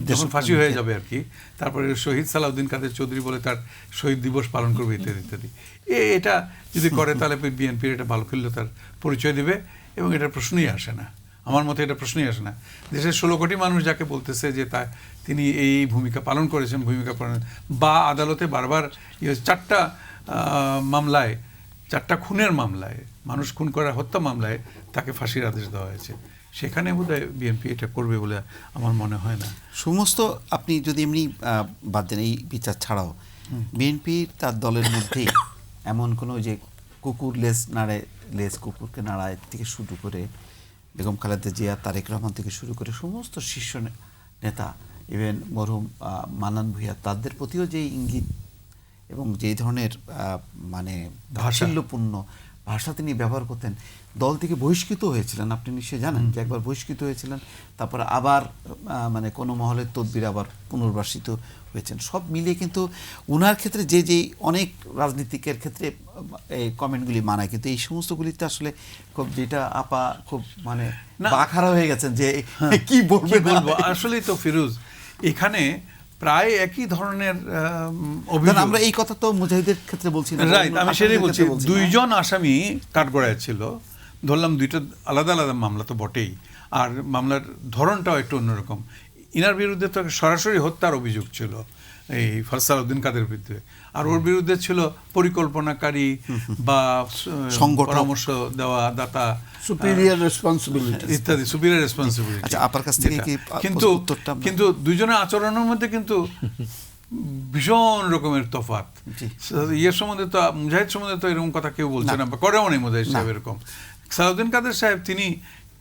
যখন ফাঁসি হয়ে যাবে আর কি, তারপরে শহীদ সালাউদ্দিন কাদের চৌধুরী বলে তার শহীদ দিবস পালন করবে ইত্যাদি ইত্যাদি। এটা যদি করে তাহলে বিএনপির এটা ভালো খেললে তার পরিচয় দেবে, এবং এটার প্রশ্নই আসে না, আমার মতে এটা প্রশ্নই আসে না। দেশের 16 কোটি মানুষ যাকে বলতেছে যে তিনি এই ভূমিকা পালন করেছেন, ভূমিকা পালন, বা আদালতে বারবার 4টা মামলায়, 4টা খুনের মামলায়, মানুষ খুন করার হত্যা মামলায় তাকে ফাঁসির আদেশ দেওয়া হয়েছে, সেখানে বোধহয় বিএনপি এটা করবে বলে আমার মনে হয় না। সমস্ত আপনি যদি এমনি বাদ দেন, এই বিচার ছাড়াও বিএনপির তার দলের মধ্যে এমন কোনো যে কুকুর লেজ কুকুরকে নাড়ায় থেকে শুরু করে বেগম খালেদা জিয়া, তারেক রহমান থেকে শুরু করে সমস্ত শীর্ষ নেতা, ইভেন মরহুম মান্নান ভূঁইয়া, তাদের প্রতিও যে ইঙ্গিত এবং যে ধরনের মানে ভাষাল্যপূর্ণ ভাষা তিনি ব্যবহার করতেন, দল থেকে বহিষ্কৃত হয়েছিলেন, আপনি নিশ্চয়ই জানেন যে একবার বহিষ্কৃত হয়েছিলেন, তারপর আবার মানে কোনো মহলের তদবির আবার পুনর্বাসিত হয়েছেন। সব মিলিয়ে কিন্তু ওনার ক্ষেত্রে যে অনেক রাজনীতিকের ক্ষেত্রে এই কমেন্টগুলি মানায়, কিন্তু এই সমস্তগুলিতে আসলে খুব যেটা আপা খুব মানে বাখারা হয়ে গেছেন যে কি বলবো। আসলেই তো ফিরোজ, এখানে প্রায় একই ধরনের অভিযোগ। আমরা এই কথা তো মুজাহিদের ক্ষেত্রে বলছি না, রাইট, আমি সেটাই বলছি। 2জন আসামি কাঠগড়ায় ছিল, ধরলাম 2টা আলাদা আলাদা মামলা তো বটেই, আর মামলার ধরনটাও একটু অন্যরকম। ইনার বিরুদ্ধে তো সরাসরি হত্যার অভিযোগ ছিল এই সালাউদ্দিন কাদের বিরুদ্ধে, আর ওর বিরুদ্ধে ছিল পরিকল্পনাকারী বা পরামর্শ দেওয়া দাতা, সুপিরিয়র রেসপন্সিবিলিটি ইত্যাদি, সুপিরিয়র রেসপন্সিবিলিটি। আচ্ছা, আপনার কাছ থেকে কি কিন্তু দুইজনের আচরণের মধ্যে কিন্তু ভীষণ রকমের তফাৎ। ইয়ের সম্বন্ধে তো, মুজাহিদ সম্বন্ধে তো এরকম কথা কেউ বলছে না, বা করেও নেই মুজাহিদ সাহেব এরকম। সালাউদ্দিন কাদের সাহেব তিনি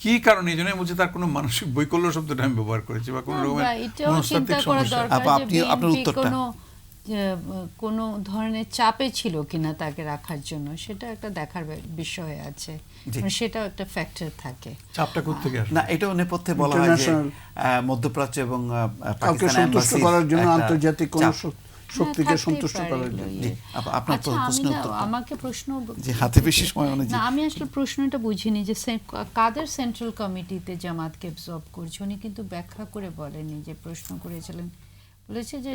কি কারণে, এই জন্যই বলছে তার কোনো মানসিক বৈকল্য শব্দটা আমি ব্যবহার করেছি, বা কোনো রকমের মনস্তাত্ত্বিক সমস্যা। আপনার উত্তরটা কোনো ধরনের চাপে ছিল কিনা তাকে রাখার জন্য, সেটা একটা দেখার বিষয় আছে, সেটাও একটা ফ্যাক্টর থাকে। চাপটা কোত্থেকে আসে? না, এটাও নেপথ্যে বলা হয় যে মধ্যপ্রাচ্য এবং পাকিস্তান সন্তুষ্ট করার জন্য আন্তর্জাতিক কোন শক্তিকে সন্তুষ্ট করার জন্য। আপনার প্রশ্ন উত্তর আমাকে প্রশ্ন যে হাতে বেশি সময় অনুযায়ী, না, আমি আসলে প্রশ্নটা বুঝিনি যে কাদের সেন্ট্রাল কমিটিতে জামাতকে অ্যাবজর্ব করছে। উনি কিন্তু ব্যাখ্যা করে বলেনি, যে প্রশ্ন করেছিলেন, বলেছে যে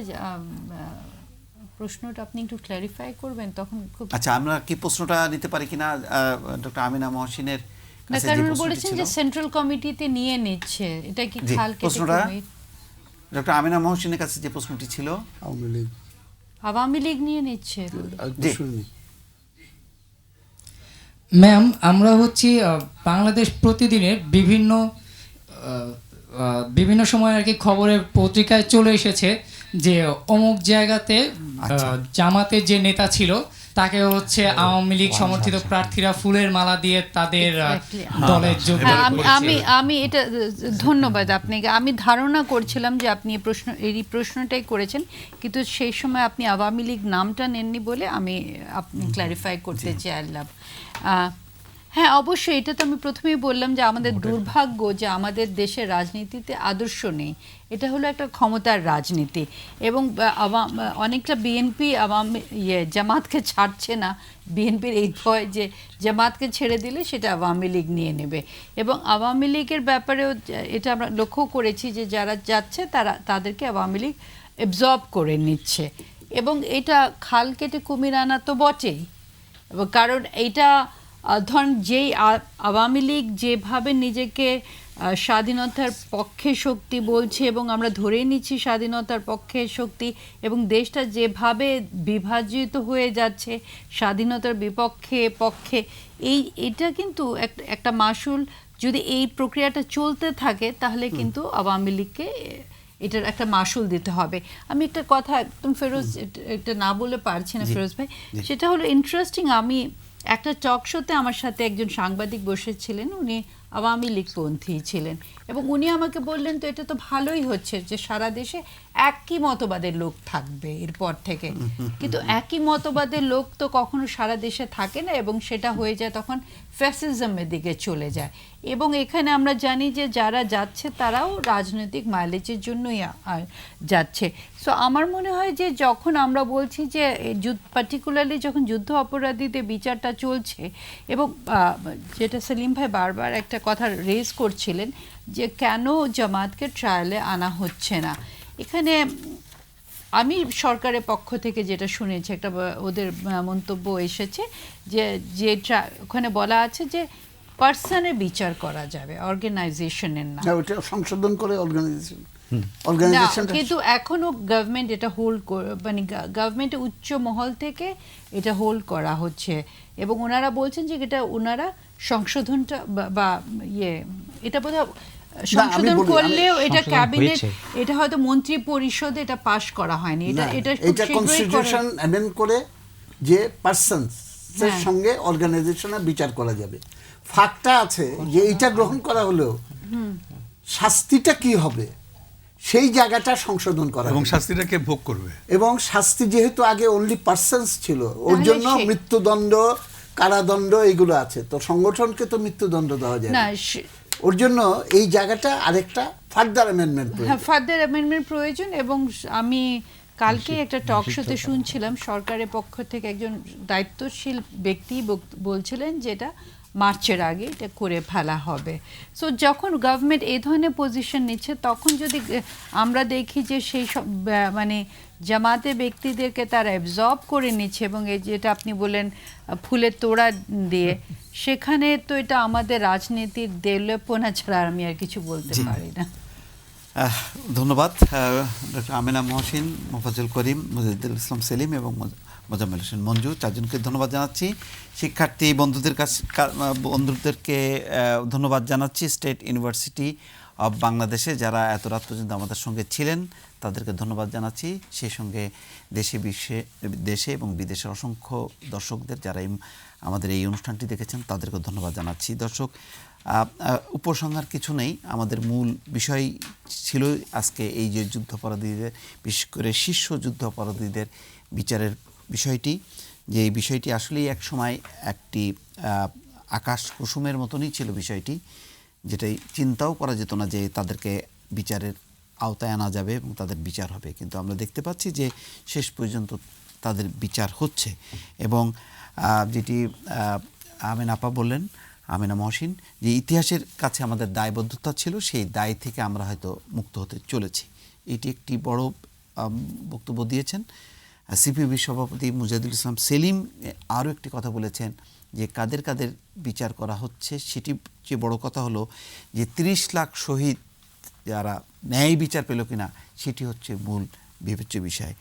প্রশ্নটা আপনি একটু ক্ল্যারিফাই করবেন তখন খুব। আচ্ছা, আমরা কি প্রশ্নটা নিতে পারি কিনা ডক্টর আমিনা মহসিনের কাছে? কারণ বলেছেন যে সেন্ট্রাল কমিটিতে নিয়ে নিচ্ছে, এটা কি খাল কেটে? প্রশ্নটা ডক্টর আমিনা মহসিনের কাছে যে প্রশ্নটি ছিল, আওয়ামী লীগ নিয়ে নিচ্ছে। ম্যাম, আমরা হচ্ছি বাংলাদেশ প্রতিদিনের বিভিন্ন সময় আর কি খবরের পত্রিকায় চলে এসেছে যে অমুক জায়গাতে জামাতের যে নেতা ছিল তাকে হচ্ছে আওয়ামী লীগ সমর্থিত প্রার্থীরা ফুলের মালা দিয়ে তাদের দলে যোগ আমি আমি এটা ধন্যবাদ আপনাকে। আমি ধারণা করছিলাম যে আপনি এই প্রশ্নটাই করেছেন, কিন্তু সেই সময় আপনি আওয়ামী লীগ নামটা নেননি বলে আপনি ক্ল্যারিফাই করতে চাইলাম। হ্যাঁ, অবশ্যই, এটা তো আমি প্রথমেই বললাম যে আমাদের দুর্ভাগ্য যে আমাদের দেশের রাজনীতিতে আদর্শ নেই। এটা হলো একটা ক্ষমতার রাজনীতি, এবং অনেকটা বিএনপি জামাতকে ছাড়ছে না। বিএনপির এই ভয় যে জামাতকে ছেড়ে দিলে সেটা আওয়ামী লীগ নিয়ে নেবে, এবং আওয়ামী লীগের ব্যাপারেও এটা আমরা লক্ষ্য করেছি যে যারা যাচ্ছে তাদেরকে আওয়ামী লীগ অ্যাবজর্ব করে নিচ্ছে, এবং এটা খাল কেটে কুমির আনা তো বটেই। কারণ এইটা ধরুন, যেই আওয়ামী লীগ যেভাবে নিজেকে স্বাধীনতার পক্ষে শক্তি বলছে, এবং আমরা ধরেই নিচ্ছি স্বাধীনতার পক্ষে শক্তি, এবং দেশটা যেভাবে বিভাজিত হয়ে যাচ্ছে স্বাধীনতার পক্ষে, এটা কিন্তু একটা মাসুল, যদি এই প্রক্রিয়াটা চলতে থাকে তাহলে কিন্তু আওয়ামী লীগকে এটার একটা মাসুল দিতে হবে। আমি একটা কথা একদম এটা না বলে পারছি না ফিরোজ ভাই, সেটা হলো ইন্টারেস্টিং। আমি একটা টক শোতে আমার সাথে একজন সাংবাদিক বসেছিলেন, উনি আওয়ামী লীগপন্থী ছিলেন, এবং উনি আমাকে বললেন, তো এটা তো ভালোই হচ্ছে যে সারা দেশে একই মতবাদের লোক থাকবে এরপর থেকে, কিন্তু একই মতবাদের লোক তো কখনো সারা দেশে থাকে না, এবং সেটা হয়ে যায় তখন ফ্যাসিজমের দিকে চলে যায়। এবং এখানে আমরা জানি যে যারা যাচ্ছে তারাও রাজনৈতিক মাইলেজের জন্যই যাচ্ছে। সো আমার মনে হয় যে যখন আমরা বলছি যে পার্টিকুলারলি যখন যুদ্ধ অপরাধীদের বিচারটা চলছে, এবং যেটা সেলিম ভাই বারবার একটা কথা রেজ করছিলেন যে কেন জামাতকে ট্রায়ালে আনা হচ্ছে না, এখানে আমি সরকারের পক্ষ থেকে যেটা শুনেছি, একটা ওদের মন্তব্য এসেছে যে ওখানে বলা আছে যে পার্সনের বিচার করা যাবে, অর্গানাইজেশনের না। ওটা সংশোধন করে অর্গানাইজেশন, কিন্তু এখনো গভর্নমেন্ট এটা হোল্ড, মানে গভর্নমেন্টের উচ্চ মহল থেকে এটা হোল্ড করা হচ্ছে, এবং ওনারা বলছেন যে এটা ওনারা সংশোধনটা বা এটা বোধহয় সংশোধন করলেও এটা ক্যাবিনেট, এটা হয়তো মন্ত্রী পরিষদে এটা পাস করা হয়নি। এটা কনস্টিটিউশন অ্যামেন্ড করে যে পারসনস এর সঙ্গে অর্গানাইজেশনের বিচার করা যাবে। ফাঁকটা আছে যে এটা গ্রহণ করা হলেও শাস্তিটা কি হবে সেই জায়গাটা সংশোধন করা, এবং শাস্তিটাকে ভোগ করবে, এবং শাস্তি যেহেতু আগে অনলি পারসনস ছিল, ওর জন্য মৃত্যুদণ্ড, কারাদণ্ড এগুলো আছে, তো সংগঠনকে তো মৃত্যুদণ্ড দেওয়া যায় না, ওর জন্য এই জায়গাটা আরেকটা ফার্দার অ্যামেন্ডমেন্ট প্রয়োজন। এবং আমি কালকে একটা টক শোতে শুনছিলাম সরকারের পক্ষ থেকে একজন দায়িত্বশীল ব্যক্তি বলছিলেন যেটা মার্চের আগে এটা করে ফেলা হবে। সো যখন গভর্নমেন্ট এই ধরনের পজিশন নিচ্ছে, তখন যদি আমরা দেখি যে সেই সব মানে জামাতে ব্যক্তিদেরকে তারা অ্যাবজর্ব করে নিচ্ছে, এবং এই যেটা আপনি বলেন ফুলের তোড়া দিয়ে, সেখানে তো এটা আমাদের রাজনীতির দেউলেপনা ছাড়া আমি আর কিছু বলতে পারি না। ধন্যবাদ ডক্টর আমেনা মহসিন, মোফাজ্জল করিম, মুজাহিদুল ইসলাম সেলিম এবং মোজাম্মেল হোসেন মঞ্জু, চারজনকে ধন্যবাদ জানাচ্ছি। শিক্ষার্থী বন্ধুদেরকে ধন্যবাদ জানাচ্ছি। স্টেট ইউনিভার্সিটি অব বাংলাদেশে যারা এত রাত পর্যন্ত আমাদের সঙ্গে ছিলেন তাদেরকে ধন্যবাদ জানাচ্ছি। সেই সঙ্গে দেশে এবং বিদেশের অসংখ্য দর্শকদের যারা আমাদের এই অনুষ্ঠানটি দেখেছেন তাদেরকে ধন্যবাদ জানাচ্ছি। দর্শক, উপসংহার কিছু নেই, আমাদের মূল বিষয় ছিল আজকে এই যে যুদ্ধাপরাধীদের, বিশেষ করে শীর্ষ যুদ্ধাপরাধীদের বিচারের বিষয়টি, যে এই বিষয়টি আসলেই এক সময় একটি আকাশ কুসুমের মতনই ছিল বিষয়টি, যেটাই চিন্তাও করা যেত না যে তাদেরকে বিচারের আওতায় আনা যাবে এবং তাদের বিচার হবে। কিন্তু আমরা দেখতে পাচ্ছি যে শেষ পর্যন্ত তাদের বিচার হচ্ছে। এবং যেটি আমেনা আপা বললেন, আমেনা মহসিন, যে ইতিহাসের কাছে আমাদের দায়বদ্ধতা ছিল, সেই দায় থেকে আমরা হয়তো মুক্ত হতে চলেছি। এটি একটি বড় বক্তব্য দিয়েছেন। সিপিবি সভাপতি মুজাহিদুল ইসলাম সেলিম আরও একটি কথা বলেছেন যে কাদের কাদের বিচার করা হচ্ছে, সেটি যে বড় কথা হলো যে 30 লাখ শহীদ যারা ন্যায় বিচার পেল কিনা, সেটি হচ্ছে মূল বিবেচ্য বিষয়।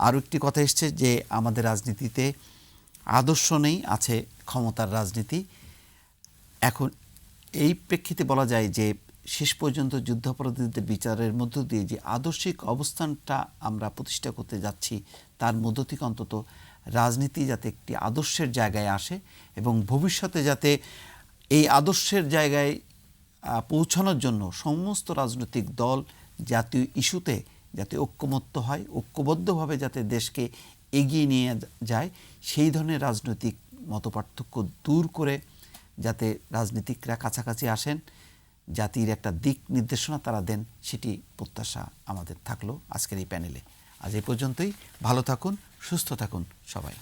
আরও একটি কথা এসছে যে আমাদের রাজনীতিতে আদর্শ নেই, আছে ক্ষমতার রাজনীতি। এখন এই প্রেক্ষিতে বলা যায় যে শেষ পর্যন্ত যুদ্ধাপরাধীদের বিচারের মধ্য দিয়ে যে আদর্শিক অবস্থানটা আমরা প্রতিষ্ঠা করতে যাচ্ছি, তার মধ্য থেকে অন্তত রাজনীতি যাতে একটি আদর্শের জায়গায় আসে এবং ভবিষ্যতে যাতে এই আদর্শের জায়গায় পৌঁছানোর জন্য সমস্ত রাজনৈতিক দল জাতীয় ইস্যুতে যাতে ঐক্যমত্য হয়, ঐক্যবদ্ধভাবে যাতে দেশকে এগিয়ে নিয়ে যায়, সেই ধরনের রাজনৈতিক মতপার্থক্য দূর করে যাতে রাজনীতিকরা কাছাকাছি আসেন, জাতির একটা দিক নির্দেশনা তারা দেন, সেটি প্রত্যাশা আমাদের থাকলো আজকের এই প্যানেলে। আজ এই পর্যন্তই। ভালো থাকুন, সুস্থ থাকুন সবাই।